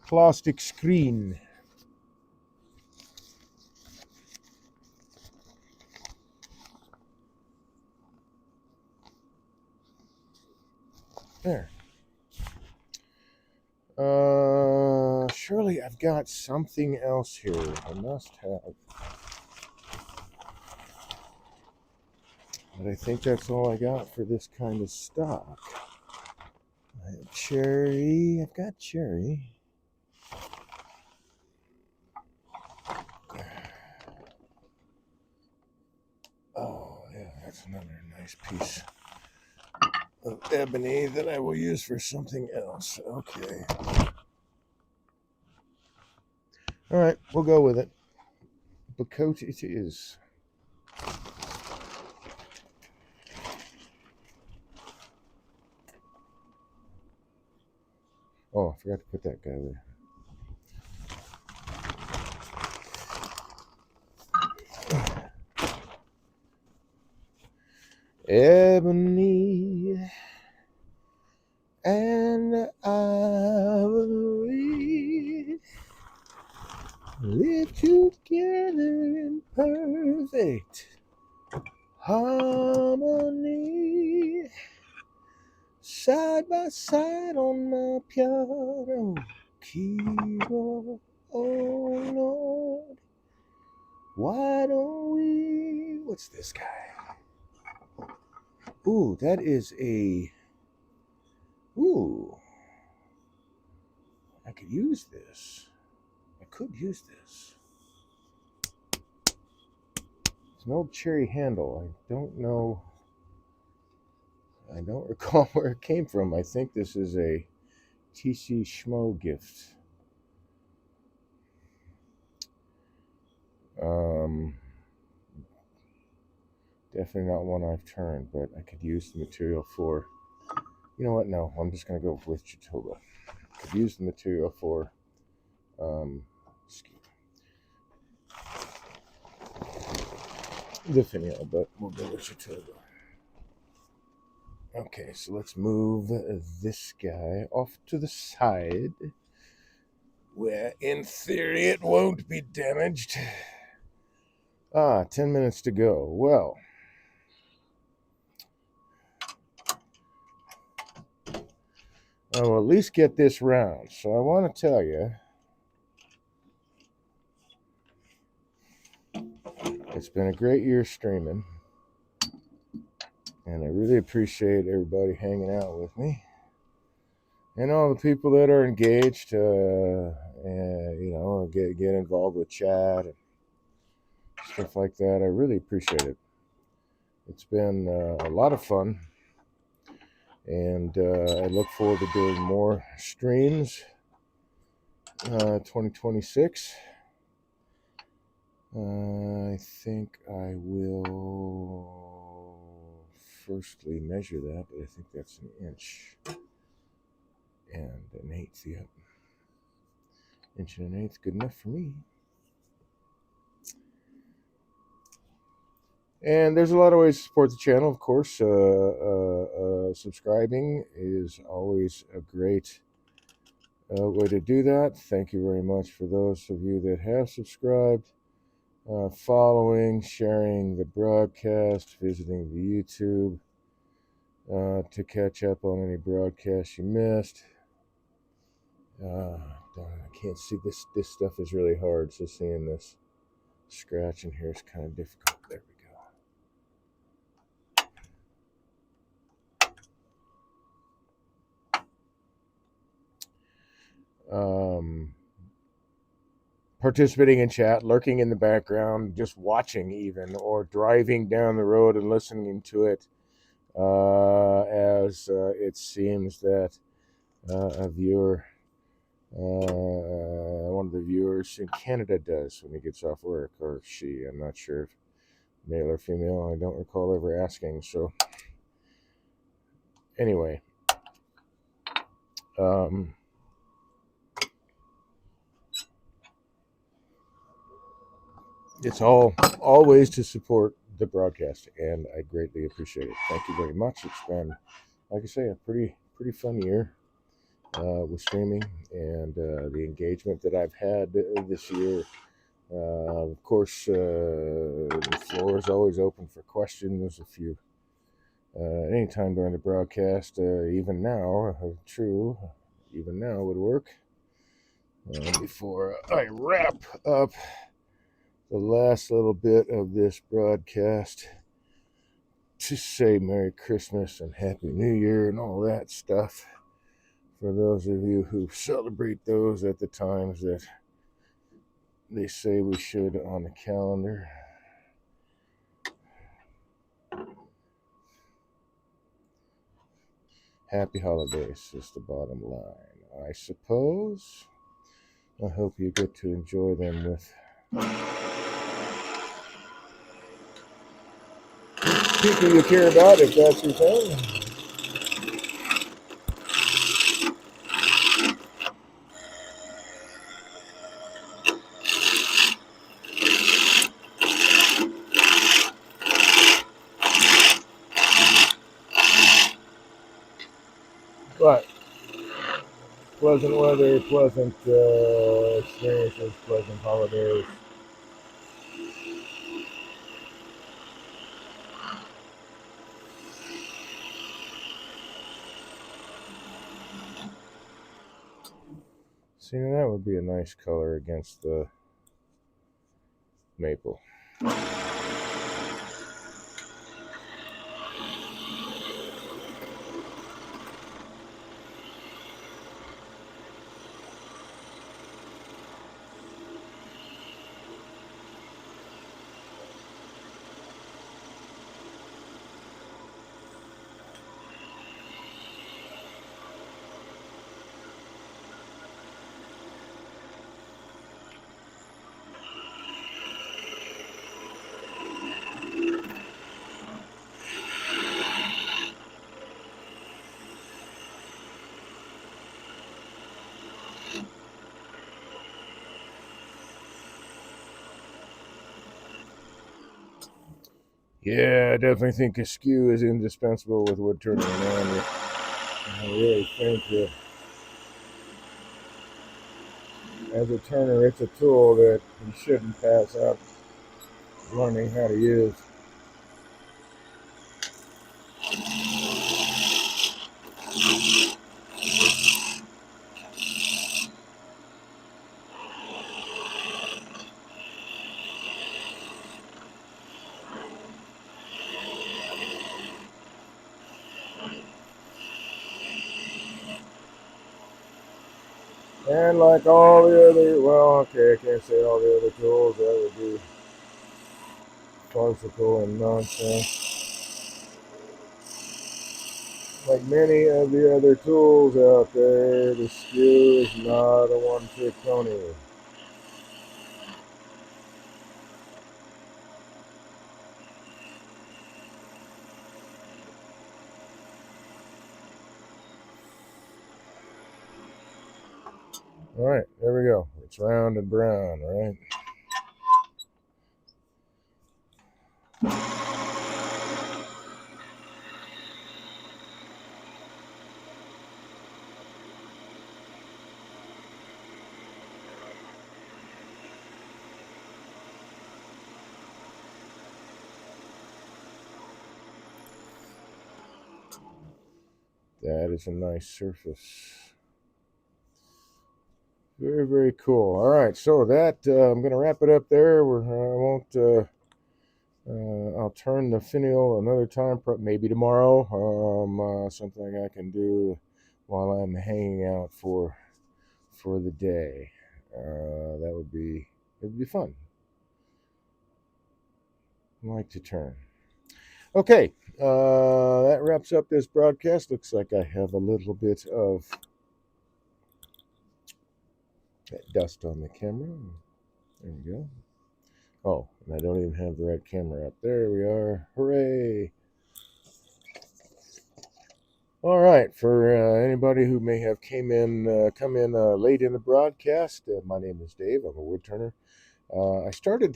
Speaker 1: plastic screen. There. Surely I've got something else here. I must have. But I think that's all I got for this kind of stock. I have cherry. I've got cherry. Oh, yeah, that's another nice piece of ebony that I will use for something else. Okay. All right, we'll go with it. Bacote it is. Oh, I forgot to put that guy there. Ebony and ivory live together in perfect harmony, side by side on my piano keyboard. Oh Lord, why don't we? What's this guy? Ooh, that is a. Ooh, I could use this. I could use this. It's an old cherry handle. I don't know. I don't recall where it came from. I think this is a TC Schmo gift. Definitely not one I've turned, but I could use the material for. You know what? No, I'm just going to go with Chitoba. Could use the material for. The finial, but we'll go with Chitoba. Okay, so let's move this guy off to the side, where in theory it won't be damaged. 10 minutes to go. Well, I will at least get this round. So I want to tell you, it's been a great year streaming, and I really appreciate everybody hanging out with me, and all the people that are engaged. And get involved with chat and stuff like that. I really appreciate it. It's been a lot of fun, and I look forward to doing more streams 2026. I think I will firstly measure that, but I think that's an inch and an eighth. Yep, inch and an eighth, good enough for me. And there's a lot of ways to support the channel, of course. Subscribing is always a great way to do that. Thank you very much for those of you that have subscribed. Following, sharing the broadcast, visiting the YouTube to catch up on any broadcasts you missed. I can't see this. This stuff is really hard, so seeing this scratch in here is kind of difficult. There we go. Participating in chat, lurking in the background, just watching even, or driving down the road and listening to it as it seems that a viewer, one of the viewers in Canada does when he gets off work, or she. I'm not sure if male or female. I don't recall ever asking. So Anyway, it's always to support the broadcast, and I greatly appreciate it. Thank you very much. It's been, like I say, a pretty fun year with streaming and the engagement that I've had this year. Of course, the floor is always open for questions. If you anytime during the broadcast, even now, even now would work. Before I wrap up the last little bit of this broadcast, to say Merry Christmas and Happy New Year and all that stuff for those of you who celebrate those at the times that they say we should on the calendar. Happy holidays is the bottom line, I suppose. I hope you get to enjoy them with people you care about, if that's your thing. But pleasant weather, pleasant experiences, pleasant holidays. See, that would be a nice color against the maple. Yeah, I definitely think a skew is indispensable with wood turning, man. I really think that as a turner, it's a tool that you shouldn't pass up learning how to use. And like all the other, well, okay, I can't say all the other tools, that would be farcical and nonsense. Like many of the other tools out there, the skew is not a one-trick pony. All right, there we go. It's round and brown, right? That is a nice surface. Very, very cool. All right, so that I'm going to wrap it up there. I won't. I'll turn the finial another time, maybe tomorrow. Something I can do while I'm hanging out for the day. That would be fun. I like to turn. Okay, that wraps up this broadcast. Looks like I have a little bit of dust on the camera. There we go. Oh, and I don't even have the right camera up. There we are. Hooray! All right, for anybody who may have come in late in the broadcast, my name is Dave. I'm a woodturner. I started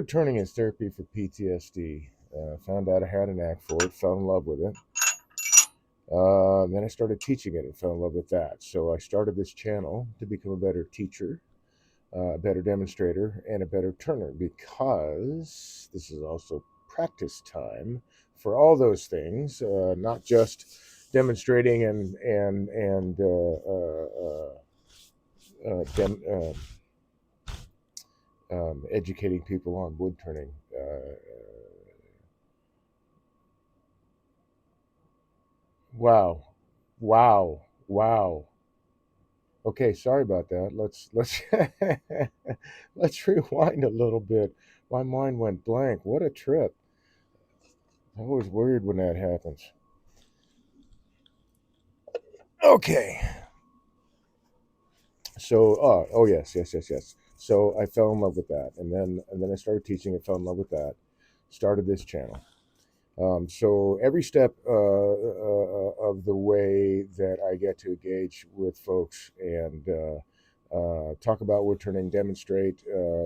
Speaker 1: turning as therapy for PTSD. Found out I had a knack for it, fell in love with it. Then I started teaching it and fell in love with that. So I started this channel to become a better teacher, a better demonstrator, and a better turner because this is also practice time for all those things, not just demonstrating and educating people on wood turning. Wow, wow, wow. Okay, sorry about that. Let's let's rewind a little bit. My mind went blank. What a trip. It's always weird when that happens. Okay. So, oh yes, yes, yes, yes. So I fell in love with that, and then I started teaching. I fell in love with that. Started this channel. So every step of the way that I get to engage with folks and talk about wood turning, demonstrate,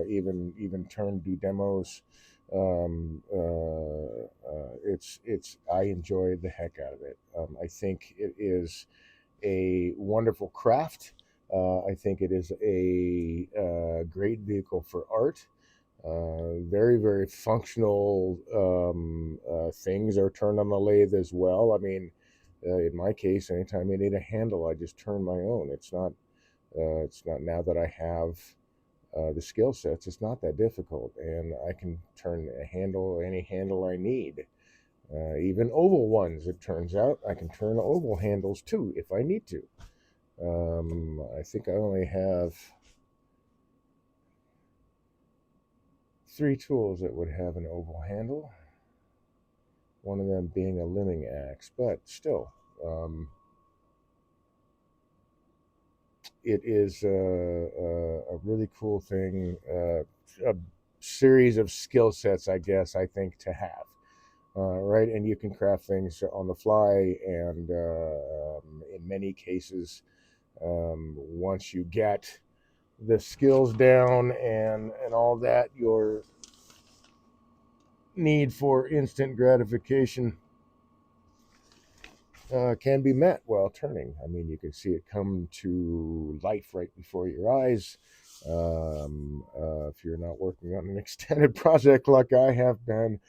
Speaker 1: even turn, do demos. It's I enjoy the heck out of it. I think it is a wonderful craft. I think it is a great vehicle for art. Very, very functional things are turned on the lathe as well. I mean, in my case, anytime I need a handle, I just turn my own. It's not now that I have the skill sets. It's not that difficult, and I can turn a handle, any handle I need. Even oval ones. It turns out I can turn oval handles too if I need to. I think I only have three tools that would have an oval handle. One of them being a limbing axe, but still, um, it is a really cool thing, a series of skill sets, I guess, I think, to have. Right, and you can craft things on the fly, and in many cases, once you get the skills down and all that, your need for instant gratification can be met while turning. I mean, you can see it come to life right before your eyes. If you're not working on an extended project like I have been,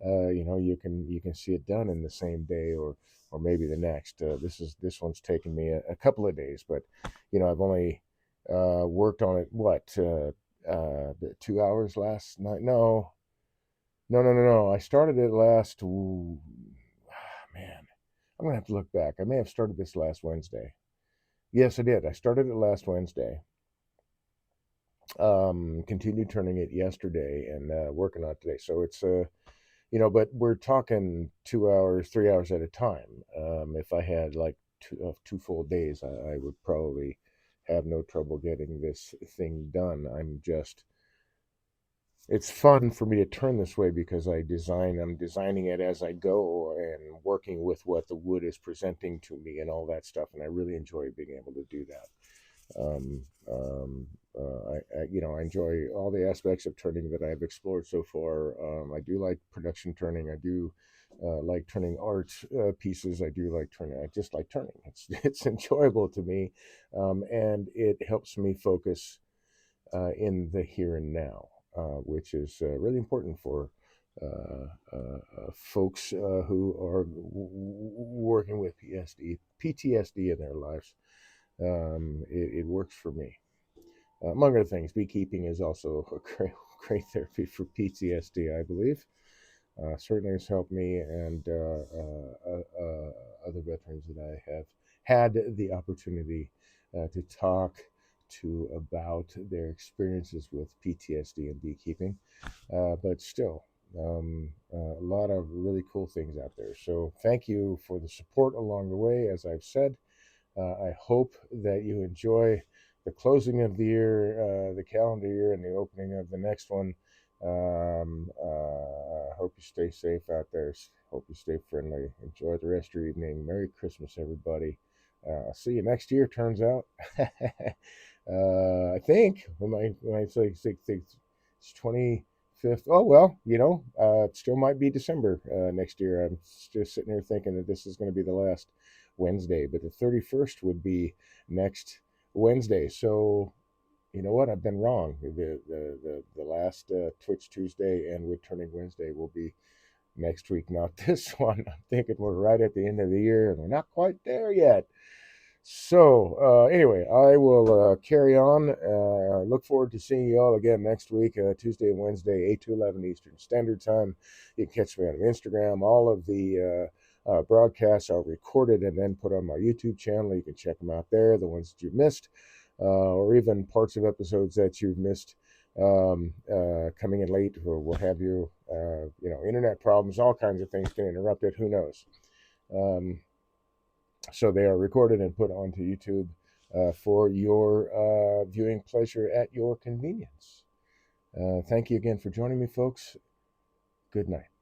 Speaker 1: you can see it done in the same day or maybe the next. This one's taken me a couple of days, but I've only worked on it 2 hours last night. No, no, no, no, no. I started it last. Ooh, man, I'm gonna have to look back. I may have started this last Wednesday. Yes, I did. I started it last Wednesday. Continued turning it yesterday and working on it today. So it's but we're talking 2 hours, 3 hours at a time. If I had like two full days, I would probably have no trouble getting this thing done. It's fun for me to turn this way because I'm designing it as I go and working with what the wood is presenting to me and all that stuff. And I really enjoy being able to do that. Um, um, I enjoy all the aspects of turning that I've explored so far. I do like production turning. I do like turning art pieces. I do like turning. I just like turning. It's enjoyable to me, and it helps me focus in the here and now, which is really important for folks who are working with PTSD in their lives. It works for me. Among other things, beekeeping is also a great therapy for PTSD, I believe. Certainly has helped me and other veterans that I have had the opportunity to talk to about their experiences with PTSD and beekeeping. But still, a lot of really cool things out there. So thank you for the support along the way, as I've said. I hope that you enjoy the closing of the year, the calendar year, and the opening of the next one. I hope you stay safe out there. Hope you stay friendly. Enjoy the rest of your evening. Merry Christmas, everybody. I'll see you next year, turns out. I think when I say it's 25th. Oh, well, it still might be December next year. I'm just sitting here thinking that this is going to be the last Wednesday, but the 31st would be next Wednesday. So, you know what? I've been wrong. The last Twitch Tuesday and Woodturning Wednesday will be next week, not this one. I'm thinking we're right at the end of the year and we're not quite there yet. So, anyway, I will carry on. Look forward to seeing you all again next week, Tuesday and Wednesday, 8 to 11 Eastern Standard Time. You can catch me on Instagram. All of the broadcasts are recorded and then put on my YouTube channel. You can check them out there, the ones that you missed, or even parts of episodes that you've missed coming in late or what have you. Internet problems, all kinds of things can interrupt it. Who knows? So they are recorded and put onto YouTube for your viewing pleasure at your convenience. Thank you again for joining me, folks. Good night.